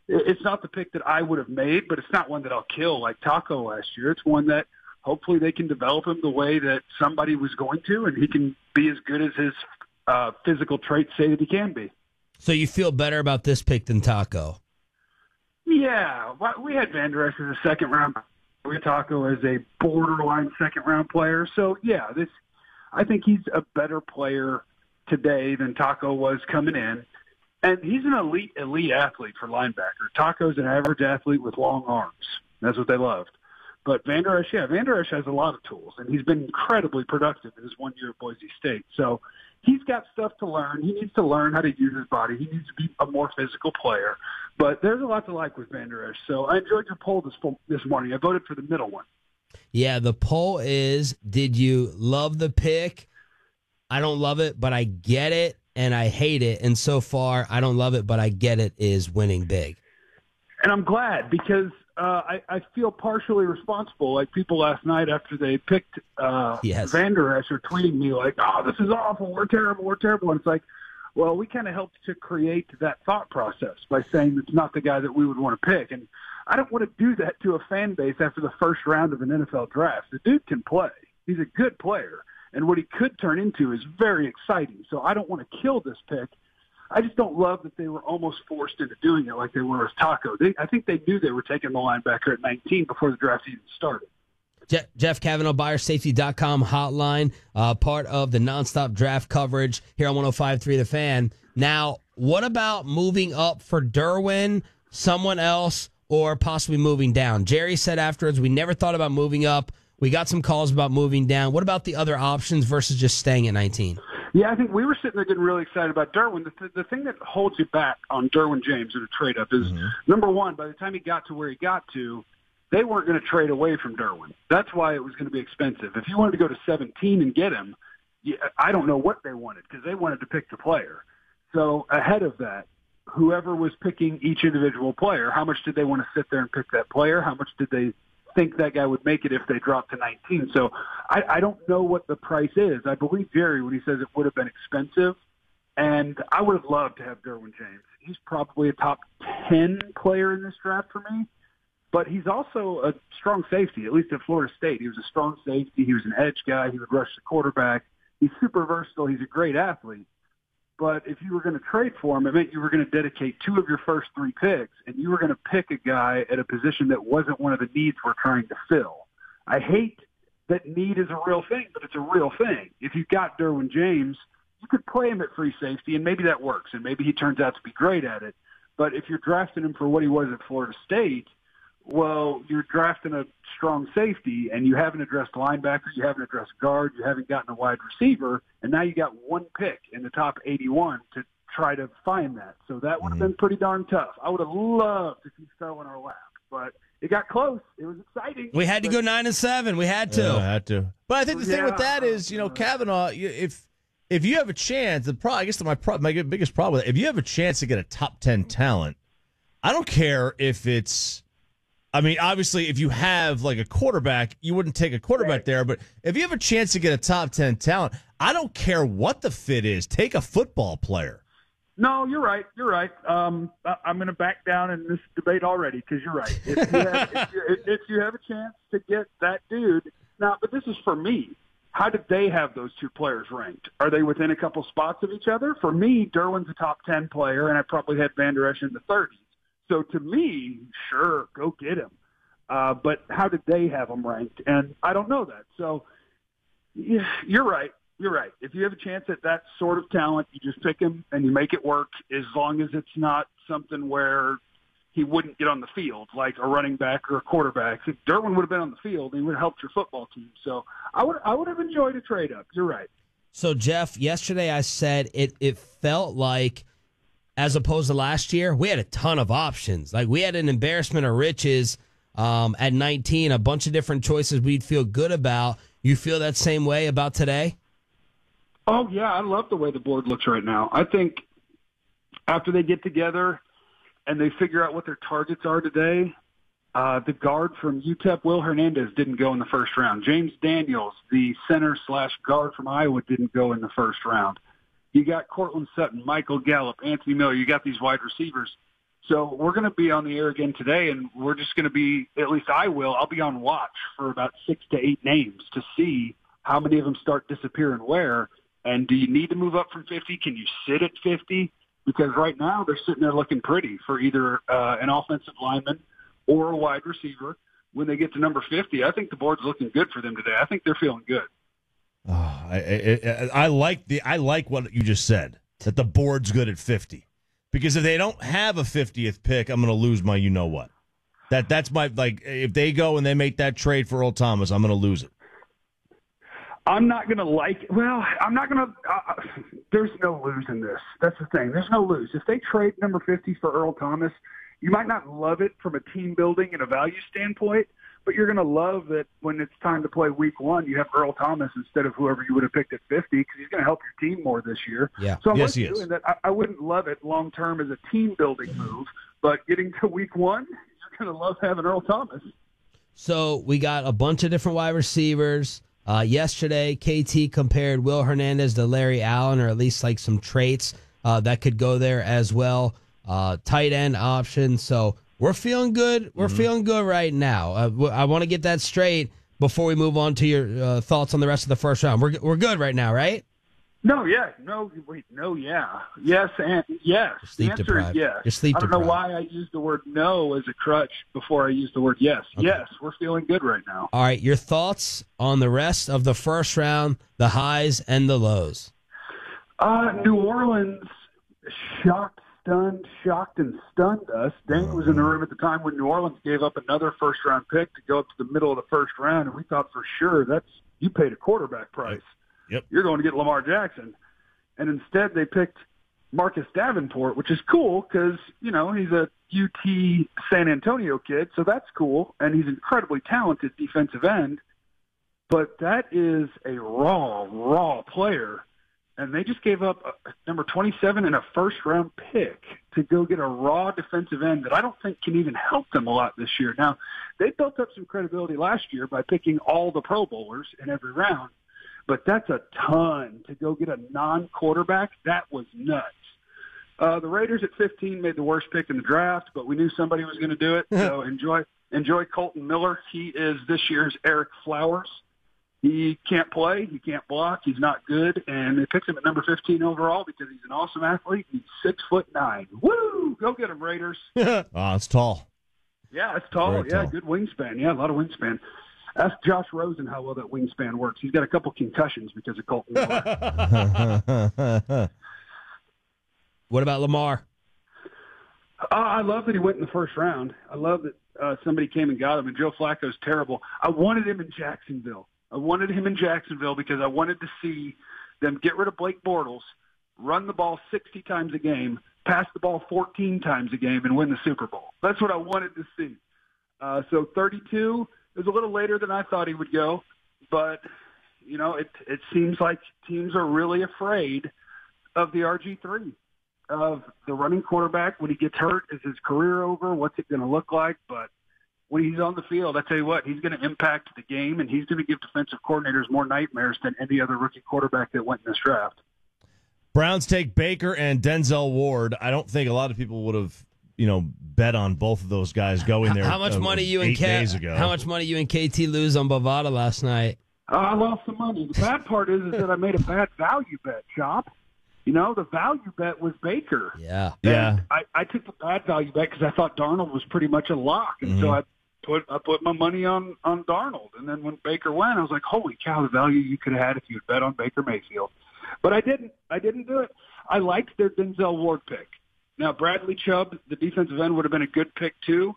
it's not the pick that I would have made, but it's not one that I'll kill like Taco last year. It's one that hopefully they can develop him the way that somebody was going to, and he can be as good as his physical traits say that he can be. So you feel better about this pick than Taco? Yeah. We had Vander Esch as a second-round. We had Taco as a borderline second-round player. So, yeah, I think he's a better player today than Taco was coming in. And he's an elite athlete for linebacker. Taco's an average athlete with long arms. That's what they loved. But Vander Esch has a lot of tools, and he's been incredibly productive in his 1 year at Boise State. So he's got stuff to learn. He needs to learn how to use his body. He needs to be a more physical player. But there's a lot to like with Vander Esch. So I enjoyed your poll this morning. I voted for the middle one. Yeah, the poll is, did you love the pick? I don't love it, but I get it, and I hate it. And so far, I don't love it, but I get it is winning big. And I'm glad because I feel partially responsible. Like people last night after they picked Vander Esch are tweeting me like, oh, this is awful. We're terrible. And it's like, well, we kind of helped to create that thought process by saying it's not the guy that we would want to pick. And I don't want to do that to a fan base after the first round of an NFL draft. The dude can play. He's a good player. And what he could turn into is very exciting. So I don't want to kill this pick. I just don't love that they were almost forced into doing it like they were with Taco. I think they knew they were taking the linebacker at 19 before the draft even started. Jeff Cavanaugh, BuyerSafety.com hotline, part of the nonstop draft coverage here on 105.3 The Fan. Now, what about moving up for Derwin, someone else, or possibly moving down? Jerry said afterwards, we never thought about moving up. We got some calls about moving down. What about the other options versus just staying at 19? Yeah, I think we were sitting there getting really excited about Derwin. The thing that holds you back on Derwin James in a trade-up is, number one, by the time he got to where he got to, they weren't going to trade away from Derwin. That's why it was going to be expensive. If you wanted to go to 17 and get him, I don't know what they wanted because they wanted to pick the player. So ahead of that, whoever was picking each individual player, how much did they want to sit there and pick that player? How much did they think that guy would make it if they dropped to 19? So I don't know what the price is. I believe Jerry when he says it would have been expensive, and I would have loved to have Derwin James. He's probably a top 10 player in this draft for me, but he's also a strong safety, at least at Florida State. He was a strong safety. He was an edge guy. He would rush the quarterback. He's super versatile. He's a great athlete. But if you were going to trade for him, it meant you were going to dedicate 2 of your first 3 picks, and you were going to pick a guy at a position that wasn't one of the needs we're trying to fill. I hate that need is a real thing, but it's a real thing. If you got Derwin James, you could play him at free safety, and maybe that works, and maybe he turns out to be great at it. But if you're drafting him for what he was at Florida State, well, you're drafting a strong safety, and you haven't addressed linebacker, you haven't addressed guard, you haven't gotten a wide receiver, and now you got 1 pick in the top 81 to try to find that. So that would have been pretty darn tough. I would have loved if he fell in our lap, but it got close. It was exciting. We had to go 9-7. We had to. Yeah, had to. But I think the thing with that is, Cavanaugh, if you have a chance, I guess my biggest problem with it, if you have a chance to get a top 10 talent, I don't care if it's, obviously, if you have like a quarterback, you wouldn't take a quarterback there. But if you have a chance to get a top 10 talent, I don't care what the fit is. Take a football player. No, you're right. I'm going to back down in this debate already because you're right. If you have a chance to get that dude now, but this is for me. How did they have those 2 players ranked? Are they within a couple spots of each other? For me, Derwin's a top 10 player, and I probably had Vander Esch in the 30s. So to me, sure, go get him. But how did they have him ranked? And I don't know that. So yeah, you're right. If you have a chance at that sort of talent, you just pick him and you make it work as long as it's not something where he wouldn't get on the field like a running back or a quarterback. If Derwin would have been on the field, he would have helped your football team. So I would have enjoyed a trade up. You're right. So, Jeff, yesterday I said it felt like, as opposed to last year, we had a ton of options. Like, we had an embarrassment of riches at 19, a bunch of different choices we'd feel good about. You feel that same way about today? Oh, yeah, I love the way the board looks right now. I think after they get together and they figure out what their targets are today, the guard from UTEP, Will Hernandez, didn't go in the first round. James Daniels, the center/guard from Iowa, didn't go in the first round. You got Cortland Sutton, Michael Gallup, Anthony Miller. You got these wide receivers. So we're going to be on the air again today, and we're just going to be, at least I will, I'll be on watch for about 6 to 8 names to see how many of them start disappearing where. And do you need to move up from 50? Can you sit at 50? Because right now they're sitting there looking pretty for either an offensive lineman or a wide receiver. When they get to number 50, I think the board's looking good for them today. I think they're feeling good. Oh, I like what you just said, that the board's good at 50. Because if they don't have a 50th pick, I'm going to lose my you-know-what. That's my, like, if they go and they make that trade for Earl Thomas, I'm going to lose it. I'm not going to I'm not going to there's no lose in this. That's the thing. There's no lose. If they trade number 50 for Earl Thomas, you might not love it from a team building and a value standpoint, but you're going to love that when it's time to play week 1, you have Earl Thomas instead of whoever you would have picked at 50 because he's going to help your team more this year. Yeah. So I'm yes, he doing that. I wouldn't love it long-term as a team-building move, but getting to week 1, you're going to love having Earl Thomas. So we got a bunch of different wide receivers. Yesterday, KT compared Will Hernandez to Larry Allen, or at least like some traits that could go there as well. Tight end option. So we're feeling good. We're feeling good right now. I want to get that straight before we move on to your thoughts on the rest of the first round. We're good right now, right? No, yeah. No, wait, no, yeah. Yes, and yes. Sleep the answer deprived. is yes. You're sleep I don't know deprived. why I used the word no as a crutch before I used the word yes. Okay. Yes, we're feeling good right now. All right, your thoughts on the rest of the first round, the highs and the lows. New Orleans shocked and stunned us. Dane was in the room at the time when New Orleans gave up another first-round pick to go up to the middle of the first round, and we thought for sure you paid a quarterback price. Yep. You're going to get Lamar Jackson. And instead they picked Marcus Davenport, which is cool because, he's a UT San Antonio kid, so that's cool, and he's incredibly talented defensive end. But that is a raw player. And they just gave up number 27 and a first-round pick to go get a raw defensive end that I don't think can even help them a lot this year. Now, they built up some credibility last year by picking all the Pro Bowlers in every round, but that's a ton to go get a non-quarterback. That was nuts. The Raiders at 15 made the worst pick in the draft, but we knew somebody was going to do it. So enjoy Colton Miller. He is this year's Eric Flowers. He can't play. He can't block. He's not good. And they picked him at number 15 overall because he's an awesome athlete. He's 6'9". Woo! Go get him, Raiders. Oh, it's tall. Yeah, it's tall. Very Yeah, tall. good wingspan. Yeah, a lot of wingspan. Ask Josh Rosen how well that wingspan works. He's got a couple concussions because of Colton Miller. What about Lamar? I love that he went in the first round. I love that somebody came and got him, and Joe Flacco's terrible. I wanted him in Jacksonville. Because I wanted to see them get rid of Blake Bortles, run the ball 60 times a game, pass the ball 14 times a game, and win the Super Bowl. That's what I wanted to see. So 32 is a little later than I thought he would go, but, it seems like teams are really afraid of the RG3, of the running quarterback. When he gets hurt, is his career over? What's it going to look like? But when he's on the field, I tell you what, he's going to impact the game, and he's going to give defensive coordinators more nightmares than any other rookie quarterback that went in this draft. Browns take Baker and Denzel Ward. I don't think a lot of people would have, bet on both of those guys going there. How much money you and 8 days ago? How much money you and KT lose on Bovada last night? I lost some money. The bad part is that I made a bad value bet, Chop. The value bet was Baker. Yeah. And I took the bad value bet because I thought Darnold was pretty much a lock, and so I put my money on Darnold. And then when Baker went, I was like, holy cow, the value you could have had if you had bet on Baker Mayfield. But I didn't. I didn't do it. I liked their Denzel Ward pick. Now, Bradley Chubb, the defensive end, would have been a good pick too,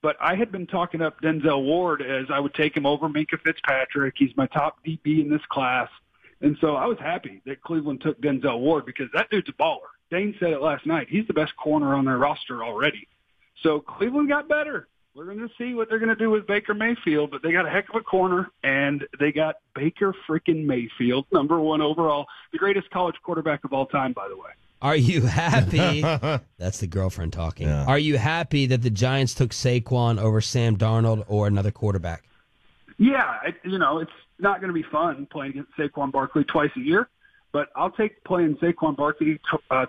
but I had been talking up Denzel Ward as I would take him over Minkah Fitzpatrick. He's my top DB in this class. And so I was happy that Cleveland took Denzel Ward because that dude's a baller. Dane said it last night. He's the best corner on their roster already. So Cleveland got better. We're going to see what they're going to do with Baker Mayfield, but they got a heck of a corner, and they got Baker freaking Mayfield, number 1 overall, the greatest college quarterback of all time, by the way. Are you happy? That's the girlfriend talking. Yeah. Are you happy that the Giants took Saquon over Sam Darnold or another quarterback? Yeah, it's not going to be fun playing against Saquon Barkley twice a year, but I'll take playing Saquon Barkley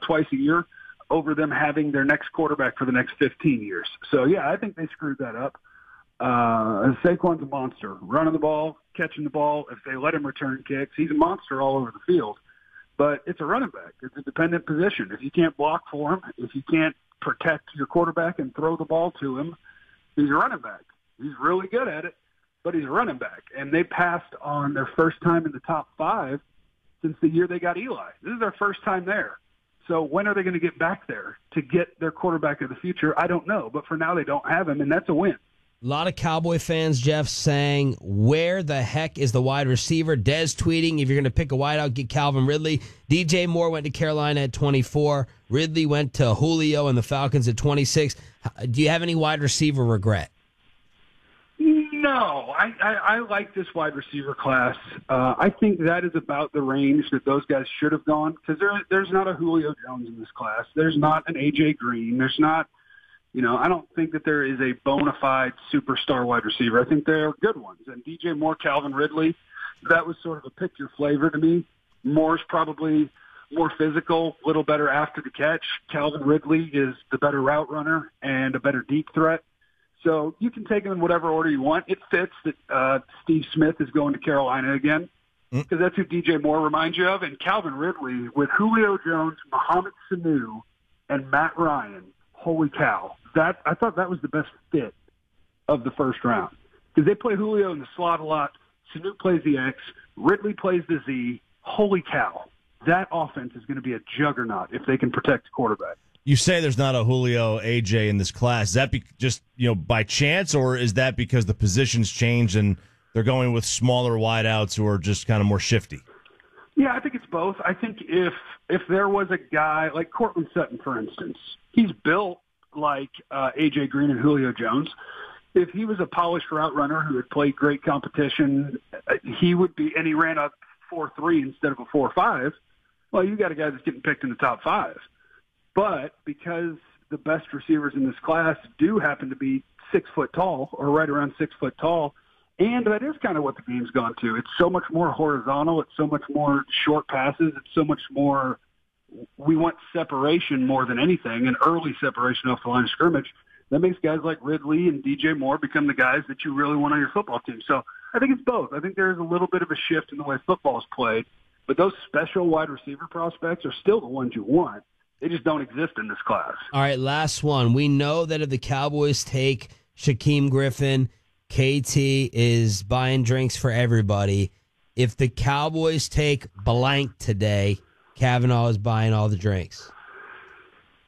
twice a year over them having their next quarterback for the next 15 years. So, yeah, I think they screwed that up. Saquon's a monster. Running the ball, catching the ball. If they let him return kicks, he's a monster all over the field. But it's a running back. It's a dependent position. If you can't block for him, if you can't protect your quarterback and throw the ball to him, he's a running back. He's really good at it, but he's a running back. And they passed on their first time in the top 5 since the year they got Eli. This is their first time there. So when are they going to get back there to get their quarterback of the future? I don't know. But for now, they don't have him, and that's a win. A lot of Cowboy fans, Jeff, saying, where the heck is the wide receiver? Dez tweeting, if you're going to pick a wideout, get Calvin Ridley. DJ Moore went to Carolina at 24. Ridley went to Julio and the Falcons at 26. Do you have any wide receiver regret? No, I like this wide receiver class. I think that is about the range that those guys should have gone because there's not a Julio Jones in this class. There's not an A.J. Green. There's not, I don't think that there is a bona fide superstar wide receiver. I think they're good ones. And DJ Moore, Calvin Ridley, that was sort of a pick your flavor to me. Moore's probably more physical, a little better after the catch. Calvin Ridley is the better route runner and a better deep threat. So you can take them in whatever order you want. It fits that Steve Smith is going to Carolina again because that's who DJ Moore reminds you of. And Calvin Ridley with Julio Jones, Mohamed Sanu, and Matt Ryan. Holy cow. I thought that was the best fit of the first round because they play Julio in the slot a lot. Sanu plays the X. Ridley plays the Z. Holy cow. That offense is going to be a juggernaut if they can protect the quarterback. You say there's not a Julio AJ in this class. Is that just by chance, or is that because the positions changed and they're going with smaller wideouts who are just kind of more shifty? Yeah, I think it's both. I think if there was a guy like Cortland Sutton, for instance, he's built like AJ Green and Julio Jones. If he was a polished route runner who had played great competition, he would be, and he ran a 4.3 instead of a 4.5. Well, you got a guy that's getting picked in the top 5. But because the best receivers in this class do happen to be 6 foot tall or right around 6 foot tall, and that is kind of what the game's gone to. It's so much more horizontal. It's so much more short passes. It's so much more we want separation more than anything, and early separation off the line of scrimmage. That makes guys like Ridley and DJ Moore become the guys that you really want on your football team. So I think it's both. I think there's a little bit of a shift in the way football is played, but those special wide receiver prospects are still the ones you want. They just don't exist in this class. All right, last one. We know that if the Cowboys take Shaquem Griffin, KT is buying drinks for everybody. If the Cowboys take blank today, Cavanaugh is buying all the drinks.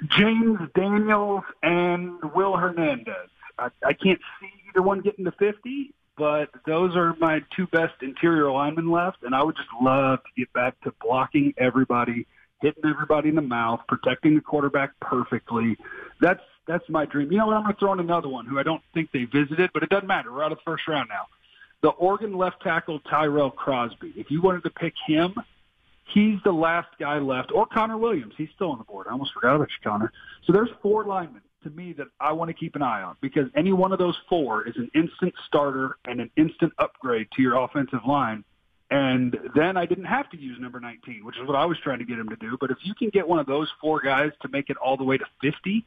James Daniels and Will Hernandez. I can't see either one getting to 50, but those are my 2 best interior linemen left, and I would just love to get back to blocking everybody, hitting everybody in the mouth, protecting the quarterback perfectly. That's my dream. You know what? I'm going to throw in another one who I don't think they visited, but it doesn't matter. We're out of the first round now. The Oregon left tackle Tyrell Crosby. If you wanted to pick him, he's the last guy left. Or Connor Williams. He's still on the board. I almost forgot about you, Connor. So there's 4 linemen to me that I want to keep an eye on because any one of those 4 is an instant starter and an instant upgrade to your offensive line. And then I didn't have to use number 19, which is what I was trying to get him to do. But if you can get one of those 4 guys to make it all the way to 50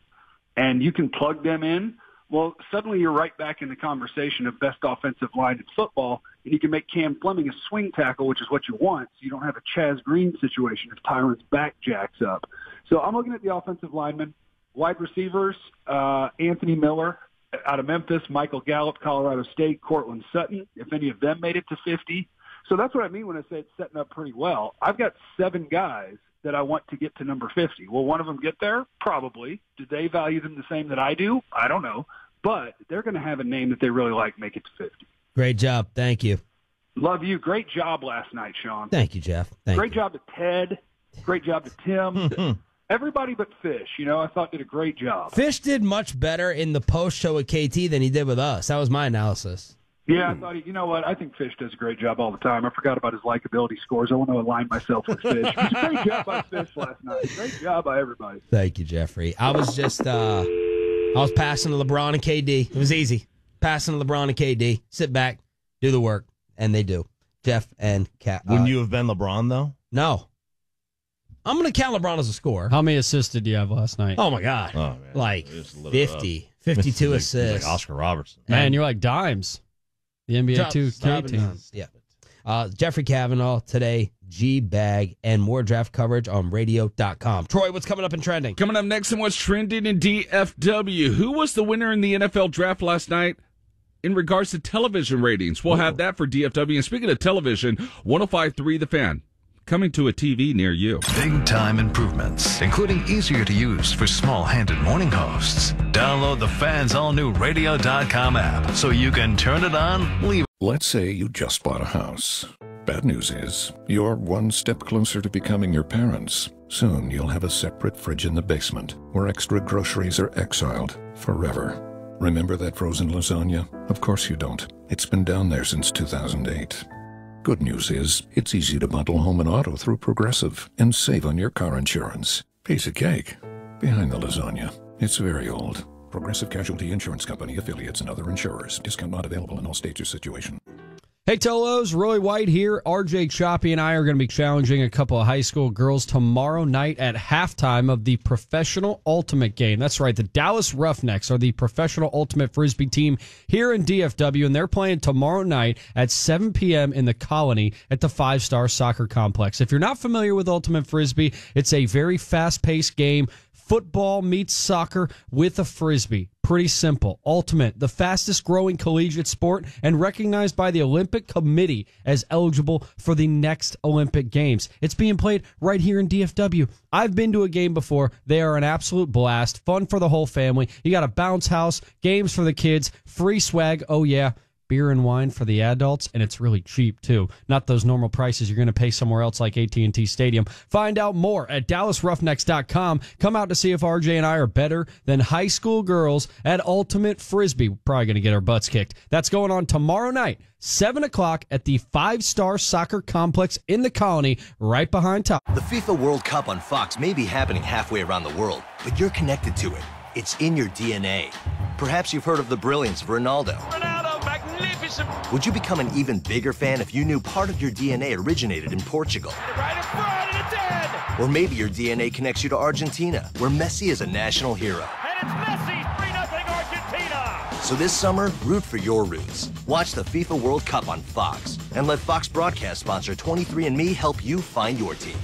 and you can plug them in, well, suddenly you're right back in the conversation of best offensive line in football, and you can make Cam Fleming a swing tackle, which is what you want, so you don't have a Chaz Green situation if Tyron's back jacks up. So I'm looking at the offensive linemen. Wide receivers, Anthony Miller out of Memphis, Michael Gallup, Colorado State, Cortland Sutton, if any of them made it to 50. So that's what I mean when I say it's setting up pretty well. I've got 7 guys that I want to get to number 50. Will one of them get there? Probably. Do they value them the same that I do? I don't know. But they're going to have a name that they really like make it to 50. Great job. Thank you. Love you. Great job last night, Sean. Thank you, Jeff. Great job to Ted. Great job to Tim. Everybody but Fish, I thought did a great job. Fish did much better in the post show with KT than he did with us. That was my analysis. Yeah, I thought I think Fish does a great job all the time. I forgot about his likability scores. I want to align myself with Fish. It was a great job by Fish last night. Great job by everybody. Thank you, Jeffrey. I was just I was passing to LeBron and KD. It was easy. Passing to LeBron and KD. Sit back, do the work, and they do. Jeff and Cat. Wouldn't you have been LeBron, though? No. I'm going to count LeBron as a scorer. How many assists did you have last night? Oh, my God. Oh, man. Like 50, 52 assists. Like Oscar Robertson. Man, you're like dimes. The NBA 2K team. Yeah. Jeffrey Cavanaugh today, G-Bag, and more draft coverage on radio.com. Troy, what's coming up in trending? Coming up next and what's trending in DFW. Who was the winner in the NFL draft last night in regards to television ratings? We'll have that for DFW. And speaking of television, 105.3 The Fan. Coming to a TV near you. Big time improvements, including easier to use for small-handed morning hosts. Download the Fan's all-new radio.com app so you can turn it on, leave. Let's say you just bought a house. Bad news is, you're one step closer to becoming your parents. Soon you'll have a separate fridge in the basement where extra groceries are exiled forever. Remember that frozen lasagna? Of course you don't. It's been down there since 2008. Good news is, it's easy to bundle home and auto through Progressive and save on your car insurance. Piece of cake. Behind the lasagna. It's very old. Progressive Casualty Insurance Company, affiliates, and other insurers. Discount not available in all states or situation. Hey, Tolos, Roy White here. RJ Choppy and I are going to be challenging a couple of high school girls tomorrow night at halftime of the Professional Ultimate Game. That's right, the Dallas Roughnecks are the Professional Ultimate Frisbee team here in DFW, and they're playing tomorrow night at 7 p.m. in the Colony at the 5-Star Soccer Complex. If you're not familiar with Ultimate Frisbee, it's a very fast-paced game. Football meets soccer with a Frisbee. Pretty simple. Ultimate, the fastest growing collegiate sport and recognized by the Olympic Committee as eligible for the next Olympic Games. It's being played right here in DFW. I've been to a game before. They are an absolute blast. Fun for the whole family. You got a bounce house, games for the kids, free swag. Oh, yeah. Beer and wine for the adults, and it's really cheap, too. Not those normal prices you're going to pay somewhere else like AT&T Stadium. Find out more at DallasRoughnecks.com. Come out to see if RJ and I are better than high school girls at Ultimate Frisbee. We're probably going to get our butts kicked. That's going on tomorrow night, 7 o'clock at the 5-Star Soccer Complex in the Colony, right behind top. The FIFA World Cup on Fox may be happening halfway around the world, but you're connected to it. It's in your DNA. Perhaps you've heard of the brilliance of Ronaldo. Magnificent. Would you become an even bigger fan if you knew part of your DNA originated in Portugal? Right in front and it's dead. Or maybe your DNA connects you to Argentina, where Messi is a national hero. And it's Messi, 3-0 Argentina. So this summer, root for your roots. Watch the FIFA World Cup on Fox, and let Fox broadcast sponsor 23andMe help you find your team.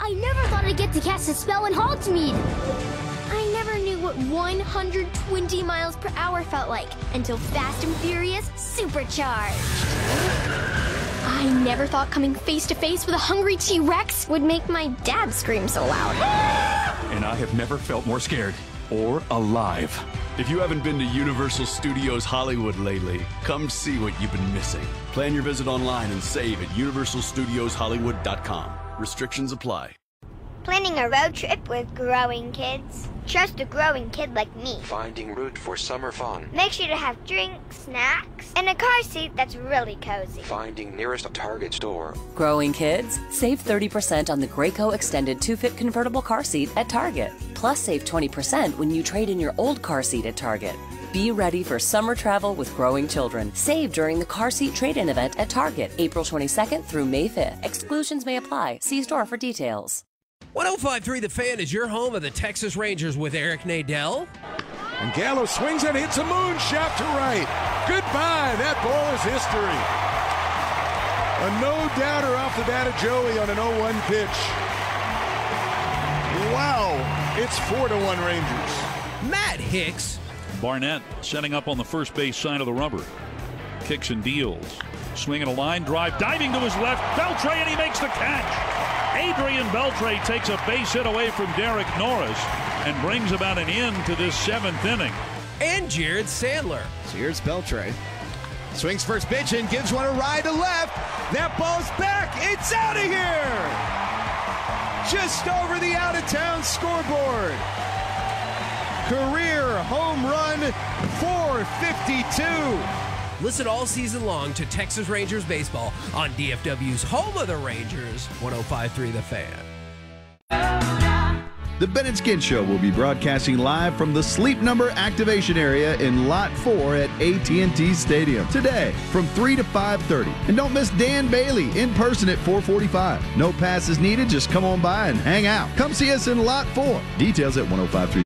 I never thought I'd get to cast a spell in Hogsmeade. I never knew what 120 miles per hour felt like until Fast and Furious Supercharged. I never thought coming face to face with a hungry T-Rex would make my dad scream so loud. And I have never felt more scared or alive. If you haven't been to Universal Studios Hollywood lately, come see what you've been missing. Plan your visit online and save at universalstudioshollywood.com. Restrictions apply. Planning a road trip with growing kids? Trust a growing kid like me. Finding route for summer fun. Make sure to have drinks, snacks, and a car seat that's really cozy. Finding nearest Target store. Growing kids? Save 30% on the Graco Extended 2-Fit Convertible Car Seat at Target. Plus save 20% when you trade in your old car seat at Target. Be ready for summer travel with growing children. Save during the car seat trade-in event at Target, April 22nd through May 5th. Exclusions may apply. See store for details. 105.3 The Fan is your home of the Texas Rangers with Eric Nadel. And Gallo swings and hits a moonshot to right. Goodbye. That ball is history. A no-doubter off the bat of Joey on an 0-1 pitch. Wow. It's 4-1 Rangers. Matt Hicks. Barnett setting up on the first base side of the rubber. Kicks and deals. Swinging a line drive. Diving to his left. Beltre, and he makes the catch. Adrian Beltre takes a base hit away from Derek Norris and brings about an end to this 7th inning. And Jared Sandler. So here's Beltre. Swings first pitch and gives one a ride to left. That ball's back. It's out of here. Just over the out-of-town scoreboard. Career home run, 452. Listen all season long to Texas Rangers baseball on DFW's home of the Rangers, 105.3 The Fan. The Ben and Skin Show will be broadcasting live from the Sleep Number activation area in Lot 4 at AT&T Stadium today from 3 to 5:30. And don't miss Dan Bailey in person at 4:45. No passes needed. Just come on by and hang out. Come see us in Lot 4. Details at 105.3.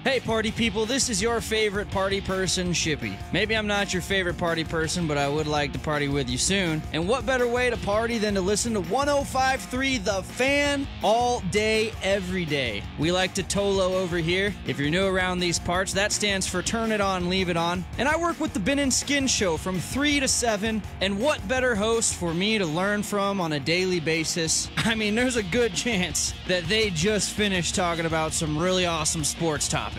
Hey party people, this is your favorite party person, Shippy. Maybe I'm not your favorite party person, but I would like to party with you soon. And what better way to party than to listen to 105.3 The Fan all day, every day. We like to Tolo over here. If you're new around these parts, that stands for Turn It On, Leave It On. And I work with the Ben and Skin Show from 3 to 7. And what better host for me to learn from on a daily basis? I mean, there's a good chance that they just finished talking about some really awesome sports topics.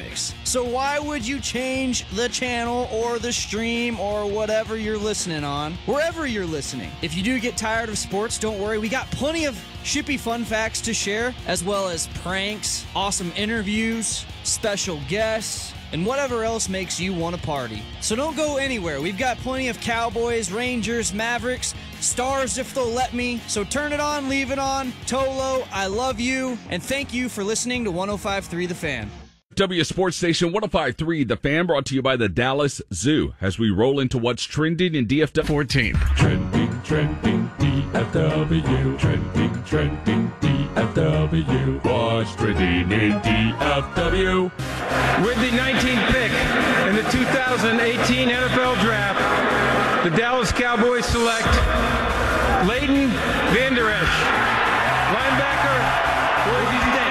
So why would you change the channel or the stream or whatever you're listening on, wherever you're listening? If you do get tired of sports, don't worry. We got plenty of Shippy fun facts to share, as well as pranks, awesome interviews, special guests, and whatever else makes you want to party. So don't go anywhere. We've got plenty of Cowboys, Rangers, Mavericks, Stars if they'll let me. So turn it on, leave it on. Tolo, I love you, and thank you for listening to 105.3 The Fan. W Sports Station 105.3 The Fan, brought to you by the Dallas Zoo, as we roll into what's trending in DFW. 14. Trending DFW. Trending DFW. What's trending in DFW? With the 19th pick in the 2018 NFL Draft, the Dallas Cowboys select Vander Esch, linebacker, Boise State.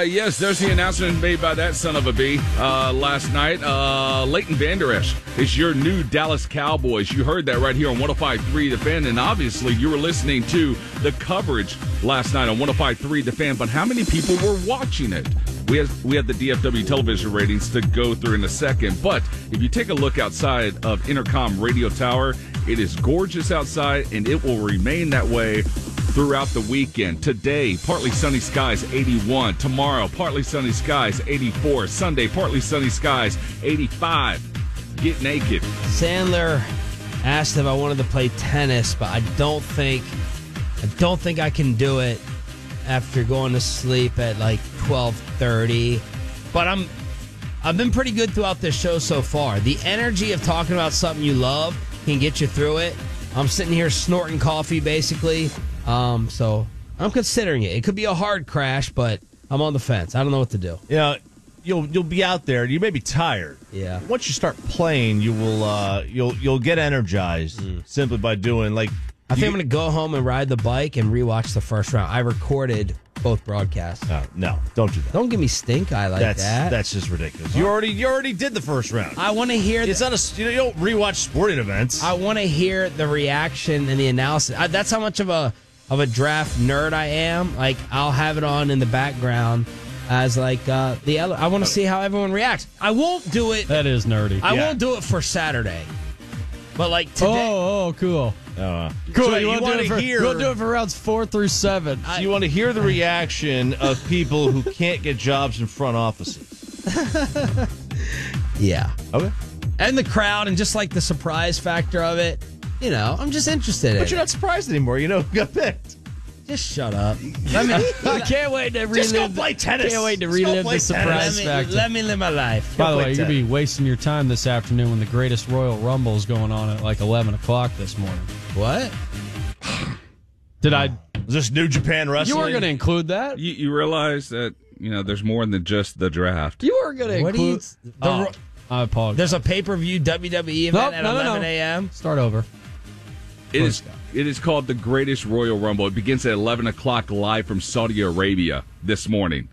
Yes, there's the announcement made by that son of a bee last night. Vander Esch is your new Dallas Cowboys. You heard that right here on 105.3 The Fan, and obviously you were listening to the coverage last night on 105.3 The Fan, but how many people were watching it? We have the DFW television ratings to go through in a second, but if you take a look outside of Intercom Radio Tower, it is gorgeous outside, and it will remain that way throughout the weekend. Today, partly sunny skies, 81. Tomorrow, partly sunny skies, 84. Sunday, partly sunny skies, 85. Get naked. Sandler asked if I wanted to play tennis, but I don't think I can do it after going to sleep at like 12:30. But I've been pretty good throughout this show so far. The energy of talking about something you love can get you through it. I'm sitting here snorting coffee, basically. So I'm considering it. It could be a hard crash, but I'm on the fence. I don't know what to do. You know, you'll be out there. You may be tired. Yeah. Once you start playing, you will you'll get energized simply by doing like. I think I'm going to go home and ride the bike and rewatch the first round. I recorded both broadcasts. No, don't do that. Don't give me stink eye like that. That's just ridiculous. You already did the first round. I want to hear. It's not you don't rewatch sporting events. I want to hear the reaction and the analysis. That's how much of a draft nerd I am. Like, I'll have it on in the background as like I want to see how everyone reacts. I won't do it. That is nerdy. I won't do it for Saturday. But like today. Oh, cool. Cool. So you want to hear? We'll do it for rounds 4 through 7. So you want to hear the reaction of people who can't get jobs in front offices? Yeah. Okay. And the crowd, and just like the surprise factor of it. You know, I'm just interested in it. But you're not surprised anymore. You know who got picked. Just shut up. I can't wait to relive. Just go play tennis. Can't wait to relive the surprise factor. Let me live my life. By the way, you'll be wasting your time this afternoon when the greatest Royal Rumble is going on at like 11 o'clock this morning. What? Did I? Is this New Japan Wrestling? You weren't going to include that? You realize that there's more than just the draft. You weren't going to include. I apologize. There's a pay-per-view WWE event at 11 a.m. Start over. It is called the Greatest Royal Rumble. It begins at 11 o'clock live from Saudi Arabia this morning.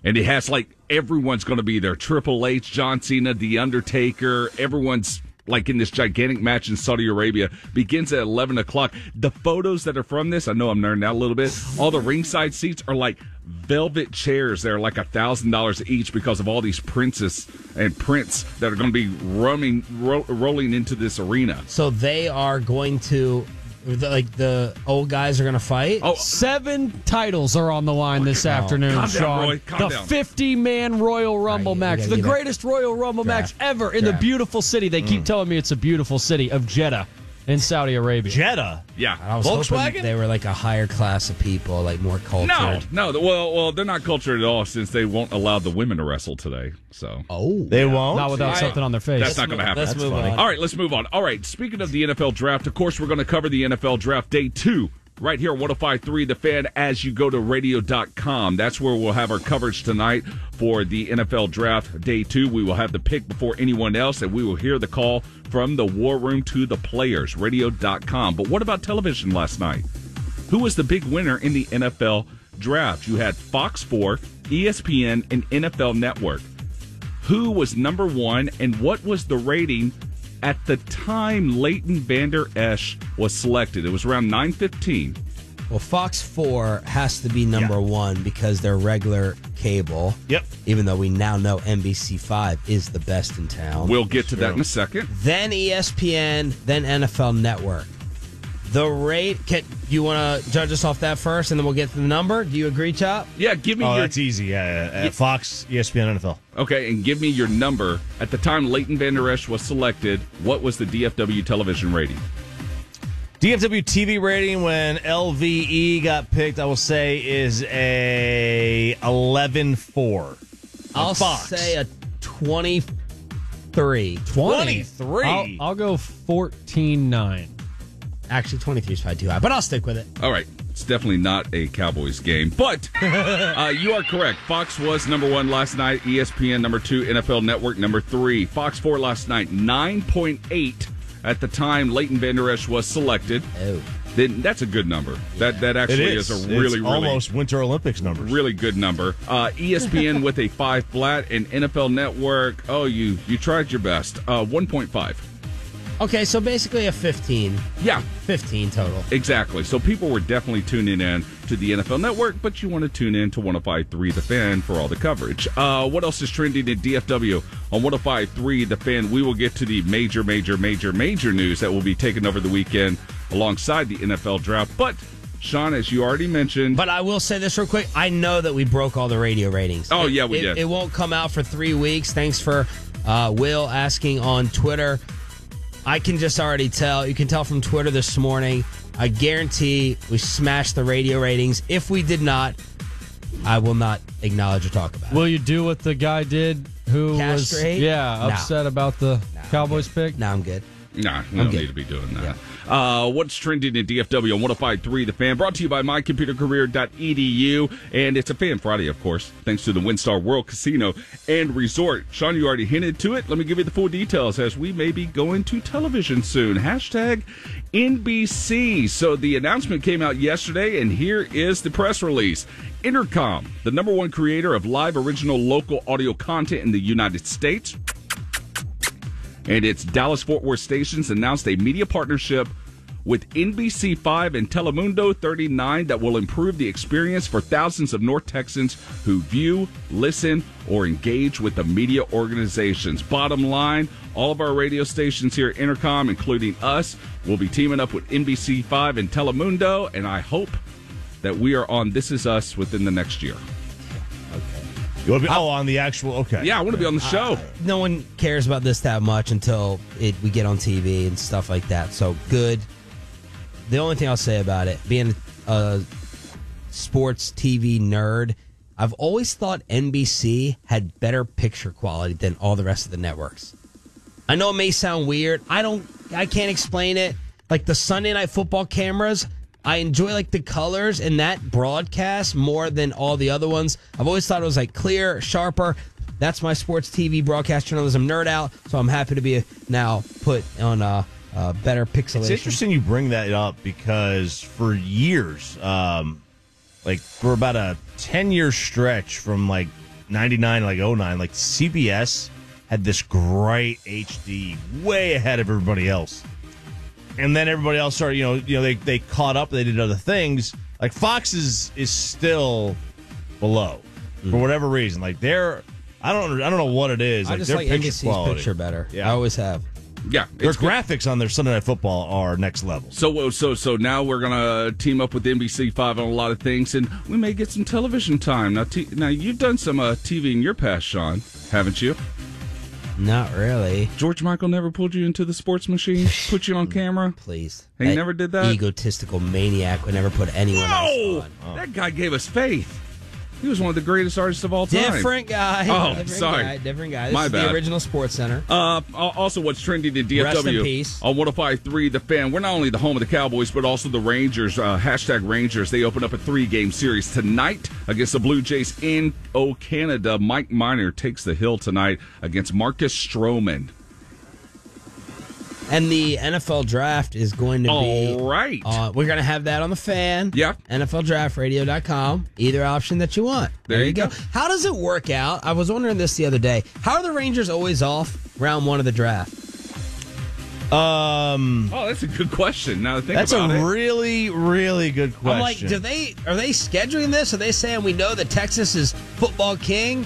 And it has, everyone's going to be there. Triple H, John Cena, The Undertaker. Everyone's like in this gigantic match in Saudi Arabia, begins at 11 o'clock. The photos that are from this, I know I'm nerding out a little bit, all the ringside seats are like velvet chairs. They're like $1,000 each because of all these princes and prints that are going to be rolling into this arena. So they are going to, like, the old guys are going to fight? Oh, 7 titles are on the line this afternoon, Calm down, Sean. Roy. Calm the down. 50-man Royal Rumble match, the greatest Royal Rumble match ever in the beautiful city. They keep telling me it's a beautiful city of Jeddah in Saudi Arabia. Jeddah? Yeah. I was hoping they were like a higher class of people, like more cultured. No. Well, they're not cultured at all since they won't allow the women to wrestle today. So they won't? Not without something on their face. That's not going to happen. Let's move on. All right, let's move on. All right, speaking of the NFL draft, of course, we're going to cover the NFL draft day 2 right here on 105.3 The Fan as you go to radio.com. That's where we'll have our coverage tonight for the NFL draft day 2. We will have the pick before anyone else, and we will hear the call from the war room to the players, radio.com. But what about television last night? Who was the big winner in the NFL draft? You had Fox 4, ESPN, and NFL Network. Who was number 1, and what was the rating at the time Leighton Vander Esch was selected? It was around 9:15. Well, Fox 4 has to be number 1 because they're regular cable. Yep. Even though we now know NBC5 is the best in town. We'll get to that in a second. Then ESPN, then NFL Network. The rate, you want to judge us off that first, and then we'll get to the number? Do you agree, Chop? Yeah, give me your... that's easy. Yeah. Fox, ESPN, NFL. Okay, and give me your number. At the time Leighton Vander Esch was selected, what was the DFW television rating? DFW TV rating when LVE got picked, I will say, is a 11-4. I'll say a 23. 23? I'll go 14-9. Actually, 23 is probably too high, but I'll stick with it. All right. It's definitely not a Cowboys game, but you are correct. Fox was number 1 last night. ESPN number 2. NFL Network number 3. Fox 4 last night, 9.8 at the time Leighton Vander Esch was selected. Oh. Then that's a good number. That actually is a really almost Winter Olympics numbers. Really good number. ESPN with a 5 flat, and NFL Network. Oh, you tried your best. 1.5. Okay, so basically a 15. Yeah. 15 total. Exactly. So people were definitely tuning in to the NFL Network, but you want to tune in to 105.3 The Fan for all the coverage. What else is trending in DFW? On 105.3 The Fan, we will get to the major news that will be taken over the weekend alongside the NFL Draft. But, Sean, as you already mentioned... But I will say this real quick. I know that we broke all the radio ratings. Oh, yeah, we did. It won't come out for 3 weeks. Thanks for Will asking on Twitter. I can just already tell. You can tell from Twitter this morning. I guarantee we smashed the radio ratings. If we did not, I will not acknowledge or talk about it. Will you do what the guy did who Castrate? was upset about the Cowboys pick? No, I'm good. Nah, we don't need to be doing that. Yeah. What's trending in DFW on 105.3 The Fan? Brought to you by mycomputercareer.edu. And it's a Fan Friday, of course, thanks to the WinStar World Casino and Resort. Sean, you already hinted to it. Let me give you the full details as we may be going to television soon. Hashtag NBC. So the announcement came out yesterday, and here is the press release. Intercom, the #1 creator of live original local audio content in the United States, and its Dallas-Fort Worth stations announced a media partnership with NBC5 and Telemundo 39 that will improve the experience for thousands of North Texans who view, listen, or engage with the media organizations. Bottom line, all of our radio stations here at Intercom, including us, will be teaming up with NBC5 and Telemundo, and I hope that we are on This Is Us within the next year. You want to be, on the actual, okay. Yeah, I want to be on the show. No one cares about this that much until we get on TV and stuff like that. So good. The only thing I'll say about it, being a sports TV nerd, I've always thought NBC had better picture quality than all the rest of the networks. I know it may sound weird. I can't explain it. Like the Sunday Night Football cameras, I enjoy like the colors in that broadcast more than all the other ones. I've always thought it was like clear, sharper. That's my sports TV broadcast journalism nerd out. So I'm happy to be now put on better pixelation. It's interesting you bring that up because for years, like for about a 10-year stretch from like 99 to like 09, like CBS had this great HD, way ahead of everybody else. And then everybody else started, they caught up. They did other things. Like Fox is still below for whatever reason. Like I don't know what it is. I just their like picture NBC's quality. picture better. Yeah. I always have. Yeah, their graphics on their Sunday Night Football are next level. So now we're gonna team up with NBC5 on a lot of things, and we may get some television time. Now you've done some TV in your past, Sean, haven't you? Not really. George Michael never pulled you into the sports machine, put you on camera. Please, he never did that. Egotistical maniac would never put anyone else on. Oh. That guy gave us faith. He was one of the greatest artists of all time. Different guy. Different guy. This My is bad. The original Sports Center. Also, what's trending in DFW Rest in peace. on 105.3 The Fan. We're not only the home of the Cowboys, but also the Rangers. Hashtag Rangers. They open up a 3-game series tonight against the Blue Jays in Canada. Mike Minor takes the hill tonight against Marcus Stroman. And the NFL draft is going to be... All right. We're going to have that on the Fan. Yeah. NFLdraftradio.com. Either option that you want. There you go. How does it work out? I was wondering this the other day. How are the Rangers always off round 1 of the draft? That's a good question. Now that I think That's about a it. really, really good question. I'm like, are they scheduling this? Are they saying we know that Texas is football king?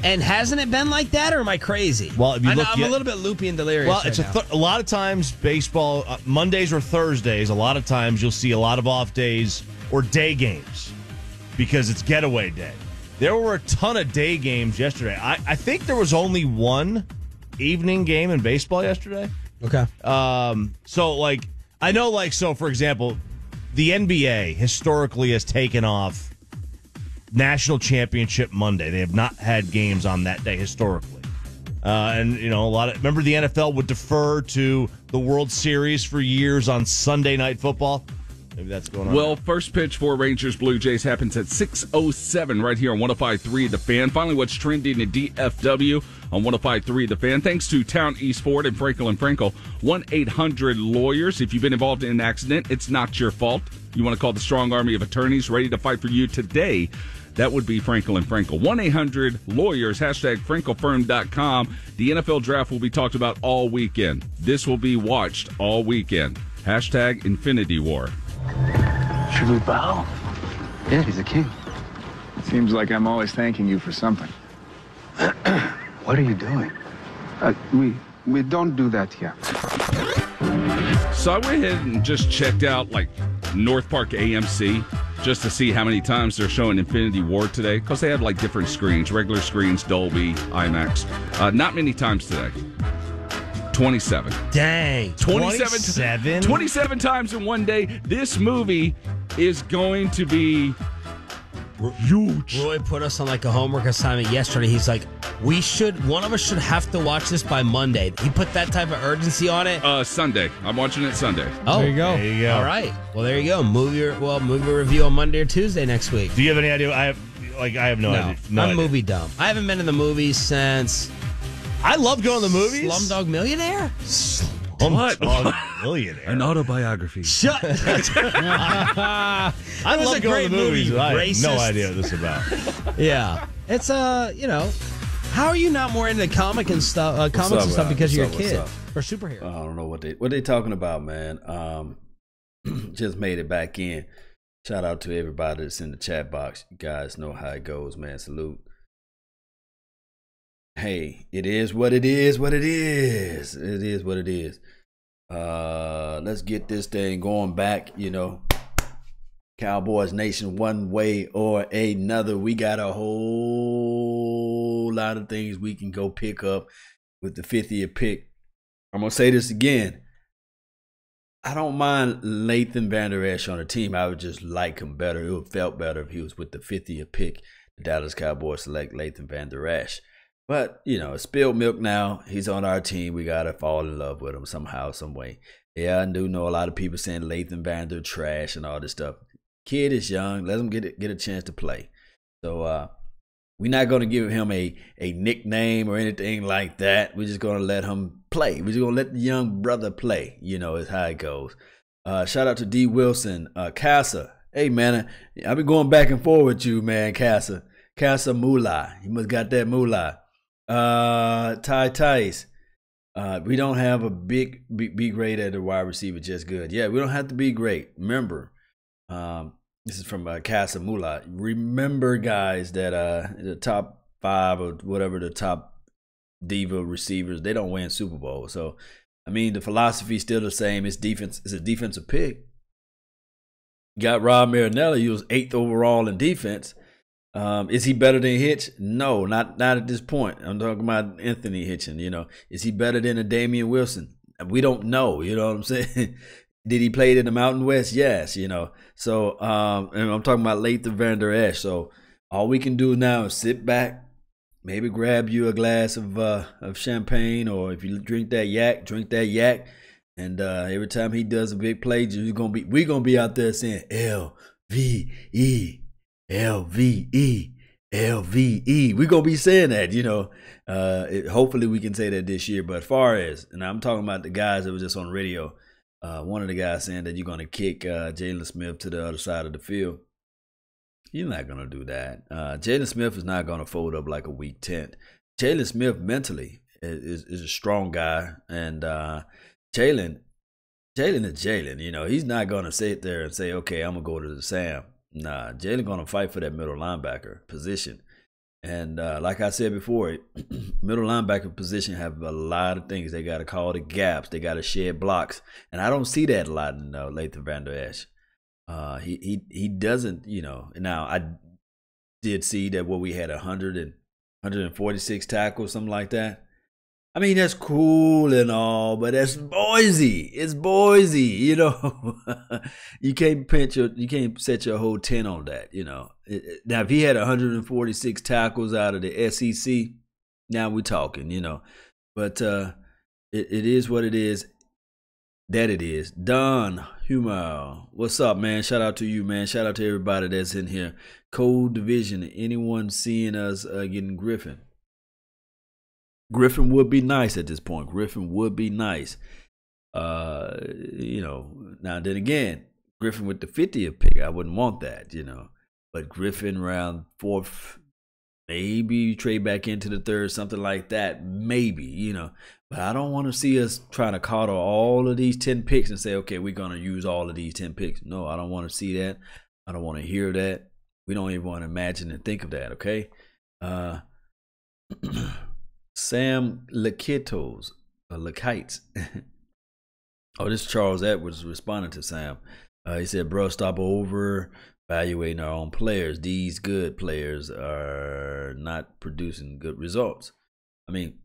And hasn't it been like that, or am I crazy? Well, if you I'm look a little bit loopy and delirious. Well, right it's now. a lot of times baseball Mondays or Thursdays. A lot of times you'll see a lot of off days or day games because it's getaway day. There were a ton of day games yesterday. I think there was only one evening game in baseball yesterday. Okay. So for example, the NBA historically has taken off National Championship Monday. They have not had games on that day historically. Remember the NFL would defer to the World Series for years on Sunday Night Football? Maybe that's going on. Well, first pitch for Rangers Blue Jays happens at 6:07 right here on 105.3 The Fan. Finally, what's trending in DFW on 105.3 The Fan. Thanks to Town East Ford and Frankel & Frankel. 1-800-LAWYERS. If you've been involved in an accident, it's not your fault. You want to call the strong army of attorneys ready to fight for you today. That would be Frankel & Frankel. 1-800-LAWYERS, hashtag FrankelFirm.com. The NFL draft will be talked about all weekend. This will be watched all weekend. Hashtag Infinity War. Should we bow? Yeah, he's a king. Seems like I'm always thanking you for something. What are you doing? We don't do that here. So I went ahead and just checked out North Park AMC just to see how many times they're showing Infinity War today, because they have different screens, regular screens, Dolby, IMAX. Not many times today. 27. Dang. 27 times in one day. This movie is going to be huge. Roy put us on a homework assignment yesterday. He's like, one of us should have to watch this by Monday. He put that type of urgency on it. Sunday. I'm watching it Sunday. Oh, there you go. All right. Well, there you go. Movie review on Monday or Tuesday next week. Do you have any idea? I have no idea. No I'm idea. movie dumb. I haven't been to the movies since... I love going to the movies. Slumdog Millionaire? What? Millionaire. An autobiography. Shut. I love going to the movies. But I have no idea what this is about. Yeah, it's how are you not more into comics and stuff because you're a kid or superhero? I don't know what they talking about, man. Just made it back in. Shout out to everybody that's in the chat box. You guys know how it goes, man. Salute. Hey, it is what it is. What it is. It is what it is. Let's get this thing going back. Cowboys Nation, one way or another. We got a whole lot of things we can go pick up with the 50th pick. I'm going to say this again. I don't mind Vander Esch on the team. I would just like him better. It would have felt better if he was with the 50th pick. The Dallas Cowboys select Vander Esch. But, it's spilled milk now. He's on our team. We got to fall in love with him somehow, some way. Yeah, I do know a lot of people saying Vander trash and all this stuff. Kid is young. Let him get a chance to play. So we're not going to give him a nickname or anything like that. We're just going to let him play. We're just going to let the young brother play. Is how it goes. Shout out to D. Wilson. Casa. Hey, man, I've been going back and forth with you, man, Casa. Casa Moolah. You must got that moolah. Ty Tice. We don't have a be great at the wide receiver, just good. Yeah, we don't have to be great. Remember, this is from Casamula. Remember, guys, that the top 5 or whatever the top diva receivers, they don't win Super Bowl. So, I mean, the philosophy is still the same. It's defense. It's a defensive pick. You got Rob Marinelli. He was 8th overall in defense. Is he better than Hitch? No, not at this point. I'm talking about Anthony Hitchen. You know, is he better than a Damian Wilson? We don't know. You know what I'm saying? Did he play in the Mountain West? Yes. You know, so and I'm talking about late to Vander Esch. So all we can do now is sit back, maybe grab you a glass of champagne, or if you drink that yak, and every time he does a big play, we're gonna be out there saying LVE. LVE, LVE. We're going to be saying that, you know. Hopefully we can say that this year. But far as, and I'm talking about the guys that were just on radio, one of the guys saying that you're going to kick Jalen Smith to the other side of the field. You're not going to do that. Jalen Smith is not going to fold up like a weak tent. Jalen Smith mentally is a strong guy. And Jalen is Jalen. You know, he's not going to sit there and say, okay, I'm going to go to the Sam. Nah, Jalen gonna fight for that middle linebacker position, and like I said before, middle linebacker position have a lot of things. They got to call the gaps, they got to shed blocks, and I don't see that a lot in Lathan Vander Esch. He doesn't, you know. Now I did see that we had 146 tackles, something like that. I mean, that's cool and all, but that's Boise. It's Boise, you know. You can't set your whole 10 on that, you know. Now, if he had 146 tackles out of the SEC, now we're talking, you know. But it is what it is. That it is. Don Humor, what's up, man? Shout out to you, man. Shout out to everybody that's in here. Cold Division. Anyone seeing us getting Griffin? Griffin would be nice at this point. Griffin would be nice. You know, now then again, Griffin with the 50th pick, I wouldn't want that, you know. But Griffin around 4th, maybe trade back into the 3rd, something like that, maybe, you know. But I don't want to see us trying to coddle all of these 10 picks and say, okay, we're going to use all of these 10 picks. No, I don't want to see that. I don't want to hear that. We don't even want to imagine and think of that, okay? Sam Lakitos, or Lakites. Oh, this is Charles Edwards responding to Sam. He said, bro, stop over evaluating our own players. These good players are not producing good results. I mean,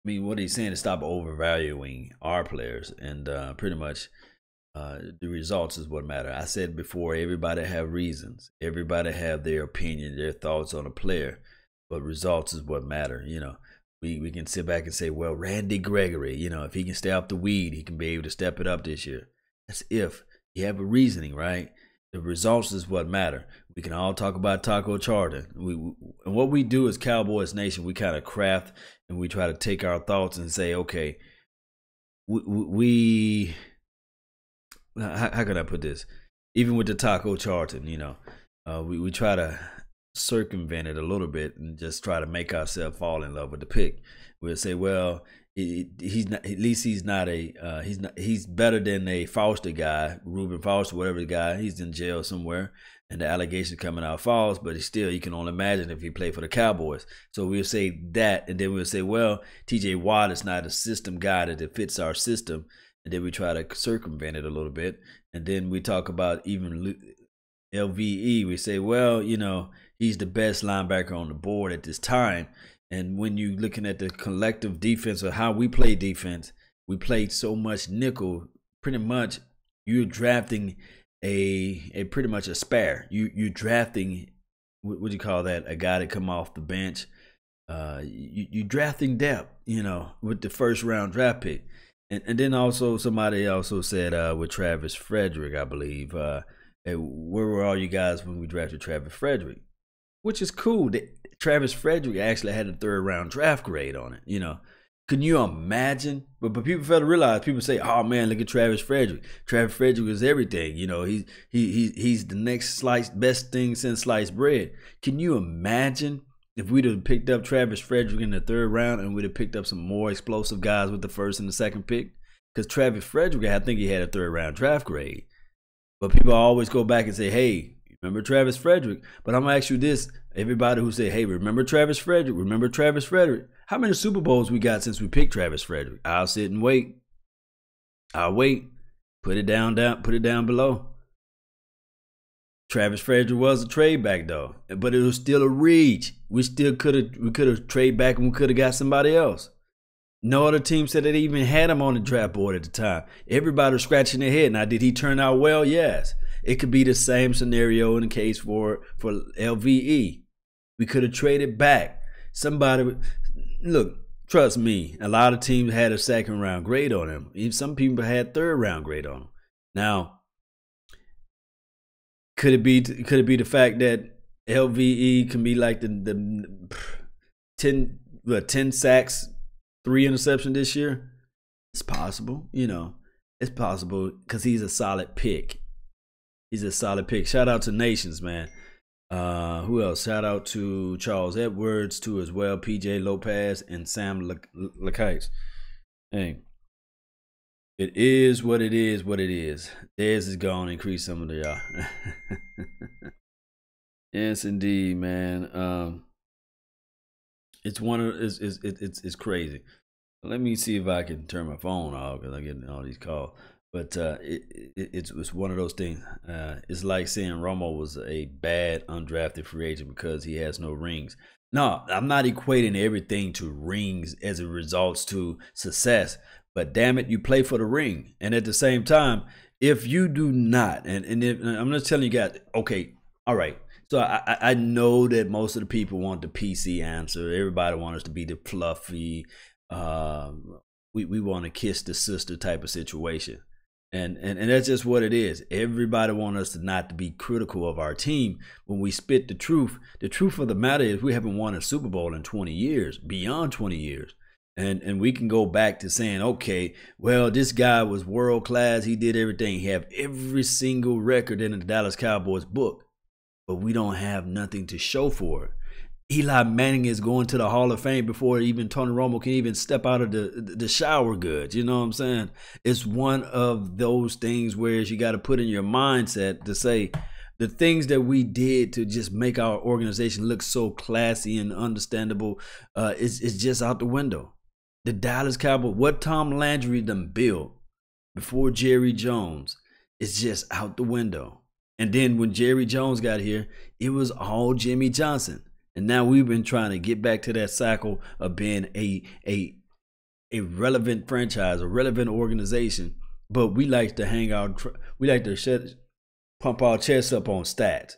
what he's saying is stop overvaluing our players, and pretty much the results is what matter. I said before, everybody have reasons. Everybody have their opinion, their thoughts on a player, but results is what matter, you know. We can sit back and say, well, Randy Gregory, you know, if he can stay off the weed, he can be able to step it up this year. That's if you have a reasoning, right? The results is what matter. We can all talk about Taco Charter. And what we do as Cowboys Nation, we kind of craft and we try to take our thoughts and say, okay, how can I put this? Even with the Taco Charter, you know, we try to circumvent it a little bit and just try to make ourselves fall in love with the pick. We'll say, well, he's not, at least he's better than a Foster guy, Reuben Foster, whatever the guy. He's in jail somewhere and the allegations coming out false, but you can only imagine if he played for the Cowboys. So we'll say that, and then we'll say, well, TJ Watt is not a system guy that fits our system, and then we try to circumvent it a little bit, and then we talk about even LVE. We say, well, you know, he's the best linebacker on the board at this time. And when you're looking at the collective defense or how we play defense, we played so much nickel. Pretty much, you're drafting a pretty much a spare. You're drafting, what do you call that? A guy that come off the bench. You drafting depth, you know, with the 1st round draft pick. And then also somebody also said with Travis Frederick, I believe, hey, where were all you guys when we drafted Travis Frederick? Which is cool. Travis Frederick actually had a 3rd round draft grade on it, you know. Can you imagine? But people fail to realize, people say, oh man, look at Travis Frederick. Travis Frederick is everything, you know. He's the next best thing since sliced bread. Can you imagine if we'd have picked up Travis Frederick in the 3rd round and we'd have picked up some more explosive guys with the 1st and the 2nd pick, because Travis Frederick, I think he had a 3rd round draft grade. But people always go back and say, hey, remember Travis Frederick? But I'm going to ask you this, everybody who say, hey, remember Travis Frederick? Remember Travis Frederick? How many Super Bowls we got since we picked Travis Frederick? I'll sit and wait. I'll wait. Put it down below. Travis Frederick was a trade back though, but it was still a reach. We could have traded back and we could have got somebody else. No other team said they even had him on the draft board at the time. Everybody was scratching their head. Now, did he turn out well? Yes. It could be the same scenario in the case for LVE. We could have traded back. Somebody, look, trust me, a lot of teams had a 2nd round grade on him. Even some people had 3rd round grade on him. Now, could it be the fact that LVE can be like the 10 sacks, 3 interceptions this year? It's possible, It's possible because he's a solid pick. He's a solid pick. Shout out to Nations, man. Who else? Shout out to Charles Edwards too as well, PJ Lopez and Sam Lakites. Hey, it is what it is. What it is. Dez is gone. Increase some of the y'all. Yes, indeed, man. It's it's crazy. Let me see if I can turn my phone off because I get all these calls. But it's one of those things. It's like saying Romo was a bad undrafted free agent because he has no rings. No, I'm not equating everything to rings as it results to success. But damn it, you play for the ring. And at the same time, if you do not, and if, I'm just telling you guys, okay, all right. So I know that most of the people want the PC answer. Everybody wants us to be the fluffy, we want to kiss the sister type of situation. And that's just what it is. Everybody wants us to not to be critical of our team when we spit the truth. The truth of the matter is we haven't won a Super Bowl in 20 years, beyond 20 years. And we can go back to saying, okay, well, this guy was world class. He did everything. He have every single record in the Dallas Cowboys book, but we don't have nothing to show for it. Eli Manning is going to the Hall of Fame before even Tony Romo can even step out of the shower goods. You know what I'm saying? It's one of those things where you got to put in your mindset to say the things that we did to just make our organization look so classy and understandable is just out the window. The Dallas Cowboys, what Tom Landry done built before Jerry Jones is just out the window. And then when Jerry Jones got here, it was all Jimmy Johnson. And now we've been trying to get back to that cycle of being a relevant franchise, a relevant organization. But we like to pump our chests up on stats.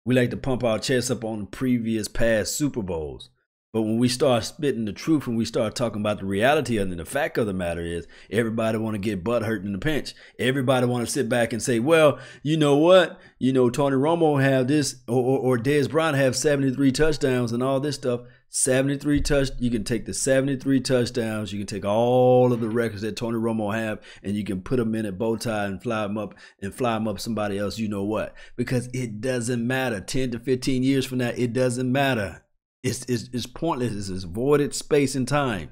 We like to pump our chests up on the previous past Super Bowls. But when we start spitting the truth and we start talking about the reality of it, the fact of the matter is everybody want to get butt hurt in the pinch. Everybody want to sit back and say, well, you know what? You know, Tony Romo have this or Dez Bryant have 73 touchdowns and all this stuff. 73 you can take the 73 touchdowns. You can take all of the records that Tony Romo have and you can put them in a bow tie and fly them up somebody else. You know what? Because it doesn't matter. 10 to 15 years from now, it doesn't matter. It's pointless. It's voided space and time.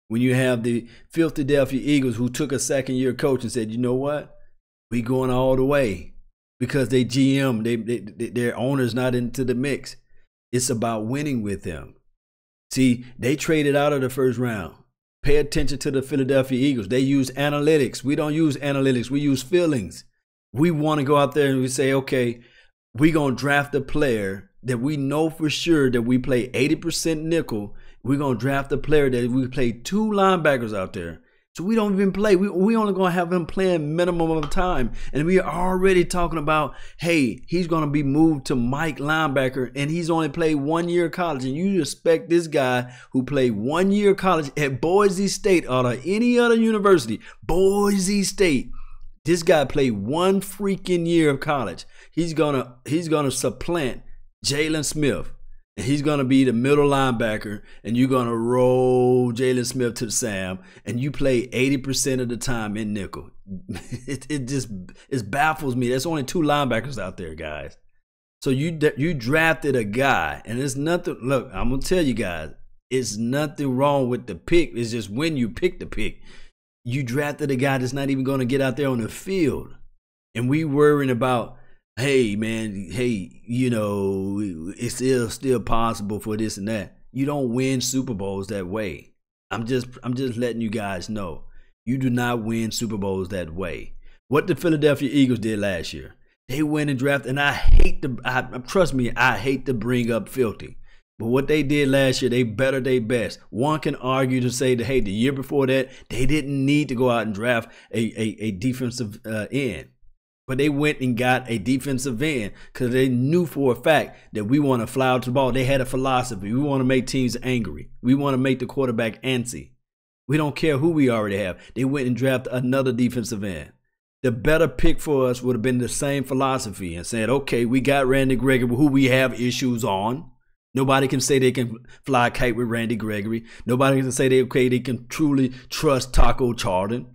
When you have the Philadelphia Eagles who took a 2nd-year coach and said, you know what? We going all the way because they GM, their owner's not into the mix. It's about winning with them. See, they traded out of the 1st round. Pay attention to the Philadelphia Eagles. They use analytics. We don't use analytics. We use feelings. We want to go out there and we say, okay, we're going to draft a player that we know for sure that we play 80% nickel. We're going to draft a player that we play 2 linebackers out there. So we don't even play. We only going to have him playing minimum of time. And we are already talking about, hey, he's going to be moved to Mike linebacker and he's only played 1 year of college. And you expect this guy who played 1 year of college at Boise State out of any other university, Boise State, this guy played 1 freaking year of college. He's gonna supplant Jalen Smith, and he's going to be the middle linebacker, and you're going to roll Jalen Smith to the Sam, and you play 80% of the time in nickel. It baffles me. There's only 2 linebackers out there, guys. So you drafted a guy, and there's nothing. Look, I'm gonna tell you guys, it's nothing wrong with the pick. It's just when you pick the pick, you drafted a guy that's not even gonna get out there on the field, and we worrying about, hey man, hey, it's still possible for this and that. You don't win Super Bowls that way. I'm just letting you guys know, you do not win Super Bowls that way. What the Philadelphia Eagles did last year, they went and drafted, and trust me, I hate to bring up filthy, but what they did last year, they bettered their best. One can argue to say that, hey, the year before that, they didn't need to go out and draft a defensive end, but they went and got a defensive end because they knew for a fact that we want to fly out to the ball. They had a philosophy. We want to make teams angry. We want to make the quarterback antsy. We don't care who we already have. They went and drafted another defensive end. The better pick for us would have been the same philosophy and said, okay, we got Randy Gregory, who we have issues on. Nobody can say they can fly a kite with Randy Gregory. Nobody can say they can truly trust Taco Charlton.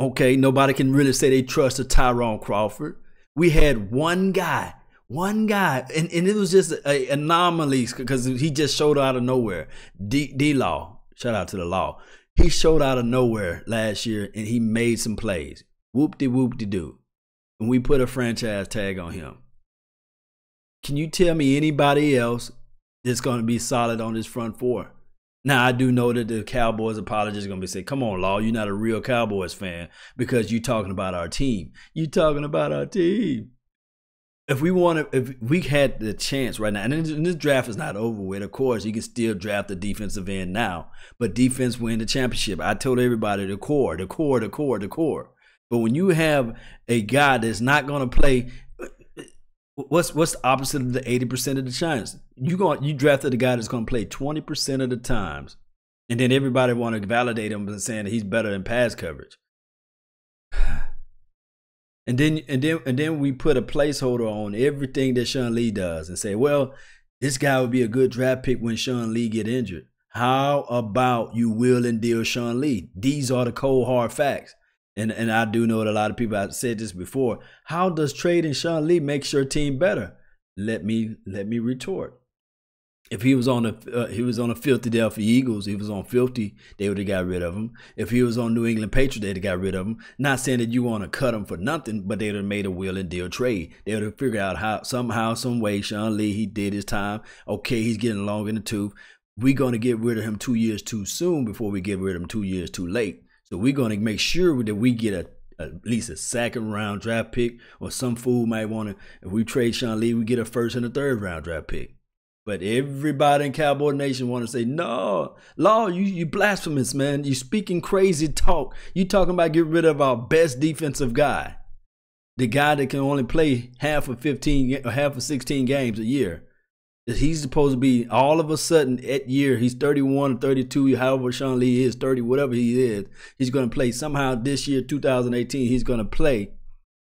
Okay, nobody can really say they trust a Tyrone Crawford. We had one guy, and it was just an anomaly because he just showed out of nowhere. D-Law, shout out to the Law. He showed out of nowhere last year, and he made some plays. Whoop-de-whoop-de-doo. And we put a franchise tag on him. Can you tell me anybody else that's going to be solid on this front four? Now, I do know that the Cowboys apologists are going to be saying, come on, Law, you're not a real Cowboys fan because you're talking about our team. You're talking about our team. If we had the chance right now, and this draft is not over with, of course, you can still draft the defensive end now, but defense win the championship. I told everybody the core. But when you have a guy that's not going to play, what's the opposite of the 80% of the chance? You drafted a guy that's going to play 20% of the times, and then everybody want to validate him by saying that he's better than pass coverage. And then we put a placeholder on everything that Sean Lee does and say, well, this guy would be a good draft pick when Sean Lee get injured. How about you will and deal Sean Lee? These are the cold hard facts. And I do know that a lot of people have said this before. How does trading Sean Lee make your team better? Let me retort. If he was on the Philadelphia Eagles, he was on filthy, they would have got rid of him. If he was on New England Patriots, they'd have got rid of him. Not saying that you want to cut him for nothing, but they would have made a will and deal trade. They would have figured out how somehow, some way, Sean Lee, he did his time. Okay, he's getting long in the tooth. We're going to get rid of him 2 years too soon before we get rid of him 2 years too late. So we're going to make sure that we get at least a second round draft pick, or some fool might want to, if we trade Sean Lee, we get a first and a third round draft pick. But everybody in Cowboy Nation want to say, no, Law, you blasphemous, man. You speaking crazy talk. You talking about getting rid of our best defensive guy. The guy that can only play half of 16 games a year. He's supposed to be all of a sudden at year, he's 31 or 32, however Sean Lee is, 30, whatever he is. He's going to play somehow this year, 2018, he's going to play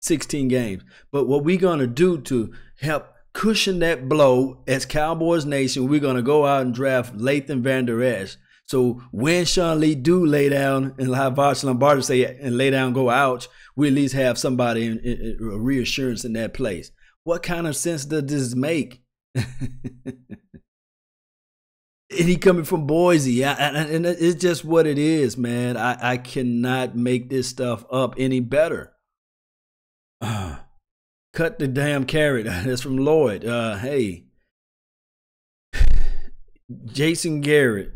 16 games. But what we're going to do to help cushion that blow as Cowboys Nation, we're going to go out and draft Vander Esch. So when Sean Lee do lay down and have Varsha Lombardi say and lay down, go ouch, we at least have somebody in reassurance in that place. What kind of sense does this make? And he coming from Boise, and it's just what it is, man. I cannot make this stuff up any better. Cut the damn carrot. That's from Lloyd. Hey, Jason Garrett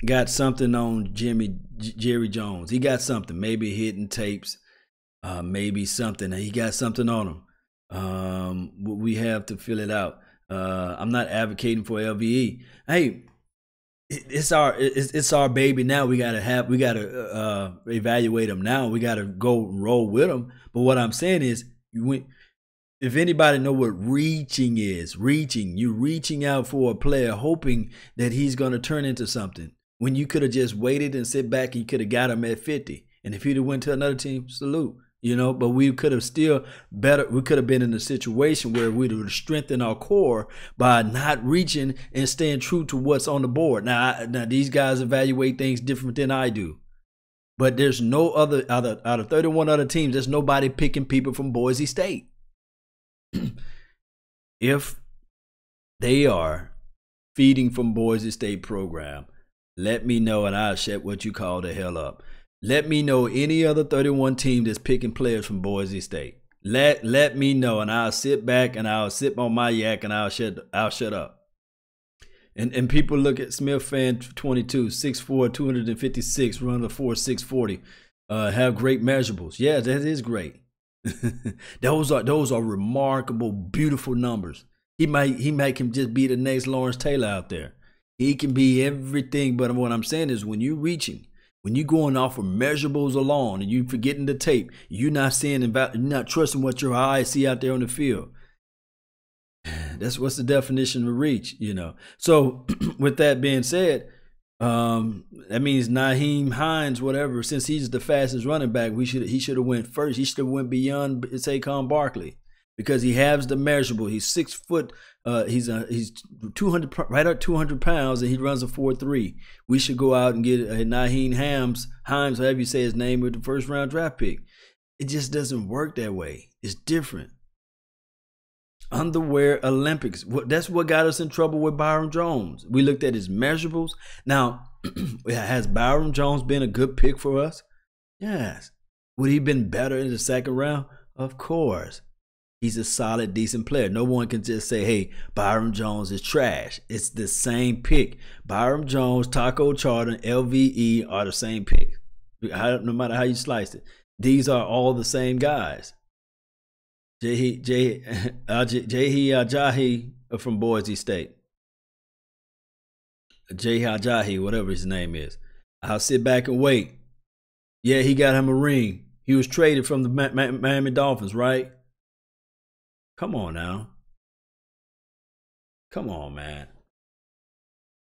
got something on Jerry Jones. He got something, maybe hidden tapes, maybe something. He got something on him. We have to fill it out. I'm not advocating for LVE. Hey, it's our baby now. We gotta evaluate them now. We gotta go roll with them. But what I'm saying is, if anybody know what reaching is, you're reaching out for a player, hoping that he's gonna turn into something. When you could have just waited and sit back, and you could have got him at 50. And if he'd have went to another team, salute. But we could have still better. We could have been in a situation where we would have strengthened our core by not reaching and staying true to what's on the board. Now these guys evaluate things different than I do, but there's no out of 31 other teams. There's nobody picking people from Boise State. if they are feeding from Boise State program, let me know and I'll shut what you call the hell up. Let me know any other 31 team that's picking players from Boise State. Let me know and I'll sit back and I'll sip on my yak and I'll shut up. And people look at Smith fan 22, 6'4", 256, run the 4.640, have great measurables. Yeah, that is great. those are remarkable, beautiful numbers. He might can just be the next Lawrence Taylor out there. He can be everything, but what I'm saying is when you're reaching, when you're going off of measurables alone and you're forgetting the tape, you're not seeing about, you're not trusting what your eyes see out there on the field. That's what's the definition of reach, you know. So with that being said, that means Nyheim Hines, whatever, since he's the fastest running back, he should have went first. He should have went beyond Saquon Barkley because he has the measurable. He's 6 foot. He's 200, right at 200 pounds, and he runs a 4.3. We should go out and get Nyheim Hines, however you say his name, with the first round draft pick. It just doesn't work that way. It's different. Underwear Olympics. That's what got us in trouble with Byron Jones. We looked at his measurables. Now, has Byron Jones been a good pick for us? Yes. Would he have been better in the second round? Of course. He's a solid, decent player. No one can just say, hey, Byron Jones is trash. It's the same pick. Byron Jones, Taco Charlton, LVE are the same pick. No matter how you slice it. These are all the same guys. Jahi Ajayi from Boise State. Jahi Ajayi, whatever his name is. I'll sit back and wait. Yeah, he got him a ring. He was traded from the Miami Dolphins, right? Come on now. Come on, man.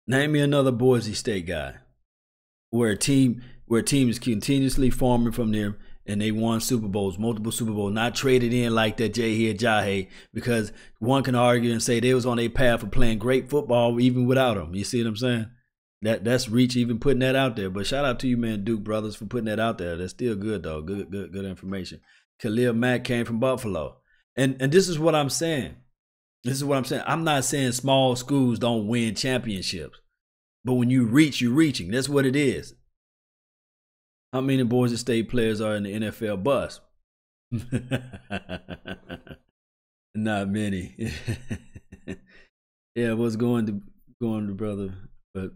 Name me another Boise State guy where a team is continuously forming from them and they won Super Bowls, multiple Super Bowls, not traded in like that Jahi Ajayi, because one can argue and say they was on a path of playing great football even without him. You see what I'm saying? That's reach even putting that out there. But shout out to you, man, Duke brothers, for putting that out there. That's still good, though. Good information. Khalil Mack came from Buffalo. And this is what I'm saying. This is what I'm saying. I'm not saying small schools don't win championships. But when you reach, you're reaching. That's what it is. How many Boise State players are in the NFL bus? Not many. Yeah, what's going to brother? But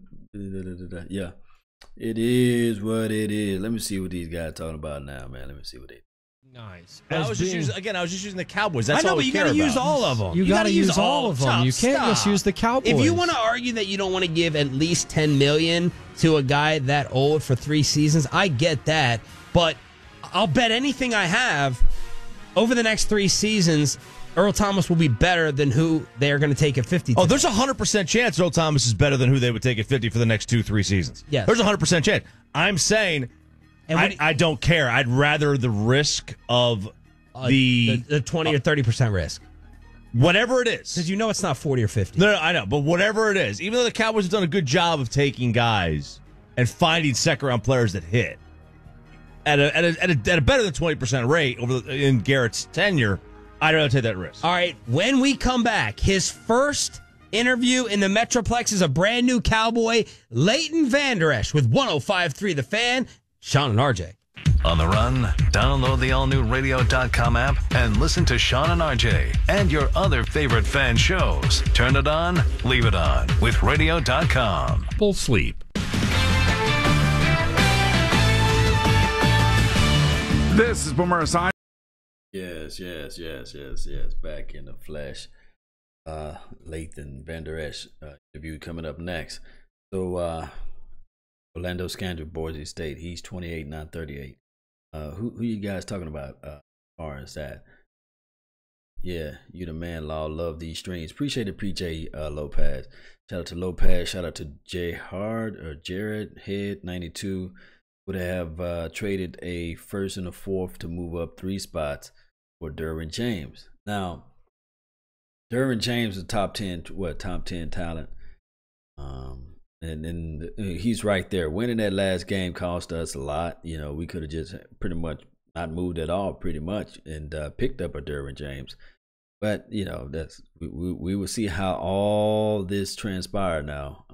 yeah, it is what it is. Let me see what these guys talking about now, man. Let me see what they. Nice. I was just using the Cowboys. That's I know, all but you got to use all of them. You got to use all of them. You can't just use the Cowboys. If you want to argue that you don't want to give at least $10 million to a guy that old for 3 seasons, I get that. But I'll bet anything I have over the next 3 seasons, Earl Thomas will be better than who they're going to take at 50. Oh, there's a 100% chance Earl Thomas is better than who they would take at 50 for the next 2-3 seasons. Yes. There's a 100% chance. I'm saying I don't care. I'd rather the risk of the 20 or 30% risk. Whatever it is. Because you know it's not 40 or 50. No, I know. But whatever it is, even though the Cowboys have done a good job of taking guys and finding second-round players that hit at a better than 20% rate in Garrett's tenure, I'd rather take that risk. All right, when we come back, his first interview in the Metroplex is a brand new Cowboy, Leighton Vander Esch, with 105.3 The Fan, Sean and RJ. On the run, download the all-new radio.com app and listen to Sean and RJ and your other favorite fan shows. Turn it on, leave it on with radio.com. Full sleep. This is Boomer Esiason. Yes. Back in the flesh. Leighton Vander Esch interview coming up next. So, Orlando Scandrick, Boise State. He's 28, not 38. Who you guys talking about as far as that? Yeah, you the man, Law. Love these streams. Appreciate it, PJ Lopez. Shout out to Lopez. Shout out to J Hard or Jared Head 92. Would have traded a first and a fourth to move up 3 spots for Derwin James. Now, Derwin James is top 10 talent. And then he's right there. Winning that last game cost us a lot. You know, we could have just pretty much not moved at all, pretty much, and picked up a Derwin James. But that's we will see how all this transpired now.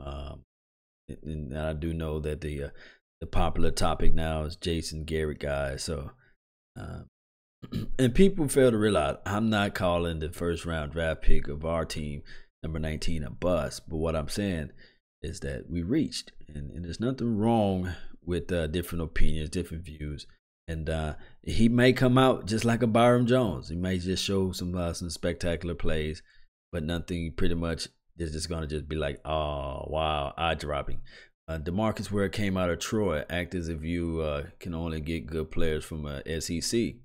And I do know that the popular topic now is Jason Garrett guy. So, and people fail to realize I'm not calling the first round draft pick of our team, number 19, a bust. But what I'm saying is that we reached, and there's nothing wrong with different opinions, different views. And he may come out just like a Byron Jones. He may just show some spectacular plays, but nothing pretty much is just going to just be like, oh, wow, eye-dropping. DeMarcus Ware came out of Troy, act as if you can only get good players from SEC.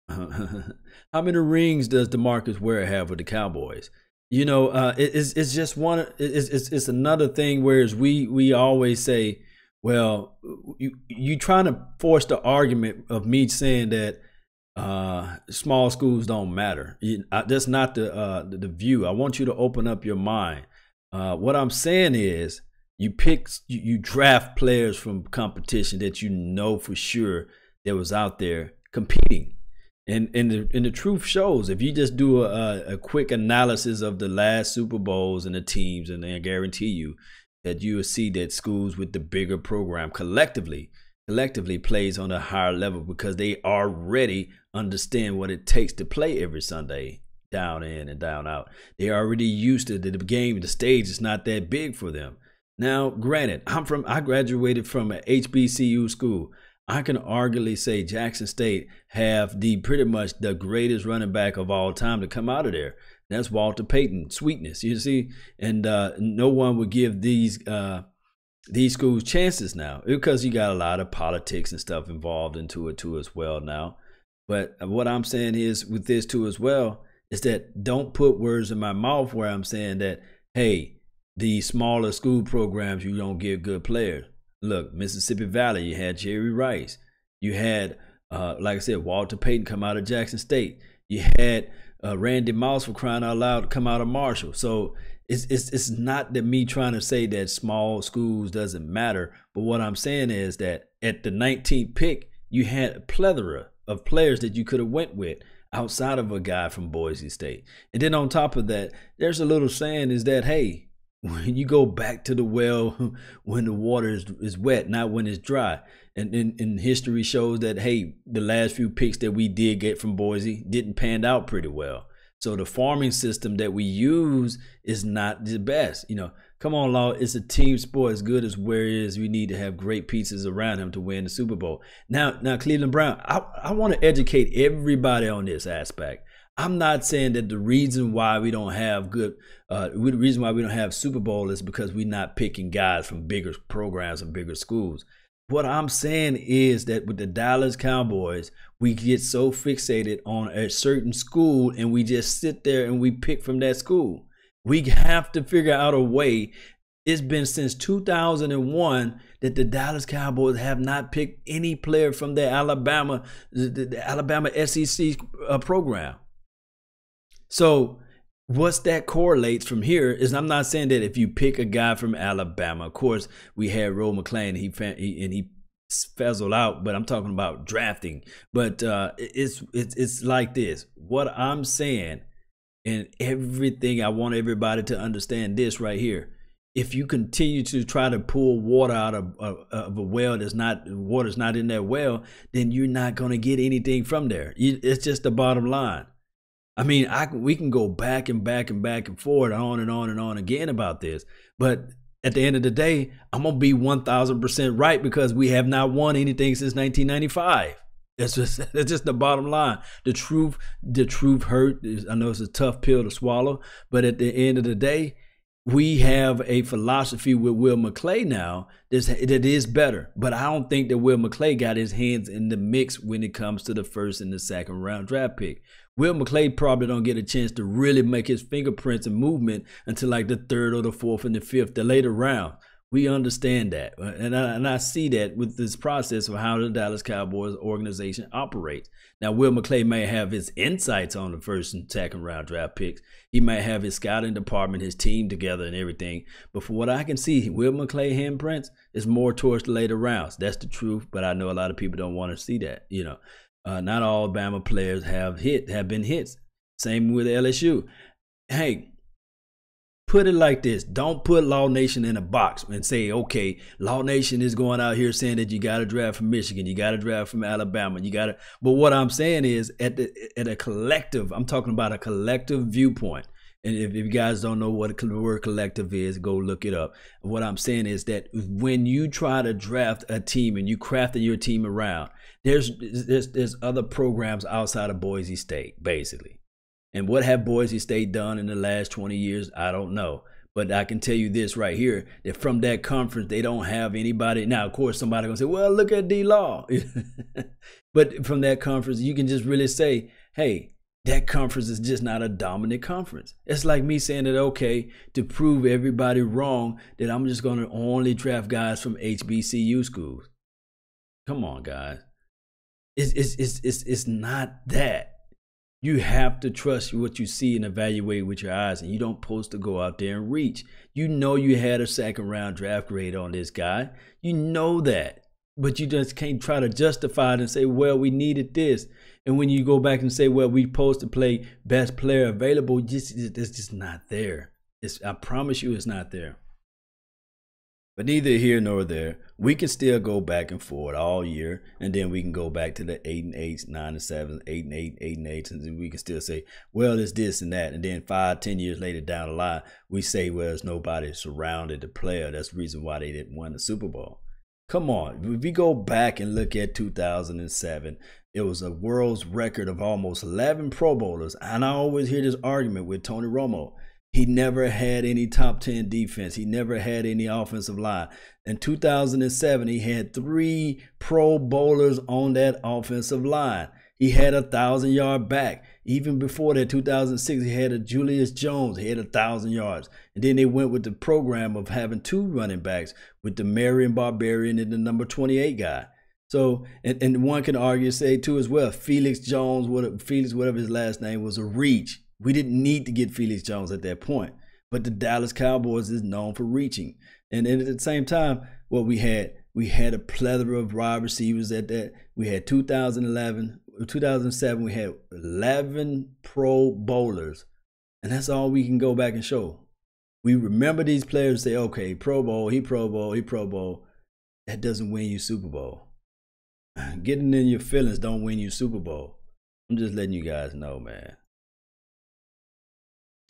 How many rings does DeMarcus Ware have with the Cowboys? It's just one. It's another thing. Whereas we always say, well, you trying to force the argument of me saying that small schools don't matter. That's not the view. I want you to open up your mind. What I'm saying is you draft players from competition that you know for sure that was out there competing. And the truth shows, if you just do a quick analysis of the last Super Bowls and the teams, and I guarantee you that you will see that schools with the bigger program collectively plays on a higher level because they already understand what it takes to play every Sunday, down in and down out. They're already used to the game. The stage is not that big for them. Now, granted, I graduated from an HBCU school. I can arguably say Jackson State have pretty much the greatest running back of all time to come out of there. That's Walter Payton, sweetness, you see, and no one would give these schools chances now because you got a lot of politics and stuff involved into it too as well now. But what I'm saying is with this too as well is that don't put words in my mouth where I'm saying that, hey, the smaller school programs, you don't get good players. Look, Mississippi Valley, you had Jerry Rice. You had, like I said, Walter Payton come out of Jackson State. You had Randy Moss, for crying out loud, come out of Marshall. So it's not that me trying to say that small schools doesn't matter. But what I'm saying is that at the 19th pick, you had a plethora of players that you could have went with outside of a guy from Boise State. And then on top of that, there's a little saying is that, hey, when you go back to the well when the water is wet, not when it's dry. And history shows that, hey, the last few picks that we did get from Boise didn't pan out pretty well. So the farming system that we use is not the best. Come on, Law. It's a team sport as good as where it is. We need to have great pieces around him to win the Super Bowl. Now, Cleveland Brown, I want to educate everybody on this aspect. I'm not saying that the reason why we don't have the reason why we don't have Super Bowl is because we're not picking guys from bigger programs and bigger schools. What I'm saying is that with the Dallas Cowboys, we get so fixated on a certain school and we just sit there and we pick from that school. We have to figure out a way. It's been since 2001 that the Dallas Cowboys have not picked any player from the Alabama SEC program. So what's that correlates from here is I'm not saying that if you pick a guy from Alabama, of course, we had Roe McClain and he fizzled out, but I'm talking about drafting. But it's like this. What I'm saying and everything, I want everybody to understand this right here. If you continue to try to pull water out of a well water's not in that well, then you're not going to get anything from there. It's just the bottom line. I mean, we can go back and forth, on and on again about this. But at the end of the day, I'm going to be 1,000% right because we have not won anything since 1995. That's just the bottom line. The truth hurt. I know it's a tough pill to swallow, but at the end of the day, we have a philosophy with Will McClay now that is better. But I don't think that Will McClay got his hands in the mix when it comes to the first and the second round draft pick. Will McClay probably don't get a chance to really make his fingerprints and movement until like the third or the fourth and the fifth, the later round. We understand that. And I see that with this process of how the Dallas Cowboys organization operates. Now, Will McClay may have his insights on the first and second round draft picks. He might have his scouting department, his team together and everything. But from what I can see, Will McClay handprints is more towards the later rounds. That's the truth. But I know a lot of people don't want to see that. Not all Alabama players have been hits. Same with LSU. Hey, put it like this. Don't put Law Nation in a box and say, okay, Law Nation is going out here saying that you got to draft from Michigan, you got to draft from Alabama, you got to. But what I'm saying is at a collective, I'm talking about a collective viewpoint. And if you guys don't know what the word collective is, go look it up. What I'm saying is that when you try to draft a team and you crafting your team around, there's other programs outside of Boise State, basically. And what have Boise State done in the last 20 years? I don't know. But I can tell you this right here, that from that conference, they don't have anybody. Now, of course, somebody going to say, well, look at D-Law. But from that conference, you can just really say, hey, that conference is just not a dominant conference. It's like me saying that, okay, to prove everybody wrong, that I'm just going to only draft guys from HBCU schools. Come on, guys. It's not that. You have to trust what you see and evaluate with your eyes, and you don't supposed to go out there and reach. You know you had a second-round draft grade on this guy. You know that. But you just can't try to justify it and say, well, we needed this. And when you go back and say, well, we supposed to play best player available, it's just not there. I promise you it's not there. But neither here nor there. We can still go back and forth all year, and then we can go back to the 8-8, 9-7, 8-8, 8-8, and we can still say, well, it's this and that. And then 5-10 years later down the line, we say, well, there's nobody surrounded the player. That's the reason why they didn't win the Super Bowl. Come on. If we go back and look at 2007, it was a world's record of almost 11 Pro Bowlers. And I always hear this argument with Tony Romo. He never had any top 10 defense. He never had any offensive line. In 2007, he had 3 Pro Bowlers on that offensive line. He had a 1,000-yard back. Even before that, 2006, he had a Julius Jones. He had 1,000 yards. And then they went with the program of having 2 running backs with the Marion Barbarian and the number 28 guy. So, and one can argue, say too as well, Felix Jones, whatever his last name was, a reach. We didn't need to get Felix Jones at that point. But the Dallas Cowboys is known for reaching. And then at the same time, what we had a plethora of wide receivers at that. We had 2007, we had 11 Pro Bowlers. And that's all we can go back and show. We remember these players say, okay, Pro Bowl, he Pro Bowl, he Pro Bowl. That doesn't win you Super Bowl. Getting in your feelings don't win you Super Bowl. I'm just letting you guys know, man.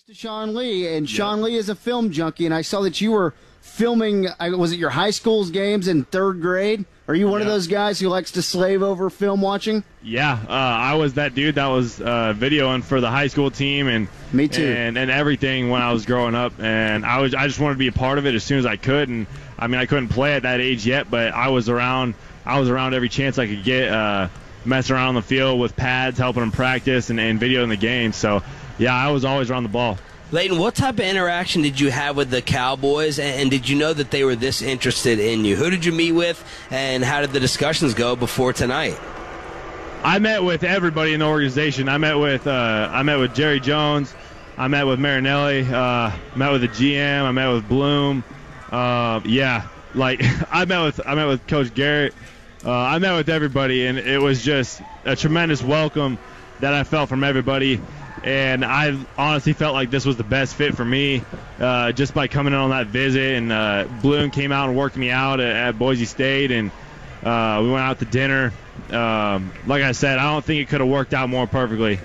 To Sean Lee, and Sean Lee is a film junkie, and I saw that you were filming, was it your high school's games in 3rd grade? Are you one of those guys who likes to slave over film watching? Yeah, I was that dude that was videoing for the high school team, and me too, and everything when I was growing up, and I just wanted to be a part of it as soon as I could. And I mean, I couldn't play at that age yet, but I was around every chance I could get, messing around on the field with pads, helping them practice and videoing the game. So yeah, I was always around the ball. Leighton, what type of interaction did you have with the Cowboys, and did you know that they were this interested in you? Who did you meet with, and how did the discussions go before tonight? I met with everybody in the organization. I met with Jerry Jones. I met with Marinelli. Met with the GM. I met with Bloom. I met with Coach Garrett. I met with everybody, and it was just a tremendous welcome that I felt from everybody. And I honestly felt like this was the best fit for me just by coming in on that visit. And Bloom came out and worked me out at Boise State, and we went out to dinner. Like I said, I don't think it could have worked out more perfectly.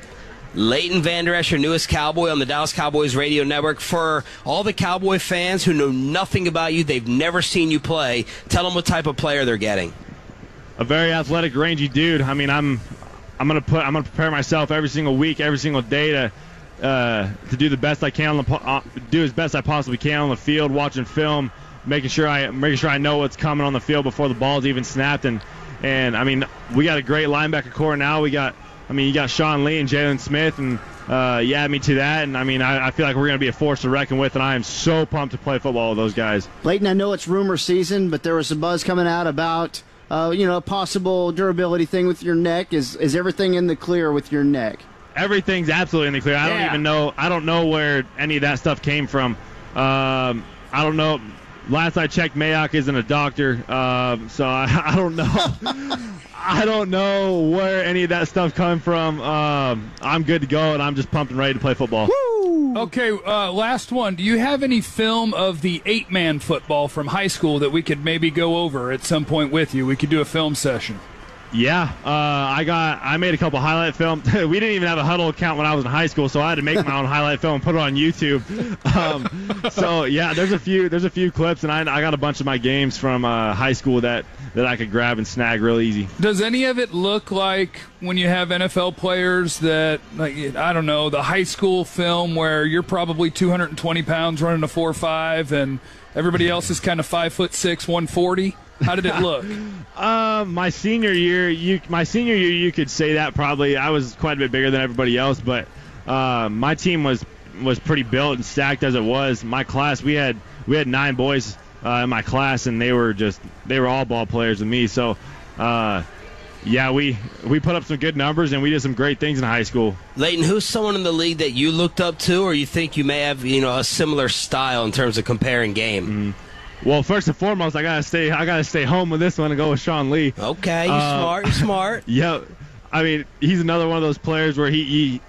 Leighton Vander Esch, your newest Cowboy on the Dallas Cowboys radio network. For all the Cowboy fans who know nothing about you, they've never seen you play, tell them what type of player they're getting. A very athletic, rangy dude. I mean, I'm gonna prepare myself every single week, every single day to do the best I can do as best I possibly can on the field, watching film, making sure I know what's coming on the field before the ball's even snapped. And I mean, we got a great linebacker core now. You got Sean Lee and Jalen Smith, and you add me to that, and I mean, I feel like we're going to be a force to reckon with, and I am so pumped to play football with those guys. Leighton, I know it's rumor season, but there was some buzz coming out about a possible durability thing with your neck. Is everything in the clear with your neck? Everything's absolutely in the clear. I don't know where any of that stuff came from. I don't know. Last I checked, Mayock isn't a doctor, so I don't know. I don't know where any of that stuff come from. I'm good to go, and I'm just pumped and ready to play football. Woo! Okay, last one. Do you have any film of the 8-man football from high school that we could maybe go over at some point with you? We could do a film session. Yeah, I made a couple highlight film. We didn't even have a Huddle account when I was in high school, so I had to make my own highlight film and put it on YouTube. So yeah, there's a few clips, and I got a bunch of my games from high school that I could grab and snag real easy. Does any of it look like when you have NFL players that, like, I don't know, the high school film where you're probably 220 pounds running a 4.5 and everybody else is kind of 5'6", 140? How did it look? My senior year, you could say that probably. I was quite a bit bigger than everybody else, but my team was pretty built and stacked as it was. My class, we had 9 boys in my class, and they were all ball players with me. So, yeah, we put up some good numbers, and we did some great things in high school. Leighton, who's someone in the league that you looked up to, or you think you may have a similar style in terms of comparing game? Mm-hmm. Well, first and foremost, I gotta stay home with this one and go with Sean Lee. Okay, you're smart. Yeah, I mean, he's another one of those players where he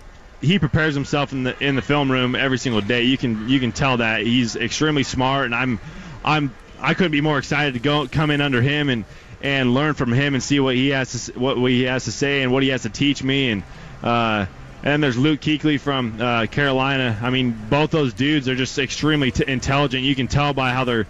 prepares himself in the film room every single day. You can tell that he's extremely smart, and I couldn't be more excited to come in under him and learn from him and see what he has to say and what he has to teach me. And there's Luke Kuechly from Carolina. I mean, both those dudes are just extremely intelligent. You can tell by how they're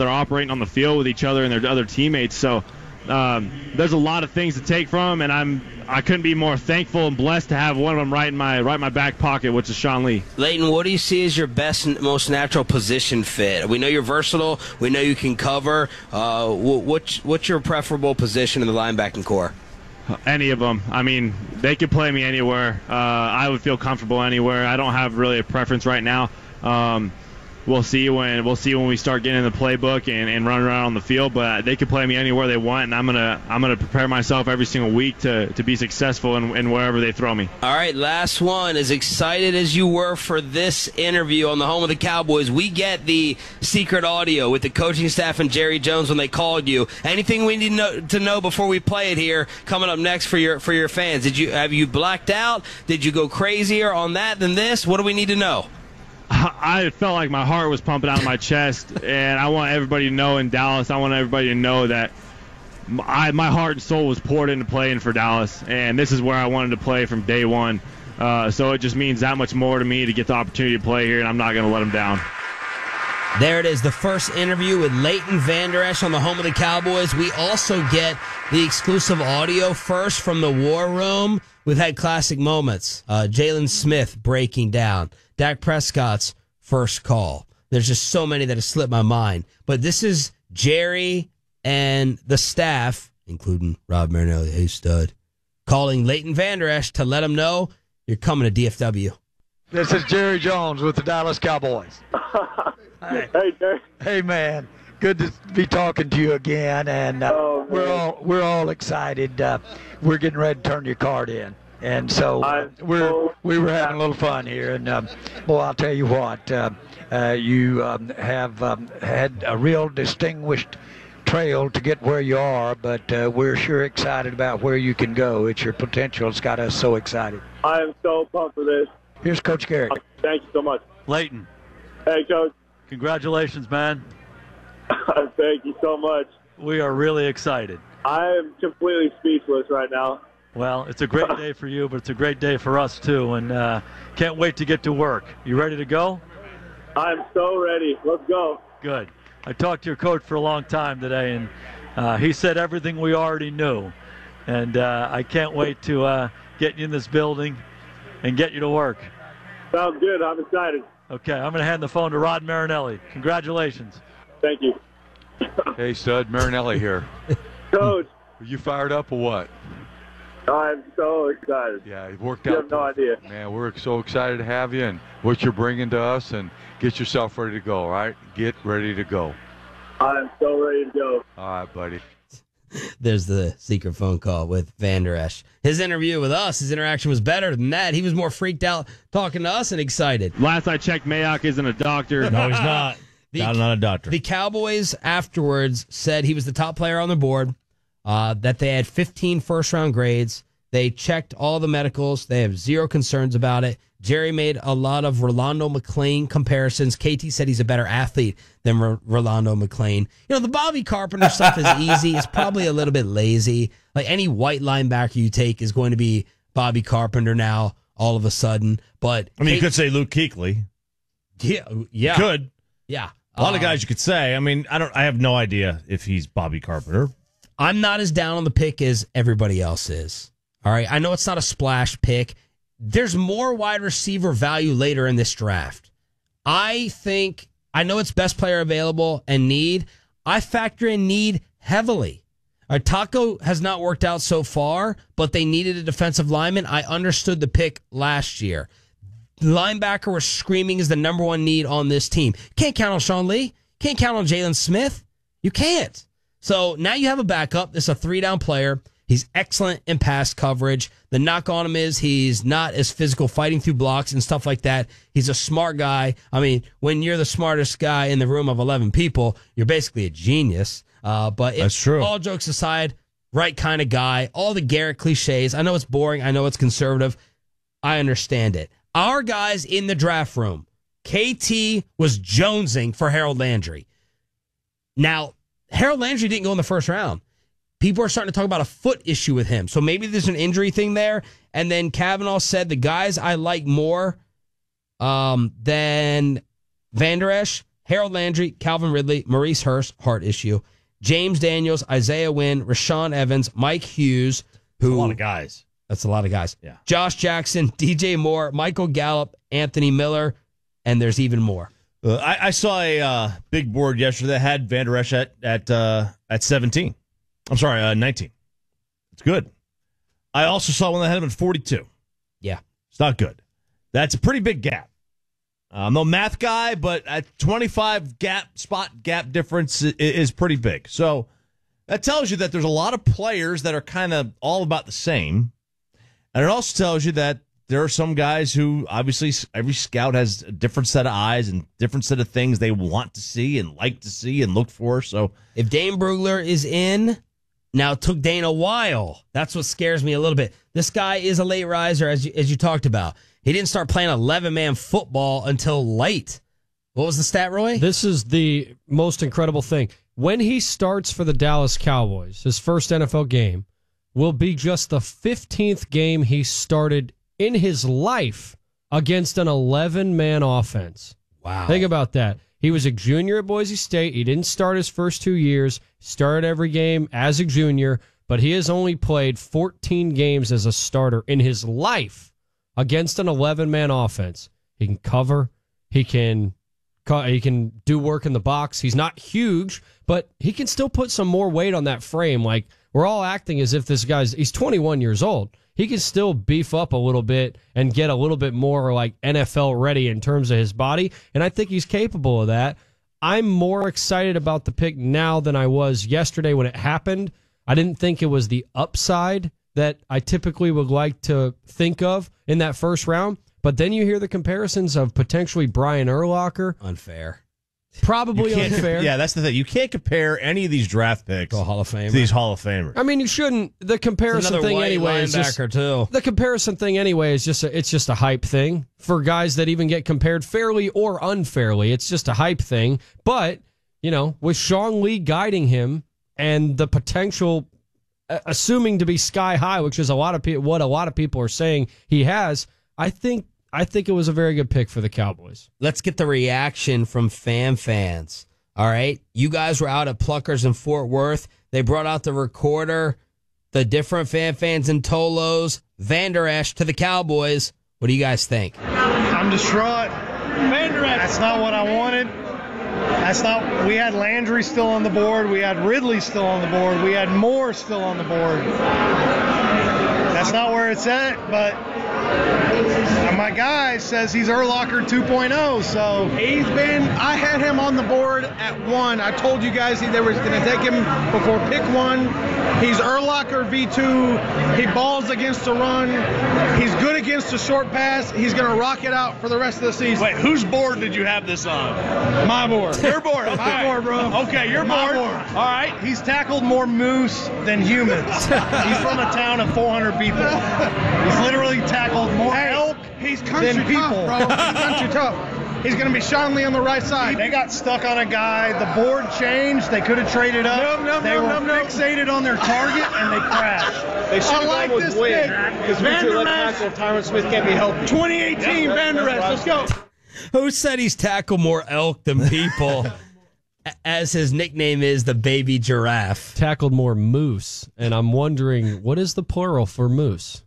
operating on the field with each other and their other teammates. So there's a lot of things to take from them, and I couldn't be more thankful and blessed to have one of them right in my back pocket, which is Sean Lee. Leighton, what do you see as your best, most natural position fit? We know you're versatile. We know you can cover. What's your preferable position in the linebacking core? Any of them. I mean, they could play me anywhere. I would feel comfortable anywhere. I don't have really a preference right now. We'll see when we start getting in the playbook and running around on the field. But they can play me anywhere they want, and I'm gonna prepare myself every single week to be successful in wherever they throw me. All right, last one. As excited as you were for this interview on the home of the Cowboys, we get the secret audio with the coaching staff and Jerry Jones when they called you. Anything we need to know before we play it here? Coming up next for your fans. Have you blacked out? Did you go crazier on that than this? What do we need to know? I felt like my heart was pumping out of my chest, and I want everybody to know in Dallas, I want everybody to know that my heart and soul was poured into playing for Dallas, and this is where I wanted to play from day one. So it just means that much more to me to get the opportunity to play here, and I'm not going to let them down. There it is, the first interview with Leighton Vander Esch on the home of the Cowboys. We also get the exclusive audio first from the War Room. We've had classic moments. Jalen Smith breaking down. Dak Prescott's first call. There's just so many that have slipped my mind. But this is Jerry and the staff, including Rob Marinelli, hey stud, calling Leighton Vander Esch to let him know you're coming to DFW. This is Jerry Jones with the Dallas Cowboys. Hey, Jerry. Hey, man. Good to be talking to you again, and we're all excited. We're getting ready to turn your card in. And so we were having a little fun here, and boy, I'll tell you what, you have had a real distinguished trail to get where you are, but we're sure excited about where you can go. It's your potential that's got us so excited. I am so pumped for this. Here's Coach Garrett. Thank you so much. Leighton. Hey, Coach. Congratulations, man. Thank you so much. We are really excited. I am completely speechless right now. Well, it's a great day for you, but it's a great day for us, too, and can't wait to get to work. You ready to go? I'm so ready. Let's go. Good. I talked to your coach for a long time today, and he said everything we already knew. And I can't wait to get you in this building and get you to work. Sounds good. I'm excited. Okay, I'm going to hand the phone to Rod Marinelli. Congratulations. Thank you. Hey, stud, Marinelli here. Coach. Are you fired up or what? I'm so excited. Yeah, it worked out. You have no idea. Man, we're so excited to have you and what you're bringing to us, and get yourself ready to go, all right? Get ready to go. I'm so ready to go. All right, buddy. There's the secret phone call with Vander Esch. His interview with us, his interaction was better than that. He was more freaked out talking to us and excited. Last I checked, Mayock isn't a doctor. No, he's not. Not a doctor. The Cowboys afterwards said he was the top player on the board. that they had 15 first-round grades. They checked all the medicals. They have zero concerns about it. Jerry made a lot of Rolando McClain comparisons. KT said he's a better athlete than Rolando McClain. The Bobby Carpenter stuff is easy. It's probably a little bit lazy. Like any white linebacker you take is going to be Bobby Carpenter now all of a sudden. But you could say Luke Kuechly. Yeah. You could. Yeah. A lot of guys you could say. I have no idea if he's Bobby Carpenter. I'm not as down on the pick as everybody else is. All right. I know it's not a splash pick. There's more wide receiver value later in this draft. I know it's best player available and need. I factor in need heavily. Taco has not worked out so far, but they needed a defensive lineman. I understood the pick last year. Linebacker was screaming as the number one need on this team. Can't count on Sean Lee. Can't count on Jalen Smith. You can't. So now you have a backup. This is a 3-down player. He's excellent in pass coverage. The knock on him is he's not as physical fighting through blocks and stuff like that. He's a smart guy. When you're the smartest guy in the room of 11 people, you're basically a genius. That's true. All jokes aside, right kind of guy. All the Garrett cliches. I know it's boring. I know it's conservative. I understand it. Our guys in the draft room, KT was jonesing for Harold Landry. Now, Harold Landry didn't go in the first round. People are starting to talk about a foot issue with him. So maybe there's an injury thing there. And then Cavanaugh said the guys I like more than Vander Esch, Harold Landry, Calvin Ridley, Maurice Hurst, heart issue, James Daniels, Isaiah Wynn, Rashaan Evans, Mike Hughes. That's a lot of guys. That's a lot of guys. Yeah. Josh Jackson, DJ Moore, Michael Gallup, Anthony Miller, and there's even more. I saw a big board yesterday that had Vander Esch at 17. I'm sorry, 19. It's good. I also saw one that had him at 42. Yeah. It's not good. That's a pretty big gap. I'm no math guy, but at 25 spot gap difference is pretty big. So that tells you that there's a lot of players that are kind of all about the same. And it also tells you that there are some guys who, obviously, every scout has a different set of eyes and different set of things they want to see and like to see and look for. So if Dane Brugler is in, now it took Dane a while. That's what scares me a little bit. This guy is a late riser, as you talked about. He didn't start playing 11-man football until late. What was the stat, Roy? This is the most incredible thing. When he starts for the Dallas Cowboys, his first NFL game will be just the 15th game he started in his life against an 11-man offense. Wow. Think about that. He was a junior at Boise State. He didn't start his first 2 years. Started every game as a junior, but he has only played 14 games as a starter in his life against an 11-man offense. He can cover. He can do work in the box. He's not huge, but he can still put some more weight on that frame. Like, we're all acting as if he's 21 years old. He can still beef up a little bit and get a little bit more like NFL ready in terms of his body, and I think he's capable of that. I'm more excited about the pick now than I was yesterday when it happened. I didn't think it was the upside that I typically would like to think of in that first round, but then you hear the comparisons of potentially Brian Urlacher. Unfair. Probably unfair. Yeah, that's the thing. You can't compare any of these draft picks to a Hall of Famer. To these Hall of Famers. I mean, you shouldn't. The comparison thing anyway is just too. The comparison thing anyway is just a hype thing for guys that even get compared fairly or unfairly. It's just a hype thing. But with Sean Lee guiding him and the potential, assuming to be sky high, which is what a lot of people are saying he has, I think it was a very good pick for the Cowboys. Let's get the reaction from fans. All right? You guys were out at Pluckers in Fort Worth. They brought out the recorder, the different fans in Tolos, Vander Esch to the Cowboys. What do you guys think? I'm distraught. Vander Esch. That's not what I wanted. We had Landry still on the board. We had Ridley still on the board. We had Moore still on the board. That's not where it's at, but My guy says he's Urlacher 2.0, so I had him on the board at 1. I told you guys they were going to take him before pick 1. He's Urlacher V2. He balls against the run. He's good against the short pass. He's going to rock it out for the rest of the season. Wait, whose board did you have this on? My board. Your board. Okay. My board, bro. Okay, your board. All right. He's tackled more moose than humans. He's from a town of 400 people. He's literally tackled more elk than people. Bro. He's country tough. He's going to be Sean Lee on the right side. They got stuck on a guy. The board changed. They could have traded up. They were fixated on their target, and they crashed. They should have like gone with this win. pick. Because Vander Esch, Tyron Smith can't be healthy. 2018 Vander Esch. Let's go. Who said he's tackled more elk than people? As his nickname is the baby giraffe. Tackled more moose. And I'm wondering, what is the plural for moose?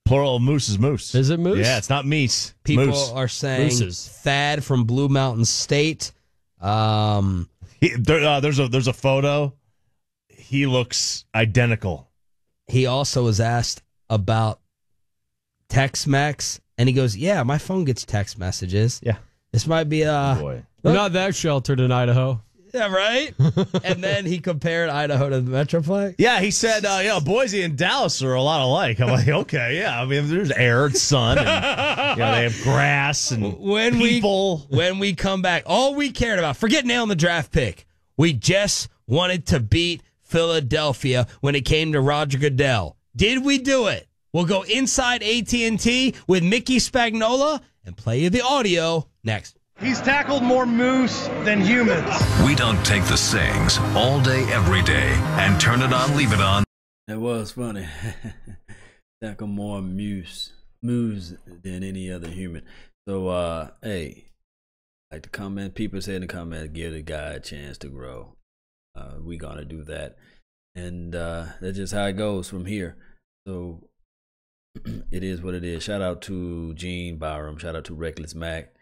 Plural of moose is moose. Is it moose? Yeah, it's not meese. People Moose. are saying Mooses. Thad from Blue Mountain State. There's a photo. He looks identical. He also was asked about Tex-Mex, and he goes, "Yeah, my phone gets text messages. Yeah, this might be boy. We're not that sheltered in Idaho." Yeah, right? And then he compared Idaho to the Metroplex. Yeah, he said, Boise and Dallas are a lot alike. I'm like, okay, yeah. I mean, there's air and sun, and they have grass and people. When we come back, all we cared about, forget nailing the draft pick, we just wanted to beat Philadelphia when it came to Roger Goodell. Did we do it? We'll go inside AT&T with Mickey Spagnola and play you the audio next. He's tackled more moose than humans. We don't take the sayings all day, every day, and turn it on, leave it on. That was funny. Tackle more moose than any other human. So, hey, like the comment, people said in the comments, give the guy a chance to grow. We gonna do that, and that's just how it goes from here. So it is what it is. Shout out to Gene Byram. Shout out to Reckless Mac.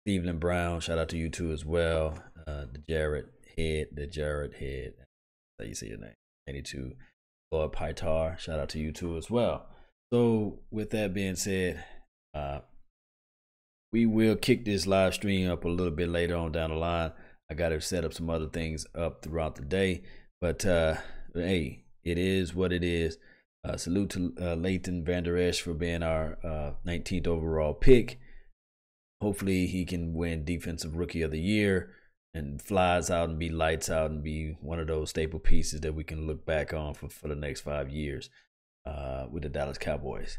Cleveland Brown, shout out to you too as well. The Jarrett Head. That's how you say your name. 82. Lord Pytar, shout out to you too as well. So with that being said, we will kick this live stream up a little bit later on down the line. I got to set up some other things up throughout the day. But hey, it is what it is. Salute to Leighton Vander Esch for being our 19th overall pick. Hopefully he can win Defensive Rookie of the Year and flies out and be lights out and be one of those staple pieces that we can look back on for the next 5 years with the Dallas Cowboys.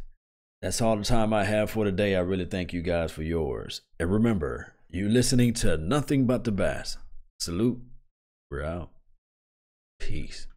That's all the time I have for today. I really thank you guys for yours. And remember, you're listening to Nothing But the Bass. Salute. We're out. Peace.